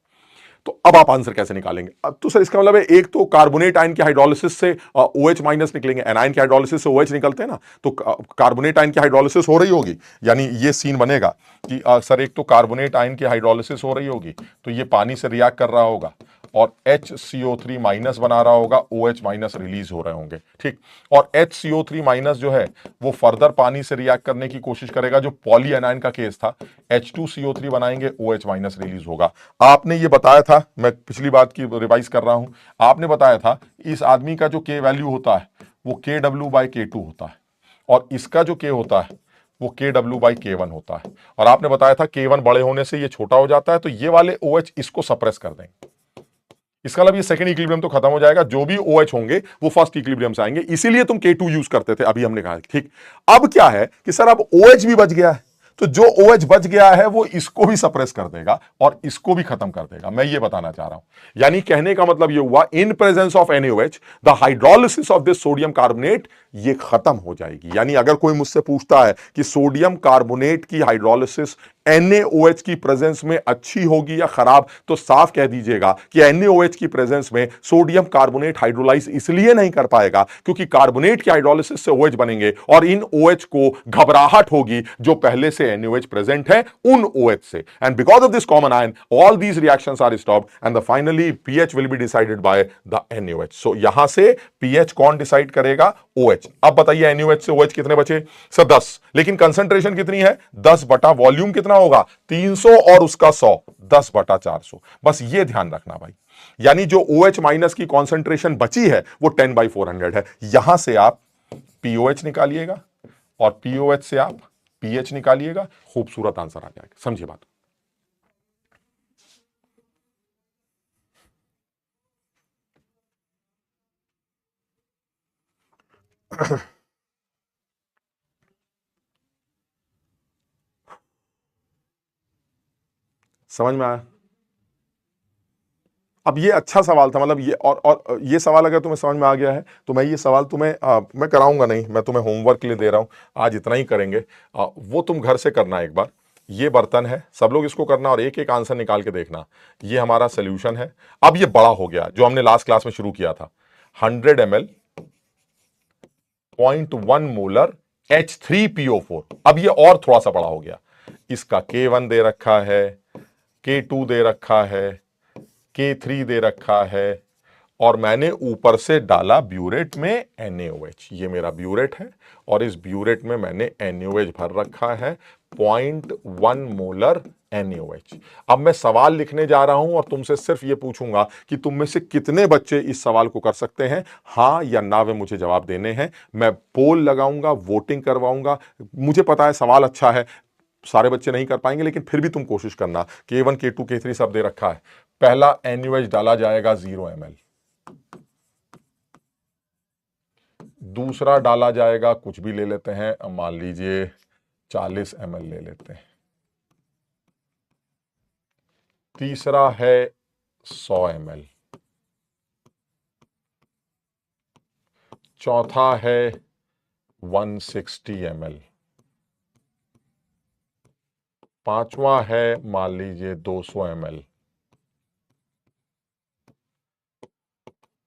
तो अब आप आंसर कैसे निकालेंगे? अब तो सर इसका मतलब है एक तो कार्बोनेट आयन के हाइड्रोलिसिस से OH माइनस निकलेंगे, एनायन के हाइड्रोलिसिस से OH निकलते हैं ना, तो कार्बोनेट आयन की हाइड्रोलिसिस हो रही होगी, यानी ये सीन बनेगा कि सर एक तो कार्बोनेट आयन की हाइड्रोलिसिस हो रही होगी, तो ये पानी से रिएक्ट कर रहा होगा और HCO3 माइनस बना रहा होगा, OH माइनस रिलीज हो रहे होंगे, ठीक। और HCO3 माइनस जो है वो फर्दर पानी से रिएक्ट करने की कोशिश करेगा, जो पॉली एनायन का केस था, H2CO3 बनाएंगे, OH माइनस रिलीज होगा। आपने ये बताया था, मैं पिछली बात की रिवाइज कर रहा हूं, आपने बताया था इस आदमी का जो K वैल्यू होता है वो KW/K2 होता है, और इसका जो K होता है वो KW/K1 होता है, और आपने बताया था K1 बड़े होने से ये छोटा हो जाता है, तो ये वाले OH इसको सप्रेस कर देंगे। इसका मतलब ये सेकंड इक्विलिब्रियम तो खत्म हो जाएगा, जो भी OH होंगे वो फर्स्ट इक्विलिब्रियम से आएंगे, इसीलिए तुम K2 यूज करते थे, अभी हमने कहा, ठीक। अब क्या है कि सर अब OH भी बच गया है, तो जो OH बच गया है वो इसको भी सप्रेस कर देगा और इसको भी खत्म कर देगा, मैं ये बताना चाह रहा हूं। यानी कहने का मतलब ये हुआ, in presence of NaOH the hydrolysis of this sodium carbonate ये खत्म हो जाएगी। यानी अगर कोई मुझसे पूछता है कि सोडियम कार्बोनेट की हाइड्रोलिसिस NaOH की प्रेजेंस में अच्छी होगी या खराब, तो साफ कह दीजिएगा कि NaOH की प्रेजेंस में सोडियम कार्बोनेट हाइड्रोलाइज इसलिए नहीं कर पाएगा क्योंकि कार्बोनेट की हाइड्रोलिसिस से OH बनेंगे और इन OH को घबराहट होगी जो पहले से NaOH प्रेजेंट है उन OH से, and because of this common ion all these reactions are stopped and the finally pH will be decided by the NaOH। So यहां से pH कौन डिसाइड करेगा? OH। अब बताइए NaOH से OH कितने बचे? सर 10, लेकिन कंसंट्रेशन कितनी है? 10 बटा वॉल्यूम कितना होगा? 300 और उसका 100, 10 बटा 400। बस ये ध्यान रखना भाई, यानी जो OH माइनस की कॉन्सेंट्रेशन बची है वो 10/400 है। यहां से आप POH निकालिएगा और POH से आप pH निकालिएगा, खूबसूरत आंसर आ जाएगा। समझिए बात। समझ में आया? अब ये अच्छा सवाल था, मतलब ये और ये सवाल अगर तुम्हें समझ में आ गया है तो मैं ये सवाल तुम्हें मैं कराऊंगा नहीं, मैं तुम्हें होमवर्क के लिए दे रहा हूं, आज इतना ही करेंगे। वो तुम घर से करना एक बार। ये बर्तन है, सब लोग इसको करना और एक एक आंसर निकाल के देखना। ये हमारा सोल्यूशन है। अब ये बड़ा हो गया, जो हमने लास्ट क्लास में शुरू किया था, 100 ml 0.1 मोलर H3PO4। अब ये और थोड़ा सा बड़ा हो गया, इसका K1 दे रखा है, K2 दे रखा है, K3 दे रखा है, और मैंने ऊपर से डाला ब्यूरेट में NaOH। ये मेरा ब्यूरेट है और इस ब्यूरेट में मैंने NaOH भर रखा है, 0.1 मोलर NaOH। अब मैं सवाल लिखने जा रहा हूं और तुमसे सिर्फ ये पूछूंगा कि तुम में से कितने बच्चे इस सवाल को कर सकते हैं, हां या ना में मुझे जवाब देने हैं। मैं पोल लगाऊंगा, वोटिंग करवाऊंगा। मुझे पता है सवाल अच्छा है, सारे बच्चे नहीं कर पाएंगे, लेकिन फिर भी तुम कोशिश करना। K1 K2 K3 सब दे रखा है। पहला NaOH डाला जाएगा 0 ml, दूसरा डाला जाएगा, कुछ भी ले लेते हैं, मान लीजिए 40 ml ले लेते हैं, तीसरा है 100 ml, चौथा है 160 ml, पांचवा है मान लीजिए 200 ml,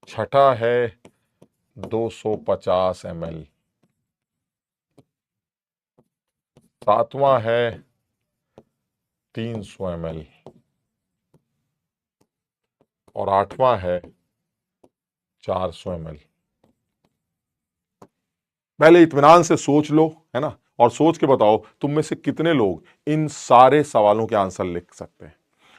छठा है 250 ml, सातवां है 300 ml और आठवां है 400 ml। पहले इत्मीनान से सोच लो, है ना, और सोच के बताओ तुम में से कितने लोग इन सारे सवालों के आंसर लिख सकते हैं।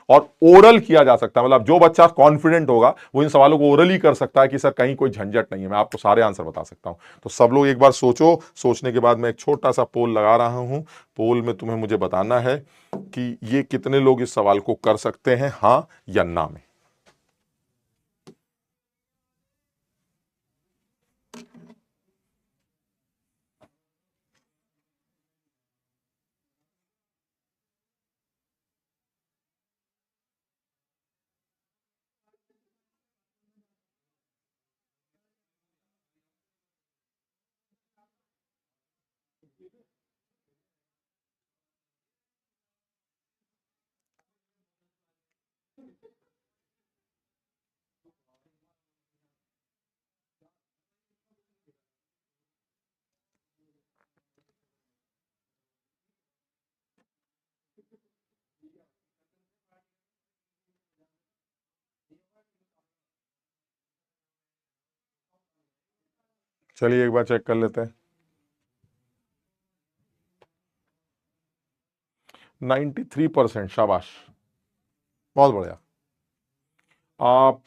और ओरल किया जा सकता है, मतलब जो बच्चा कॉन्फिडेंट होगा वो इन सवालों को ओरल ही कर सकता है कि सर कहीं कोई झंझट नहीं है, मैं आपको सारे आंसर बता सकता हूं। तो सब लोग एक बार सोचो, सोचने के बाद मैं एक छोटा सा पोल लगा रहा हूं। पोल में तुम्हें मुझे बताना है कि ये कितने लोग इस सवाल को कर सकते हैं, हां या ना में। चलिए एक बार चेक कर लेते हैं। 93%, शाबाश, बहुत बढ़िया। आप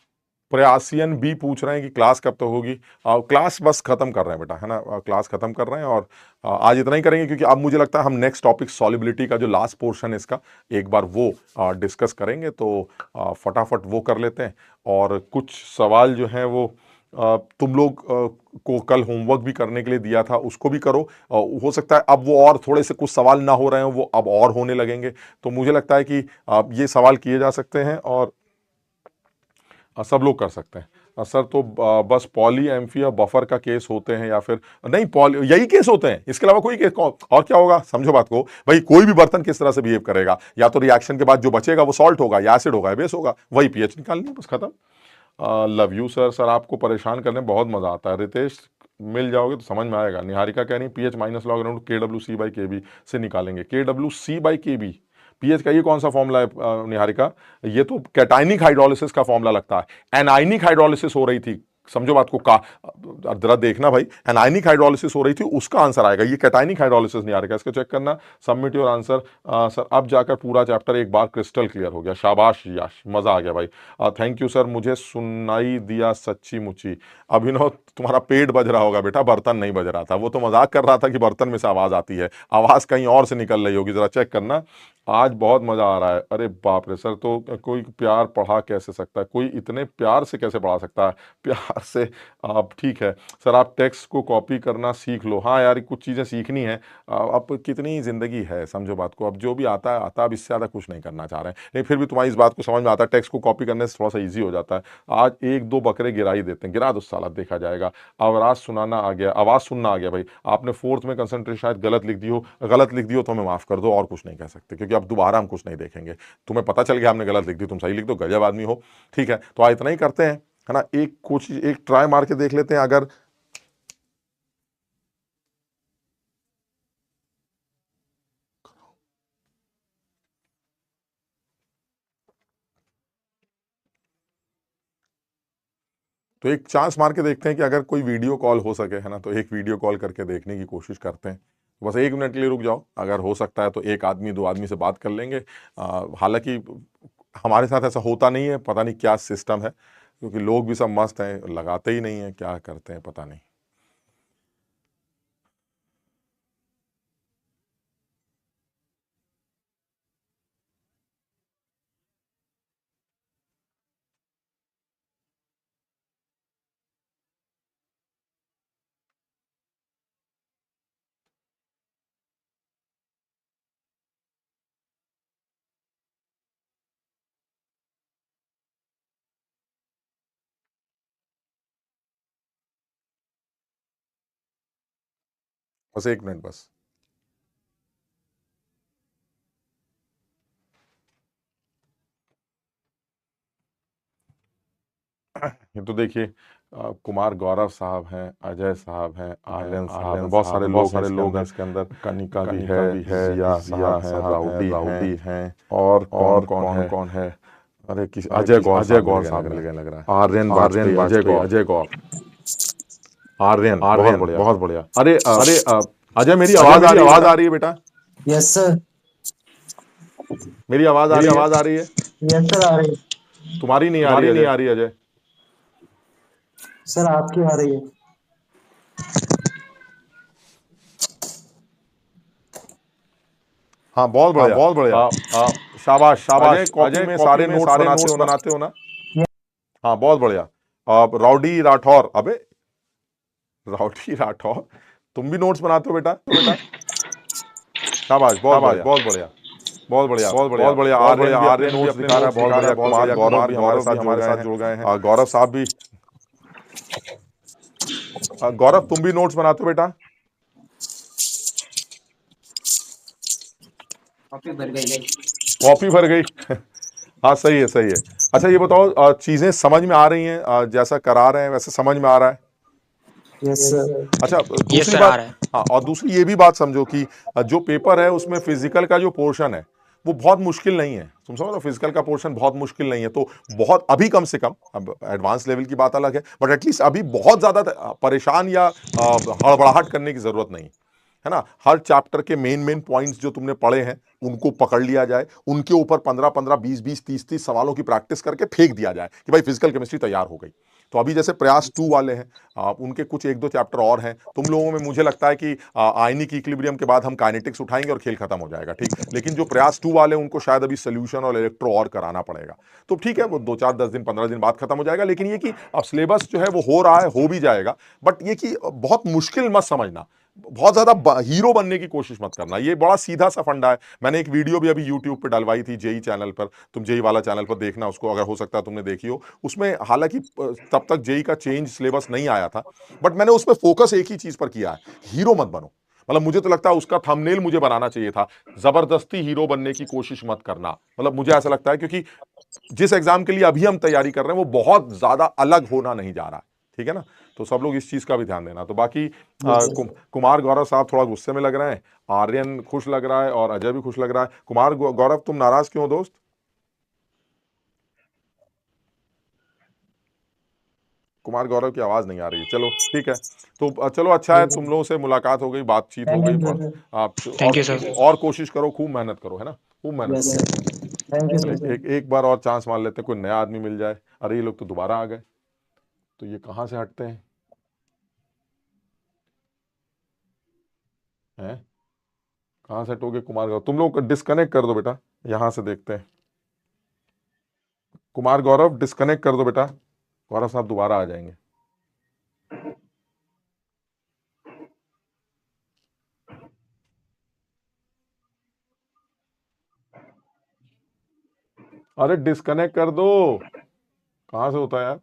प्रयासियन बी पूछ रहे हैं कि क्लास कब तक होगी। क्लास बस खत्म कर रहे हैं बेटा, है ना, क्लास खत्म कर रहे हैं और आज इतना ही करेंगे, क्योंकि अब मुझे लगता है हम नेक्स्ट टॉपिक सॉलिबिलिटी का जो लास्ट पोर्शन है इसका एक बार वो डिस्कस करेंगे, तो फटाफट वो कर लेते हैं। और कुछ सवाल जो हैं वो तुम लोग को कल होमवर्क भी करने के लिए दिया था, उसको भी करो। हो सकता है अब वो और थोड़े से कुछ सवाल ना हो रहे हैं, वो अब और होने लगेंगे। तो मुझे लगता है कि ये सवाल किए जा सकते हैं और सब लोग कर सकते हैं। सर तो बस पॉली एम्फी और बफर का केस होते हैं या फिर नहीं, पॉली यही केस होते हैं, इसके अलावा कोई केस और क्या होगा? समझो बात को भाई, कोई भी बर्तन किस तरह से बिहेव करेगा, या तो रिएक्शन के बाद जो बचेगा वो सॉल्ट होगा या एसिड होगा या बेस होगा, वही पीएच निकालनी है, बस खत्म। Love you sir. सर आपको परेशान करने में बहुत मजा आता है। रितेश, मिल जाओगे तो समझ में आएगा। निहारिका कह रही pH minus log around KWC/KB से निकालेंगे। KWC/KB, पीएच का ये कौन सा फॉर्मूला है निहारिका? ये तो कैटाइनिक हाइड्रोलिसिस का फॉर्मूला लगता है। एनाइनिक हाइड्रोलिसिस हो रही थी, समझो बात को, जरा देखना भाई, एनाइनिक हाइड्रोलिसिस हो रही थी, उसका आंसर आएगा। ये कैटाइनिक हाइड्रोलिसिस नहीं आ रहा, इसको चेक करना। Submit your answer. सर अब जाकर पूरा चैप्टर एक बार क्रिस्टल क्लियर हो गया, शाबाश याश, मजा आ गया भाई। थैंक यू सर, मुझे सुनाई दिया सच्ची मुची। अभिनव, तुम्हारा पेट बज रहा होगा बेटा, बर्तन नहीं बज रहा था, वो तो मजाक कर रहा था कि बर्तन में से आवाज आती है, आवाज कहीं और से निकल रही होगी, जरा चेक करना। आज बहुत मजा आ रहा है। अरे बाप रे सर, तो कोई प्यार पढ़ा कैसे सकता है, कोई इतने प्यार से कैसे पढ़ा सकता है? प्यार से आप ठीक है सर, आप टेक्स्ट को कॉपी करना सीख लो। हाँ यार, कुछ चीज़ें सीखनी है। अब कितनी ज़िंदगी है, समझो बात को, अब जो भी आता है आता, अब इससे ज़्यादा कुछ नहीं करना चाह रहे हैं, लेकिन फिर भी तुम्हारी इस बात को समझ में आता है, टेक्स्ट को कॉपी करने से थोड़ा सा ईजी हो जाता है। आज एक दो बकरे गिरा ही देते हैं, गिरा दो साला, देखा जाएगा। आवाज़ सुनाना आ गया, आवाज़ सुनना आ गया भाई। आपने फोर्थ में कंसंट्रेशन शायद गलत लिख दी हो, गलत लिख दी हो तो हमें माफ़ कर दो, और कुछ नहीं कह सकते, क्योंकि अब दोबारा हम कुछ नहीं देखेंगे। तुम्हें पता चल गया हमने गलत लिख दी, तुम सही लिख दो, गजब आदमी हो। ठीक है, तो आज इतना ही करते हैं, है ना। एक कोशिश, एक ट्राई मार के देख लेते हैं, अगर तो एक चांस मार के देखते हैं कि अगर कोई वीडियो कॉल हो सके, है ना, तो एक वीडियो कॉल करके देखने की कोशिश करते हैं। बस 1 मिनट के लिए रुक जाओ, अगर हो सकता है तो एक आदमी दो आदमी से बात कर लेंगे। हालांकि हमारे साथ ऐसा होता नहीं है, पता नहीं क्या सिस्टम है, क्योंकि लोग भी सब मस्त हैं, लगाते ही नहीं है, क्या करते हैं पता नहीं। बस 1 मिनट बस। ये तो देखिए, कुमार गौरव साहब हैं, अजय साहब हैं, आर्यन साहब हैं, बहुत सारे लोग हैं इसके अंदर। कनिका भी है, जिया साहब हैं, राउडी हैं, और कौन है? अरे किस, अजय गौर साहब मिल गए लग रहा है। आर्यन वाजपेयी, अजय गौर, आर्यन, बहुत बढ़िया। अरे अजय, मेरी आवाज आ रही है बेटा? Yes sir. मेरी आवाज आ रही है? यस सर, आ रही है। तुम्हारी नहीं आ रही अजय। सर आपकी आ रही है। हाँ बहुत बढ़िया। शाबाश, अजय कॉपी में सारे नोट्स बनाते हो ना? हाँ बहुत बढ़िया। राउडी राठौर, अबे राउडी राठौर, तुम भी नोट्स बनाते हो बेटा? शाबाश, बहुत बढ़िया, बहुत बढ़िया। आर्यन भी अपने नोट्स दिखा रहा है, बहुत बढ़िया। गौरव भी हमारे साथ जुड़ गए हैं। गौरव साहब भी, गौरव तुम भी नोट्स बनाते हो बेटा? कॉपी भर गई। कॉपी भर गई। हाँ सही है। अच्छा ये बताओ, चीजें समझ में आ रही हैं, जैसा करा रहे हैं वैसे समझ में आ रहा है? Yes sir. अच्छा यस दूसरी सर, आ बात, रहा है। हाँ, और दूसरी ये भी बात समझो कि जो पेपर है उसमें फिजिकल का जो पोर्शन है वो बहुत मुश्किल नहीं है। तुम समझो, फिजिकल का पोर्शन बहुत मुश्किल नहीं है, तो बहुत अभी कम से कम, अब एडवांस लेवल की बात अलग है, बट एटलीस्ट अभी बहुत ज्यादा परेशान या हड़बड़ाहट करने की जरूरत नहीं है ना। हर चैप्टर के मेन मेन पॉइंट्स जो तुमने पढ़े हैं उनको पकड़ लिया जाए, उनके ऊपर 15-15, 20-20, 30-30 सवालों की प्रैक्टिस करके फेंक दिया जाए कि भाई फिजिकल केमिस्ट्री तैयार हो गई। तो अभी जैसे प्रयास 2 वाले हैं, उनके कुछ 1-2 चैप्टर और हैं। तुम लोगों में मुझे लगता है कि आयनिक इक्विलिब्रियम के बाद हम काइनेटिक्स उठाएंगे और खेल खत्म हो जाएगा, ठीक। लेकिन जो प्रयास 2 वाले हैं उनको शायद अभी सोल्यूशन और इलेक्ट्रो और कराना पड़ेगा। तो ठीक है, वो 2-4, 10 दिन, 15 दिन बाद खत्म हो जाएगा। लेकिन ये कि अब सिलेबस जो है वो हो रहा है, हो भी जाएगा, बट ये कि बहुत मुश्किल मत समझना, बहुत ज्यादा हीरो बनने की कोशिश मत करना। ये बड़ा सीधा सा फंडा है। मैंने एक वीडियो भी अभी यूट्यूब पे डलवाई थी जेई चैनल पर, तुम जेई वाला चैनल पर देखना उसको, अगर हो सकता है तुमने देखी हो। उसमें हालांकि तब तक जेई का चेंज सिलेबस नहीं आया था, बट मैंने उसमें फोकस एक ही चीज पर किया है, हीरो मत बनो। मतलब मुझे तो लगता है उसका थंबनेल मुझे बनाना चाहिए था, जबरदस्ती हीरो बनने की कोशिश मत करना। मतलब मुझे ऐसा लगता है क्योंकि जिस एग्जाम के लिए अभी हम तैयारी कर रहे हैं वो बहुत ज्यादा अलग होना नहीं जा रहा है, ठीक है ना। तो सब लोग इस चीज का भी ध्यान देना। तो बाकी यस सर। कुमार गौरव साहब थोड़ा गुस्से में लग रहे हैं, आर्यन खुश लग रहा है और अजय भी खुश लग रहा है। कुमार गौरव तुम नाराज क्यों हो दोस्त? कुमार गौरव की आवाज नहीं आ रही है, चलो ठीक है। तो चलो अच्छा है, यस तुम लोगों से मुलाकात हो गई, बातचीत हो थैंक गई, यू और सर। आप थैंक यू सर। और कोशिश करो, खूब मेहनत करो, है ना, खूब मेहनत यस करो। सर। Thank you sir. एक बार और चांस मान लेते हैं, कोई नया आदमी मिल जाए। अरे ये लोग तो दोबारा आ गए, तो ये कहाँ से हटते हैं? हैं, कहाँ से हटोगे कुमार गौरव? तुम लोग डिस्कनेक्ट कर दो बेटा, यहां से देखते हैं। कुमार गौरव डिस्कनेक्ट कर दो बेटा, गौरव साहब दोबारा आ जाएंगे। अरे डिस्कनेक्ट कर दो, कहाँ से होता है यार?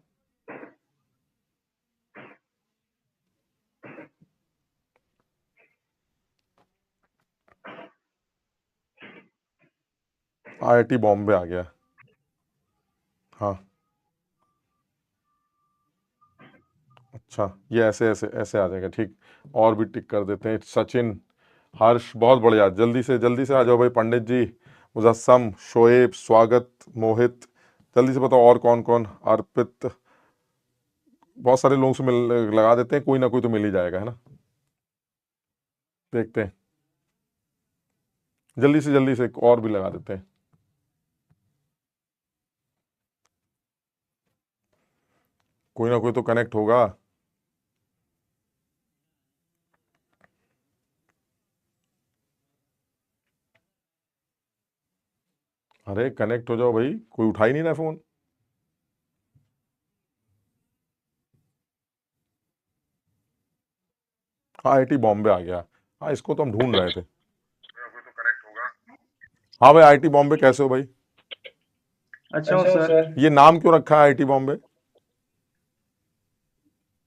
आईआईटी बॉम्बे आ गया, हाँ। अच्छा ये ऐसे ऐसे ऐसे आ जाएगा, ठीक। और भी टिक कर देते हैं। सचिन, हर्ष, बहुत बढ़िया, जल्दी से आ जाओ भाई। पंडित जी, मुजस्सम, शोएब, स्वागत, मोहित, जल्दी से बताओ और कौन कौन। अर्पित, बहुत सारे लोगों से मिल लगा देते हैं, कोई ना कोई तो मिल ही जाएगा, है ना। देखते हैं, जल्दी से एक और भी लगा देते हैं। कोई ना कोई तो कनेक्ट होगा। अरे कनेक्ट हो जाओ भाई, कोई उठा ही नहीं रहा फोन। हाँ आईआईटी बॉम्बे आ गया, हाँ इसको तो हम ढूंढ रहे थे। हाँ भाई आईआईटी बॉम्बे कैसे हो भाई? अच्छा हूँ सर। ये नाम क्यों रखा है आईआईटी बॉम्बे?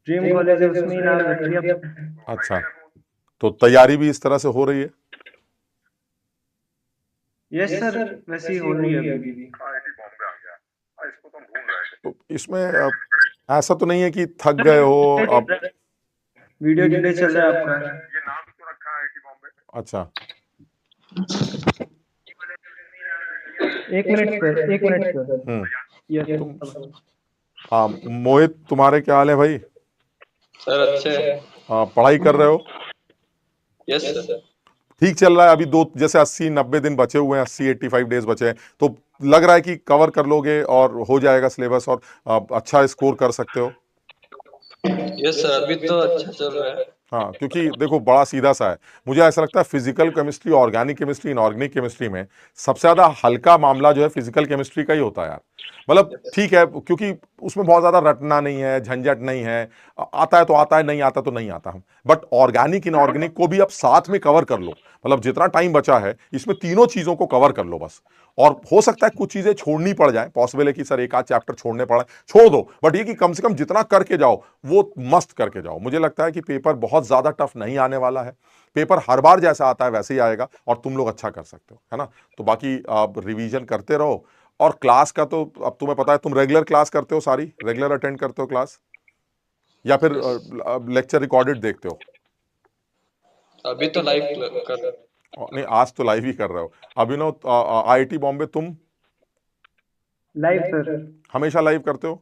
ड्रीम कॉलेज है, उसमें ही नाम रख लिया। अच्छा, तो तैयारी भी इस तरह से हो रही है? यस सर, वैसे ही हो रही है अभी भी। तो इसमें ऐसा तो नहीं है कि थक गए हो अब? वीडियो डिले चल रहा है आपका। अच्छा, एक मिनट सर, एक मिनट सर। यस तुम, हाँ मोहित, तुम्हारे क्या हाल है भाई? सर अच्छे हैं। पढ़ाई कर रहे हो? Yes sir. ठीक चल रहा है अभी? दो जैसे 80-90 दिन बचे हुए हैं, 80-85 डेज बचे हैं, तो लग रहा है कि कवर कर लोगे और हो जाएगा सिलेबस, और अच्छा स्कोर कर सकते हो? यस सर, अभी तो अच्छा चल रहा है। हाँ क्योंकि देखो बड़ा सीधा सा है, मुझे ऐसा लगता है physical chemistry, organic chemistry, inorganic chemistry में सबसे ज्यादा हल्का मामला जो है फिजिकल केमिस्ट्री का ही होता है यार। मतलब ठीक है, क्योंकि उसमें बहुत ज्यादा रटना नहीं है, झंझट नहीं है, आता है तो आता है, नहीं आता तो नहीं आता हम। बट ऑर्गेनिक इनऑर्गेनिक को भी अब साथ में कवर कर लो, मतलब जितना टाइम बचा है इसमें तीनों चीजों को कवर कर लो बस। और हो सकता है कुछ चीजें छोड़नी पड़ जाए, पॉसिबल है कि सर एक आध चैप्टर छोड़ने पड़े, छोड़ दो, बट ये कि कम से कम जितना करके जाओ वो मस्त करके जाओ। मुझे लगता है कि पेपर बहुत ज्यादा टफ नहीं आने वाला है, पेपर हर बार जैसा आता है वैसे ही आएगा और तुम लोग अच्छा कर सकते हो, है ना। तो बाकी आप रिवीजन करते रहो, और क्लास का तो अब तुम्हें पता है, तुम रेगुलर क्लास करते हो, सारी रेगुलर अटेंड करते हो क्लास, या फिर लेक्चर रिकॉर्डेड देखते हो? अभी तो लाइव कर। नहीं, आज तो लाइव ही कर रहे हो। अभिनव, आईआईटी बॉम्बे, तुम लाइव सर। हमेशा लाइव करते हो?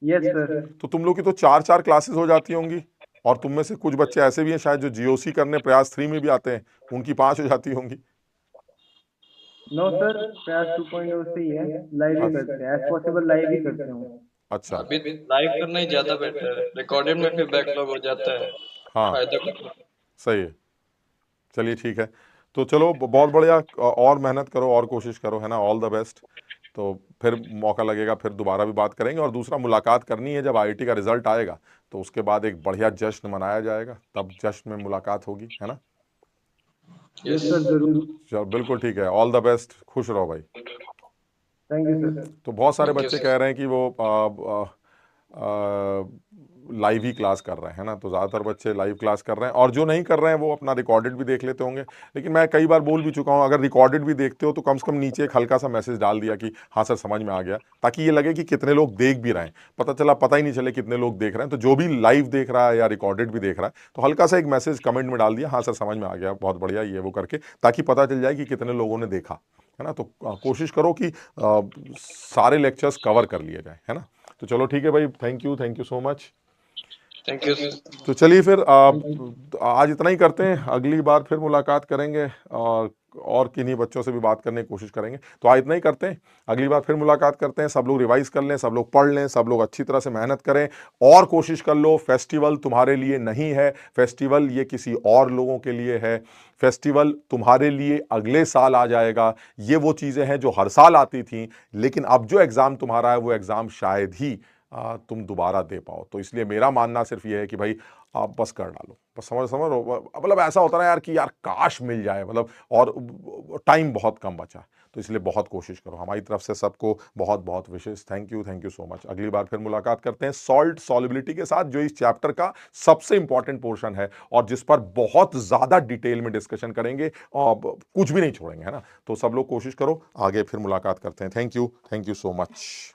Yes sir. तो तुम लोग की तो 4-4 क्लासेस हो जाती होंगी, और तुम में से कुछ बच्चे ऐसे भी हैं शायद जो जीओसी करने प्रयास 3 में भी आते हैं, उनकी 5 हो जाती होंगी। नो सर, प्रयास 2.0 से ही है, लाइव ही करते हैं, एज पॉसिबल लाइव ही करते हैं। अच्छा। अभी लाइव करना ही ज्यादा बेटर है, रिकॉर्डेड में फिर बैकलॉग हो जाता है। हाँ, फायदा कुछ नहीं। सही है। चलिए ठीक है, तो चलो बहुत बढ़िया, और मेहनत करो और कोशिश करो, है ना। All the best. तो फिर मौका लगेगा, फिर दोबारा भी बात करेंगे, और दूसरा मुलाकात करनी है जब आईआईटी का रिजल्ट आएगा, तो उसके बाद एक बढ़िया जश्न मनाया जाएगा, तब जश्न में मुलाकात होगी, है ना। यस सर, जरूर। चलो बिल्कुल ठीक है, ऑल द बेस्ट, खुश रहो भाई। Thank you sir. तो बहुत सारे थैंक यू बच्चे सर। कह रहे हैं कि वो लाइव ही क्लास कर रहे हैं, ना। तो ज़्यादातर बच्चे लाइव क्लास कर रहे हैं, और जो नहीं कर रहे हैं वो अपना रिकॉर्डेड भी देख लेते होंगे। लेकिन मैं कई बार बोल भी चुका हूँ, अगर रिकॉर्डेड भी देखते हो तो कम से कम नीचे एक हल्का सा मैसेज डाल दिया कि हाँ सर समझ में आ गया, ताकि ये लगे कि कितने लोग देख भी रहे हैं। पता ही नहीं चले कितने लोग देख रहे हैं। तो जो भी लाइव देख रहा है या रिकॉर्डेड भी देख रहा है, तो हल्का सा एक मैसेज कमेंट में डाल दिया, हाँ सर समझ में आ गया, बहुत बढ़िया, ये वो करके, ताकि पता चल जाए कि कितने लोगों ने देखा, है ना। तो कोशिश करो कि सारे लेक्चर्स कवर कर लिए जाए, है ना। तो चलो ठीक है भाई, thank you so much. Thank you sir. तो चलिए फिर आज इतना ही करते हैं, अगली बार फिर मुलाकात करेंगे, और किन्हीं बच्चों से भी बात करने की कोशिश करेंगे। तो आज इतना ही करते हैं, अगली बार फिर मुलाकात करते हैं। सब लोग रिवाइज कर लें, सब लोग पढ़ लें, सब लोग अच्छी तरह से मेहनत करें, और कोशिश कर लो। फेस्टिवल तुम्हारे लिए नहीं है, फेस्टिवल ये किसी और लोगों के लिए है। फेस्टिवल तुम्हारे लिए अगले साल आ जाएगा। ये वो चीज़ें हैं जो हर साल आती थी, लेकिन अब जो एग्ज़ाम तुम्हारा है वो एग्ज़ाम शायद ही तुम दोबारा दे पाओ। तो इसलिए मेरा मानना सिर्फ ये है कि भाई आप बस कर डालो, बस समझ मतलब ऐसा होता है ना यार कि यार काश मिल जाए, मतलब, और टाइम बहुत कम बचा है। तो इसलिए बहुत कोशिश करो। हमारी तरफ से सबको बहुत बहुत विशेष थैंक यू सो मच। अगली बार फिर मुलाकात करते हैं सॉल्ट सॉल्युबिलिटी के साथ, जो इस चैप्टर का सबसे इंपॉर्टेंट पोर्शन है, और जिस पर बहुत ज़्यादा डिटेल में डिस्कशन करेंगे, और कुछ भी नहीं छोड़ेंगे, है ना। तो सब लोग कोशिश करो, आगे फिर मुलाकात करते हैं। Thank you so much.